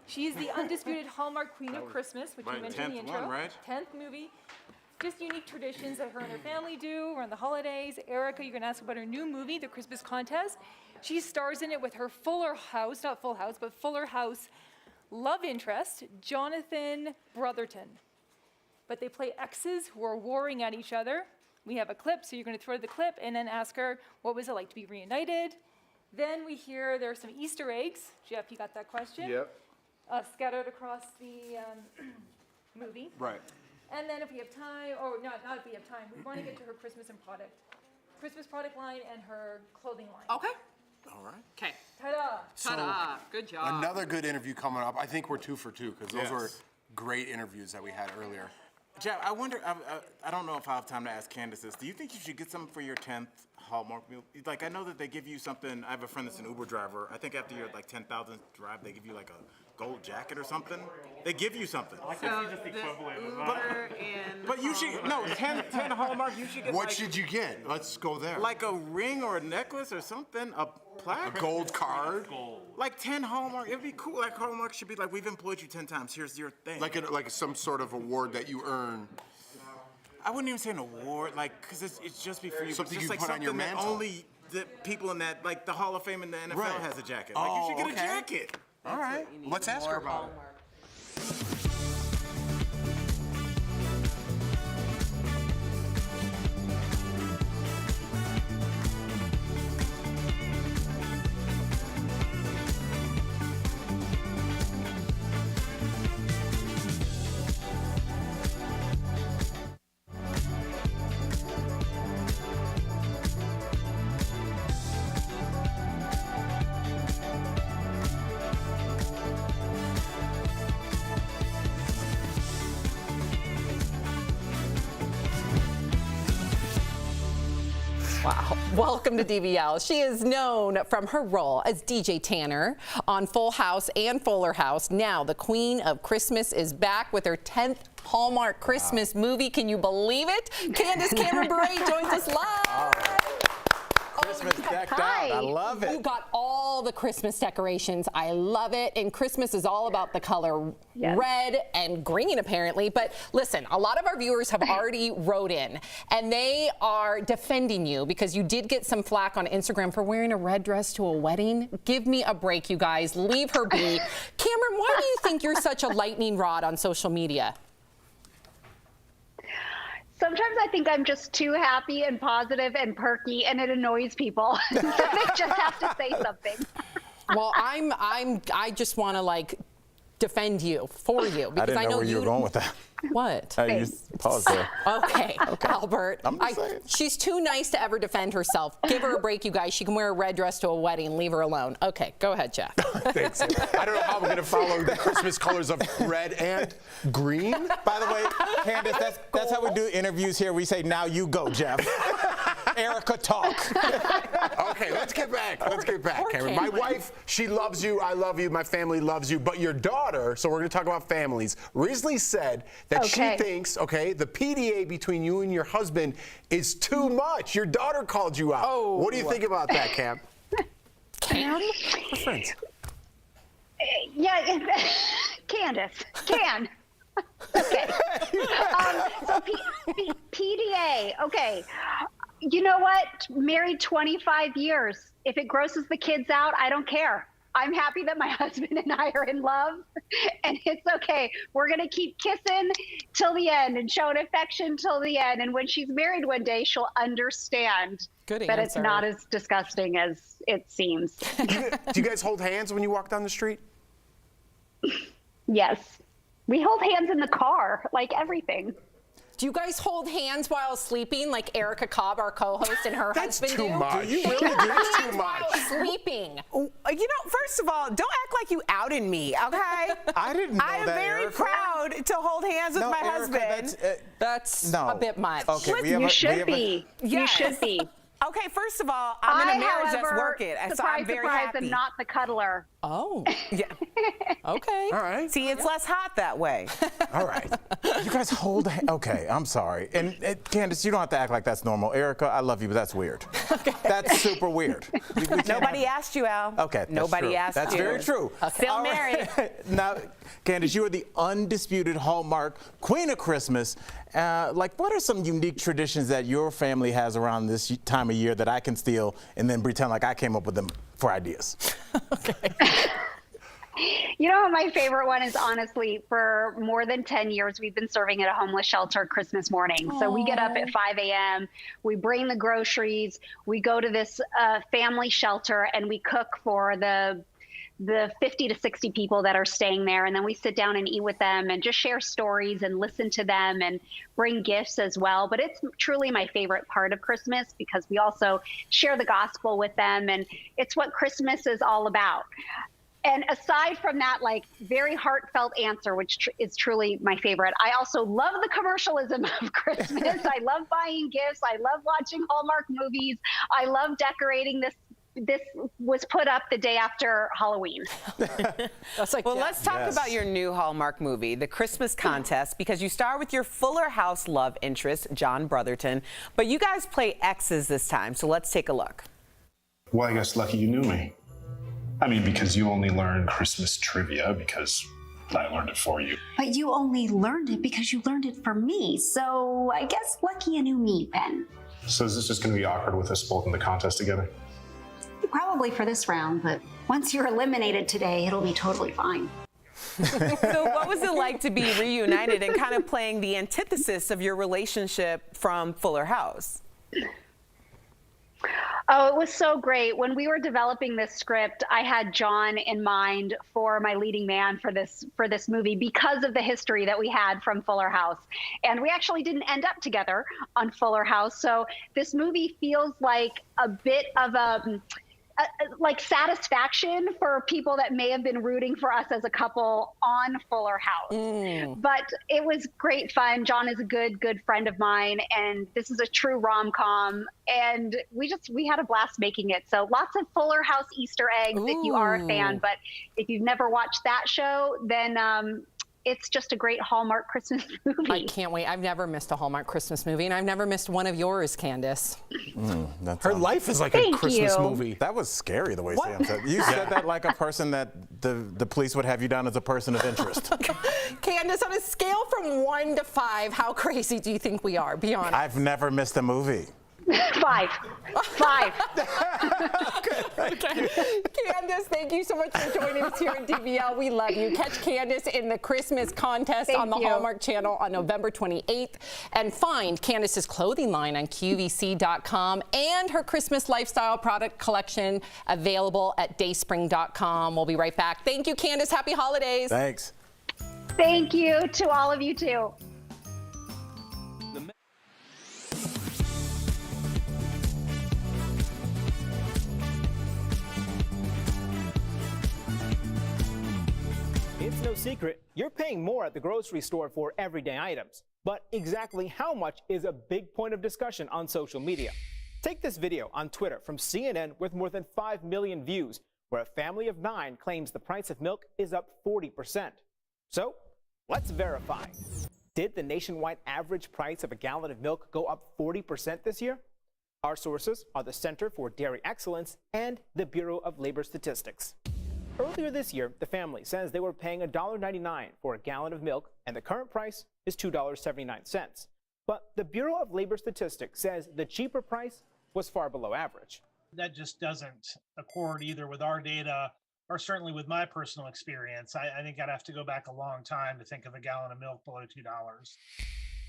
she's the undisputed Hallmark Queen of Christmas, which you mentioned in the intro. 10th movie. Just unique traditions that her and her family do around the holidays. Erica, you're going to ask about her new movie, The Christmas Contest. She stars in it with her Fuller House, not Full House, but Fuller House love interest, Jonathan Brotherton. But they play exes who are warring at each other. We have a clip, so you're going to throw the clip and then ask her, what was it like to be reunited? Then we hear there are some Easter eggs. Jeff, you got that question? Yep. Scattered across the movie. Right. And then if we have time, or not if we have time, we want to get to her Christmas product line and her clothing line. Okay. All right. Okay. Ta-da. Ta-da. Good job. Another good interview coming up. I think we're 2 for 2 because those were great interviews that we had earlier. Jeff, I wonder, I don't know if I have time to ask Candace this. Do you think you should get something for your 10th Hallmark, like I know that they give you something. I have a friend that's an Uber driver. I think after your like 10,000th drive, they give you like a gold jacket or something. They give you something. So just equivalent of that. But you should 10 Hallmark. You should get. What should you get? Let's go there. Like a ring or a necklace or something. A plaque. A gold card. Like 10 Hallmark. It'd be cool. Like Hallmark should be like, we've employed you 10 times. Here's your thing. Like some sort of award that you earn. I wouldn't even say an award, like, because it's just be for you. Something it's just you like put something on your that mantle. only the people in that, like the Hall of Fame in the NFL Right. has a jacket. Like you should get a jacket. All right. Let's ask her about it. Wow. Welcome to DBL. She is known from her role as DJ Tanner on Full House and Fuller House. Now, the Queen of Christmas is back with her 10th Hallmark Christmas movie. Can you believe it? Candace Cameron Bure joins us live. Christmas decked out. I love it. You got all the Christmas decorations. I love it. And Christmas is all about the color red and green, apparently. But listen, a lot of our viewers have already wrote in, and they are defending you because you did get some flack on Instagram for wearing a red dress to a wedding. Give me a break, you guys. Leave her be. Cameron, why do you think you're such a lightning rod on social media? Sometimes I think I'm just too happy and positive and perky, and it annoys people. So they just have to say something. Well, I just want to like defend you for you because I didn't know where you were going with that. What? You pause there. Okay, Albert. I'm just saying. She's too nice to ever defend herself. Give her a break, you guys. She can wear a red dress to a wedding. Leave her alone. Okay, go ahead, Jeff. Thanks. I don't know how we're going to follow the Christmas colors of red and green. By the way, Candace, that's how we do interviews here. We say, now you go, Jeff. Erica, talk. Okay, let's get back. Cameron. My wife, she loves you. I love you. My family loves you. But your daughter, so we're going to talk about families, recently said that she thinks, the PDA between you and your husband is too much. Your daughter called you out. Oh. What do you think about that, Cam? Cam? We're friends. Yeah, Candace. Okay. So PDA. Okay. You know what? Married 25 years. If it grosses the kids out, I don't care. I'm happy that my husband and I are in love, and it's okay. We're going to keep kissing till the end and showing affection till the end. And when she's married one day, she'll understand that it's not as disgusting as it seems. Do you guys hold hands when you walk down the street? Yes. We hold hands in the car, like everything. Do you guys hold hands while sleeping, like Erica Cobb, our co-host, and her husband do? That's too much. Do you really do That's too much. Sleeping. You know, first of all, don't act like you outed me, okay? I didn't know I am that, very Erica. proud to hold hands with my Erica, husband. That's no. a bit much. Okay, You should be. You should be. Okay, first of all, I'm in a marriage that's working, so surprise, I'm very surprise, happy. am not the cuddler. Oh. Yeah. Okay. All right. See, it's less hot that way. All right. You guys hold okay, I'm sorry. And Candace, you don't have to act like that's normal. Erica, I love you, but that's weird. That's super weird. Nobody asked you, Al. Okay, that's Nobody true. asked That's you. very true. Still All married. right. Now, Candace, you are the undisputed Hallmark Queen of Christmas. What are some unique traditions that your family has around this time of year that I can steal and then pretend like I came up with them for ideas? You know what my favorite one is, honestly, for more than 10 years, we've been serving at a homeless shelter Christmas morning. So we get up at 5 a.m., we bring the groceries, we go to this family shelter, and we cook for the 50 to 60 people that are staying there. And then we sit down and eat with them and just share stories and listen to them and bring gifts as well. But it's truly my favorite part of Christmas because we also share the gospel with them. And it's what Christmas is all about. And aside from that, like, very heartfelt answer, which is truly my favorite, I also love the commercialism of Christmas. I love buying gifts. I love watching Hallmark movies. I love decorating this. This was put up the day after Halloween. Well, let's talk about your new Hallmark movie, The Christmas Contest, because you star with your Fuller House love interest, John Brotherton, but you guys play exes this time, so let's take a look. Well, I guess lucky you knew me. I mean, because you only learned Christmas trivia because I learned it for you. But you only learned it because you learned it for me, so I guess lucky you knew me, Ben. So is this just going to be awkward with us both in the contest together? Probably for this round, but once you're eliminated today, it'll be totally fine. So what was it like to be reunited and kind of playing the antithesis of your relationship from Fuller House? Oh, it was so great. When we were developing this script, I had John in mind for my leading man for this movie because of the history that we had from Fuller House. And we actually didn't end up together on Fuller House. So this movie feels like a bit of a like satisfaction for people that may have been rooting for us as a couple on Fuller House. But it was great fun. John is a good friend of mine, and this is a true rom-com, and we had a blast making it. So lots of Fuller House Easter eggs if you are a fan, but if you've never watched that show, then it's just a great Hallmark Christmas movie. I can't wait. I've never missed a Hallmark Christmas movie, and I've never missed one of yours, Candace. Her life is like a Christmas movie. That was scary the way Sam said. You said that like a person that the police would have you down as a person of interest. Candace, on a scale from 1 to 5, how crazy do you think we are? Be honest. I've never missed a movie. 5. Okay. Candace, thank you so much for joining us here at DBL. We love you. Catch Candace in the Christmas contest on the Hallmark Channel on November 28th. And find Candace's clothing line on QVC.com and her Christmas lifestyle product collection available at dayspring.com. We'll be right back. Thank you, Candace. Happy holidays. Thanks. Thank you to all of you, too. It's no secret, you're paying more at the grocery store for everyday items. But exactly how much is a big point of discussion on social media. Take this video on Twitter from CNN with more than 5 million views, where a family of 9 claims the price of milk is up 40%. So, let's verify. Did the nationwide average price of a gallon of milk go up 40% this year? Our sources are the Center for Dairy Excellence and the Bureau of Labor Statistics. Earlier this year, the family says they were paying $1.99 for a gallon of milk, and the current price is $2.79. But the Bureau of Labor Statistics says the cheaper price was far below average. That just doesn't accord either with our data or certainly with my personal experience. I think I'd have to go back a long time to think of a gallon of milk below $2.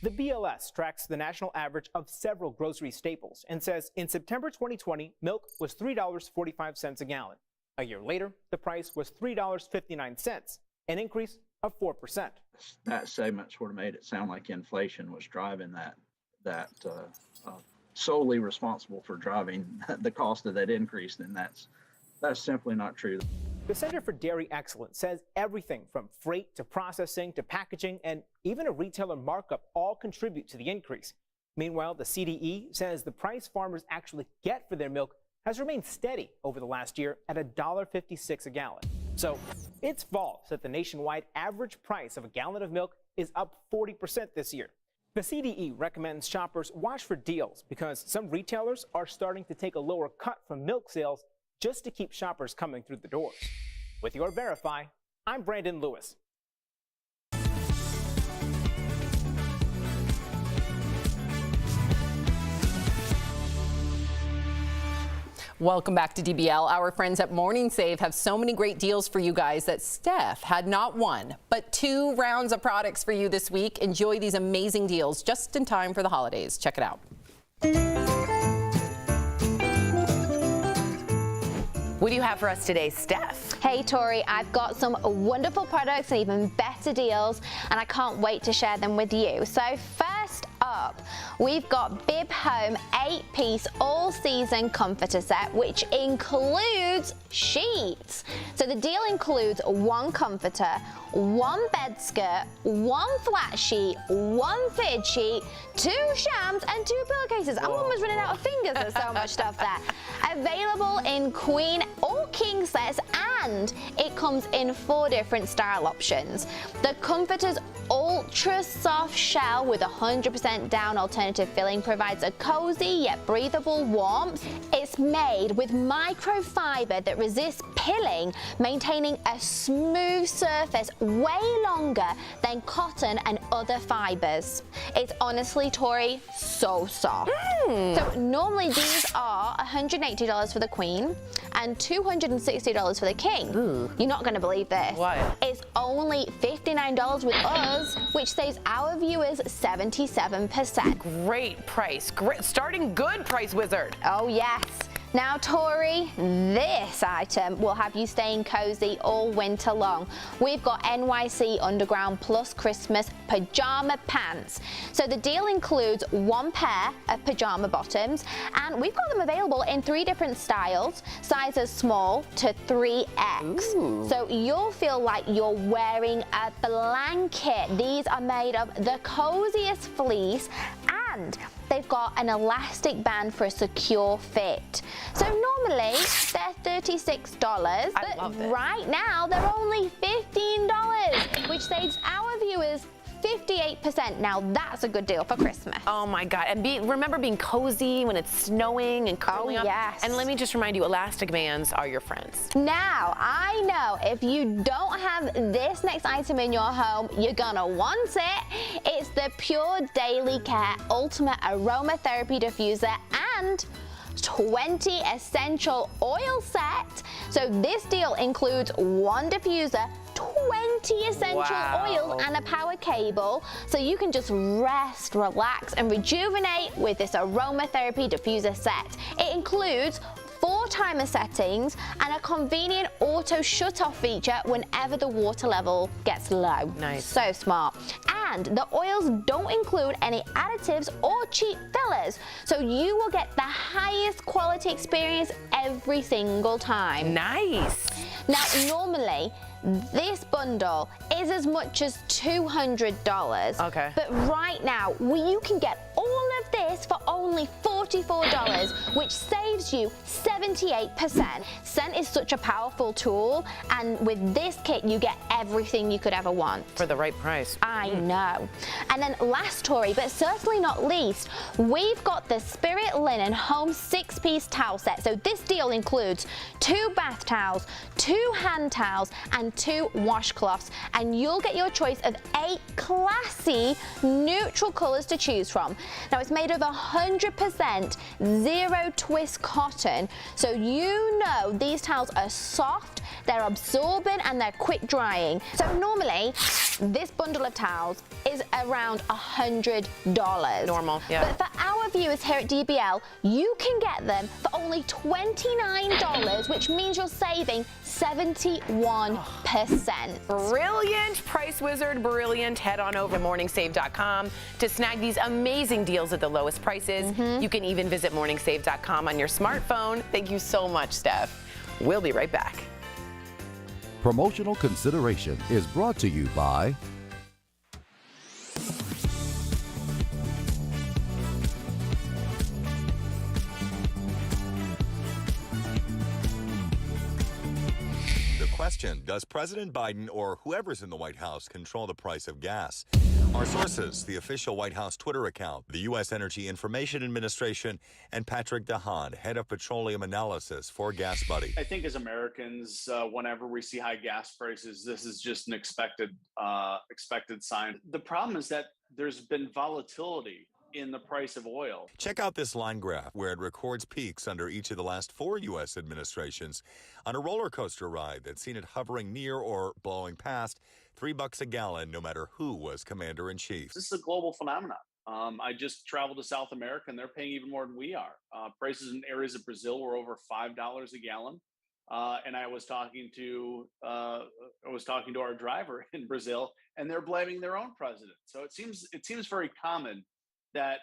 The BLS tracks the national average of several grocery staples and says in September 2020, milk was $3.45 a gallon. A year later, the price was $3.59, an increase of 4%. That segment sort of made it sound like inflation was driving that solely responsible for driving the cost of that increase, and that's simply not true. The Center for Dairy Excellence says everything from freight to processing to packaging and even a retailer markup all contribute to the increase. Meanwhile, the CDE says the price farmers actually get for their milk has remained steady over the last year at $1.56 a gallon. So it's false that the nationwide average price of a gallon of milk is up 40% this year. The CDE recommends shoppers watch for deals because some retailers are starting to take a lower cut from milk sales just to keep shoppers coming through the doors. With your Verify, I'm Brandon Lewis. Welcome back to DBL. Our friends at Morning Save have so many great deals for you guys that Steph had not 1, but 2 rounds of products for you this week. Enjoy these amazing deals just in time for the holidays. Check it out. What do you have for us today, Steph? Hey, Tori, I've got some wonderful products and even better deals, and I can't wait to share them with you. So first up, up. We've got Bib Home 8-piece all-season comforter set, which includes sheets. So the deal includes 1 comforter, 1 bed skirt, 1 flat sheet, 1 fitted sheet, 2 shams, and 2 pillowcases. I'm almost running out of fingers. There's so much stuff there. Available in queen or king sets, and it comes in 4 different style options. The comforter's ultra soft shell with 100% down alternative filling provides a cozy yet breathable warmth. It's made with microfiber that resists pilling, maintaining a smooth surface way longer than cotton and other fibers. It's honestly, Tori, so soft. So normally these are $180 for the queen and $260 for the king. You're not going to believe this. What? It's only $59 with us, which saves our viewers 77%. Great price. Great. Starting good, Price Wizard. Oh, yes. Now, Tori, this item will have you staying cozy all winter long. We've got NYC Underground Plus Christmas pajama pants. So the deal includes 1 pair of pajama bottoms, and we've got them available in 3 different styles, sizes small to 3X. So you'll feel like you're wearing a blanket. These are made of the coziest fleece, and they've got an elastic band for a secure fit. So normally they're $36, but right now they're only $15, which saves our viewers 58%. Now that's a good deal for Christmas. Oh my God. And remember being cozy when it's snowing and curling up. Yes. And let me just remind you, elastic bands are your friends. Now, I know if you don't have this next item in your home, you're gonna want it. It's the Pure Daily Care Ultimate Aromatherapy Diffuser and 20 essential oil set. So this deal includes 1 diffuser, 20 essential oils, and a power cable, so you can just rest, relax, and rejuvenate with this aromatherapy diffuser set. It includes 4 timer settings and a convenient auto shut-off feature whenever the water level gets low. Nice. So smart. And the oils don't include any additives or cheap fillers, so you will get the highest quality experience every single time. Nice. Now, normally, this bundle is as much as $200. Okay. But right now, you can get all of this for only $44, which saves you 78%. Scent is such a powerful tool, and with this kit, you get everything you could ever want. For the right price. I know. And then last, Tori, but certainly not least, we've got the Spirit Linen Home 6-piece towel set. So this deal includes 2 bath towels, 2 hand towels, and 2 washcloths, and you'll get your choice of 8 classy neutral colors to choose from. Now it's made of 100% zero twist cotton, so you know these towels are soft, they're absorbent, and they're quick drying. So normally this bundle of towels is around $100. Normal, yeah. But for our viewers here at DBL, you can get them for only $29, which means you're saving 71%. Brilliant, Price Wizard, brilliant. Head on over to morningsave.com to snag these amazing deals at the lowest prices. You can even visit morningsave.com on your smartphone. Thank you so much, Steph. We'll be right back. Promotional consideration is brought to you by Question: does President Biden or whoever's in the White House control the price of gas? Our sources: the official White House Twitter account, the U.S. Energy Information Administration, and Patrick DeHaan, head of petroleum analysis for Gas Buddy. I think as Americans, whenever we see high gas prices, this is just an expected sign. The problem is that there's been volatility in the price of oil. Check out this line graph where it records peaks under each of the last 4 U.S. administrations on a roller coaster ride that's seen it hovering near or blowing past $3 a gallon no matter who was commander-in-chief. This is a global phenomenon. I just traveled to South America, and they're paying even more than we are. Prices in areas of Brazil were over $5 a gallon. And I was talking to our driver in Brazil, and they're blaming their own president. So it seems very common that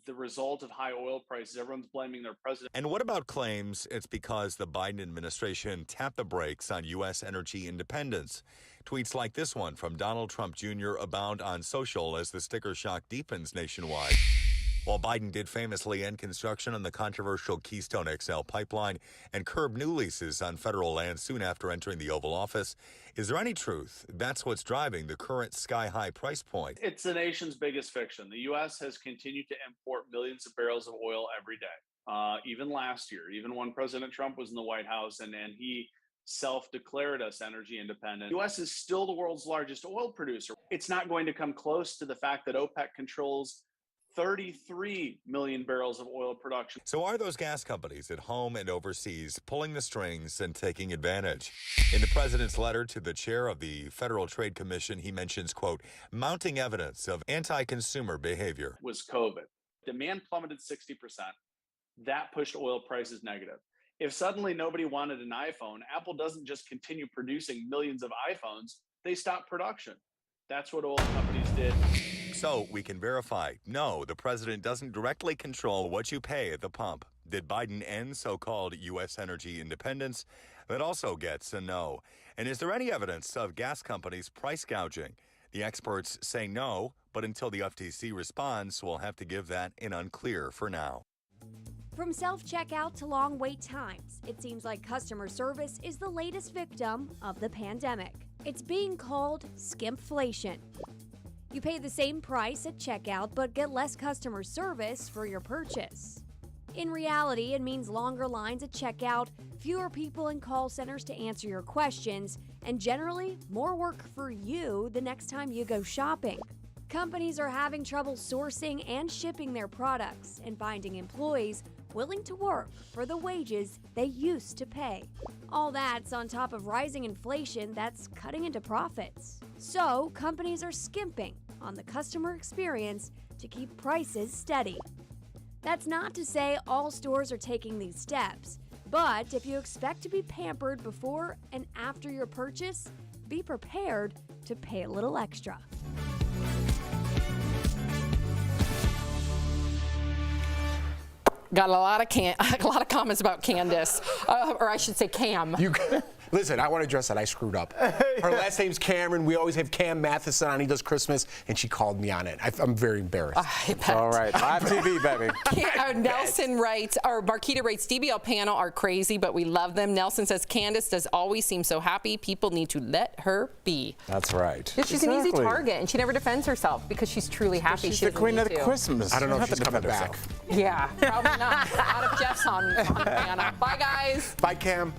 the result of high oil prices, everyone's blaming their president. And what about claims it's because the Biden administration tapped the brakes on U.S. energy independence? Tweets like this one from Donald Trump Jr. abound on social as the sticker shock deepens nationwide. While Biden did famously end construction on the controversial Keystone XL pipeline and curb new leases on federal land soon after entering the Oval Office, is there any truth that's what's driving the current sky-high price point? It's the nation's biggest fiction. The U.S. has continued to import millions of barrels of oil every day, even last year, even when President Trump was in the White House and he self-declared us energy independent. The U.S. is still the world's largest oil producer. It's not going to come close to the fact that OPEC controls 33 million barrels of oil production. So are those gas companies at home and overseas pulling the strings and taking advantage? In the president's letter to the chair of the Federal Trade Commission, he mentions, quote, mounting evidence of anti-consumer behavior. Was COVID. Demand plummeted 60%. That pushed oil prices negative. If suddenly nobody wanted an iPhone, Apple doesn't just continue producing millions of iPhones, they stop production. That's what oil companies did. So we can verify, no, the president doesn't directly control what you pay at the pump. Did Biden end so-called U.S. energy independence? That also gets a no. And is there any evidence of gas companies price gouging? The experts say no, but until the FTC responds, we'll have to give that an unclear for now. From self-checkout to long wait times, it seems like customer service is the latest victim of the pandemic. It's being called skimflation. You pay the same price at checkout but get less customer service for your purchase. In reality, it means longer lines at checkout, fewer people in call centers to answer your questions, and generally more work for you the next time you go shopping. Companies are having trouble sourcing and shipping their products and finding employees willing to work for the wages they used to pay. All that's on top of rising inflation that's cutting into profits. So companies are skimping on the customer experience to keep prices steady. That's not to say all stores are taking these steps, but if you expect to be pampered before and after your purchase, be prepared to pay a little extra. Got a lot of comments about Candace, or I should say Cam. Listen, I want to address that. I screwed up. Her last name's Cameron. We always have Cam Matheson on. He does Christmas, and she called me on it. I'm very embarrassed. All right, live TV, baby. Nelson writes, or Marquita writes, DBL panel are crazy, but we love them. Nelson says, Candace does always seem so happy. People need to let her be. That's right. Yeah, she's an easy target, and she never defends herself because she's truly happy. She's the queen of the Christmas. I don't know if she's coming back. Yeah, probably not. Out of Jeff's on Hannah. Bye, guys. Bye, Cam.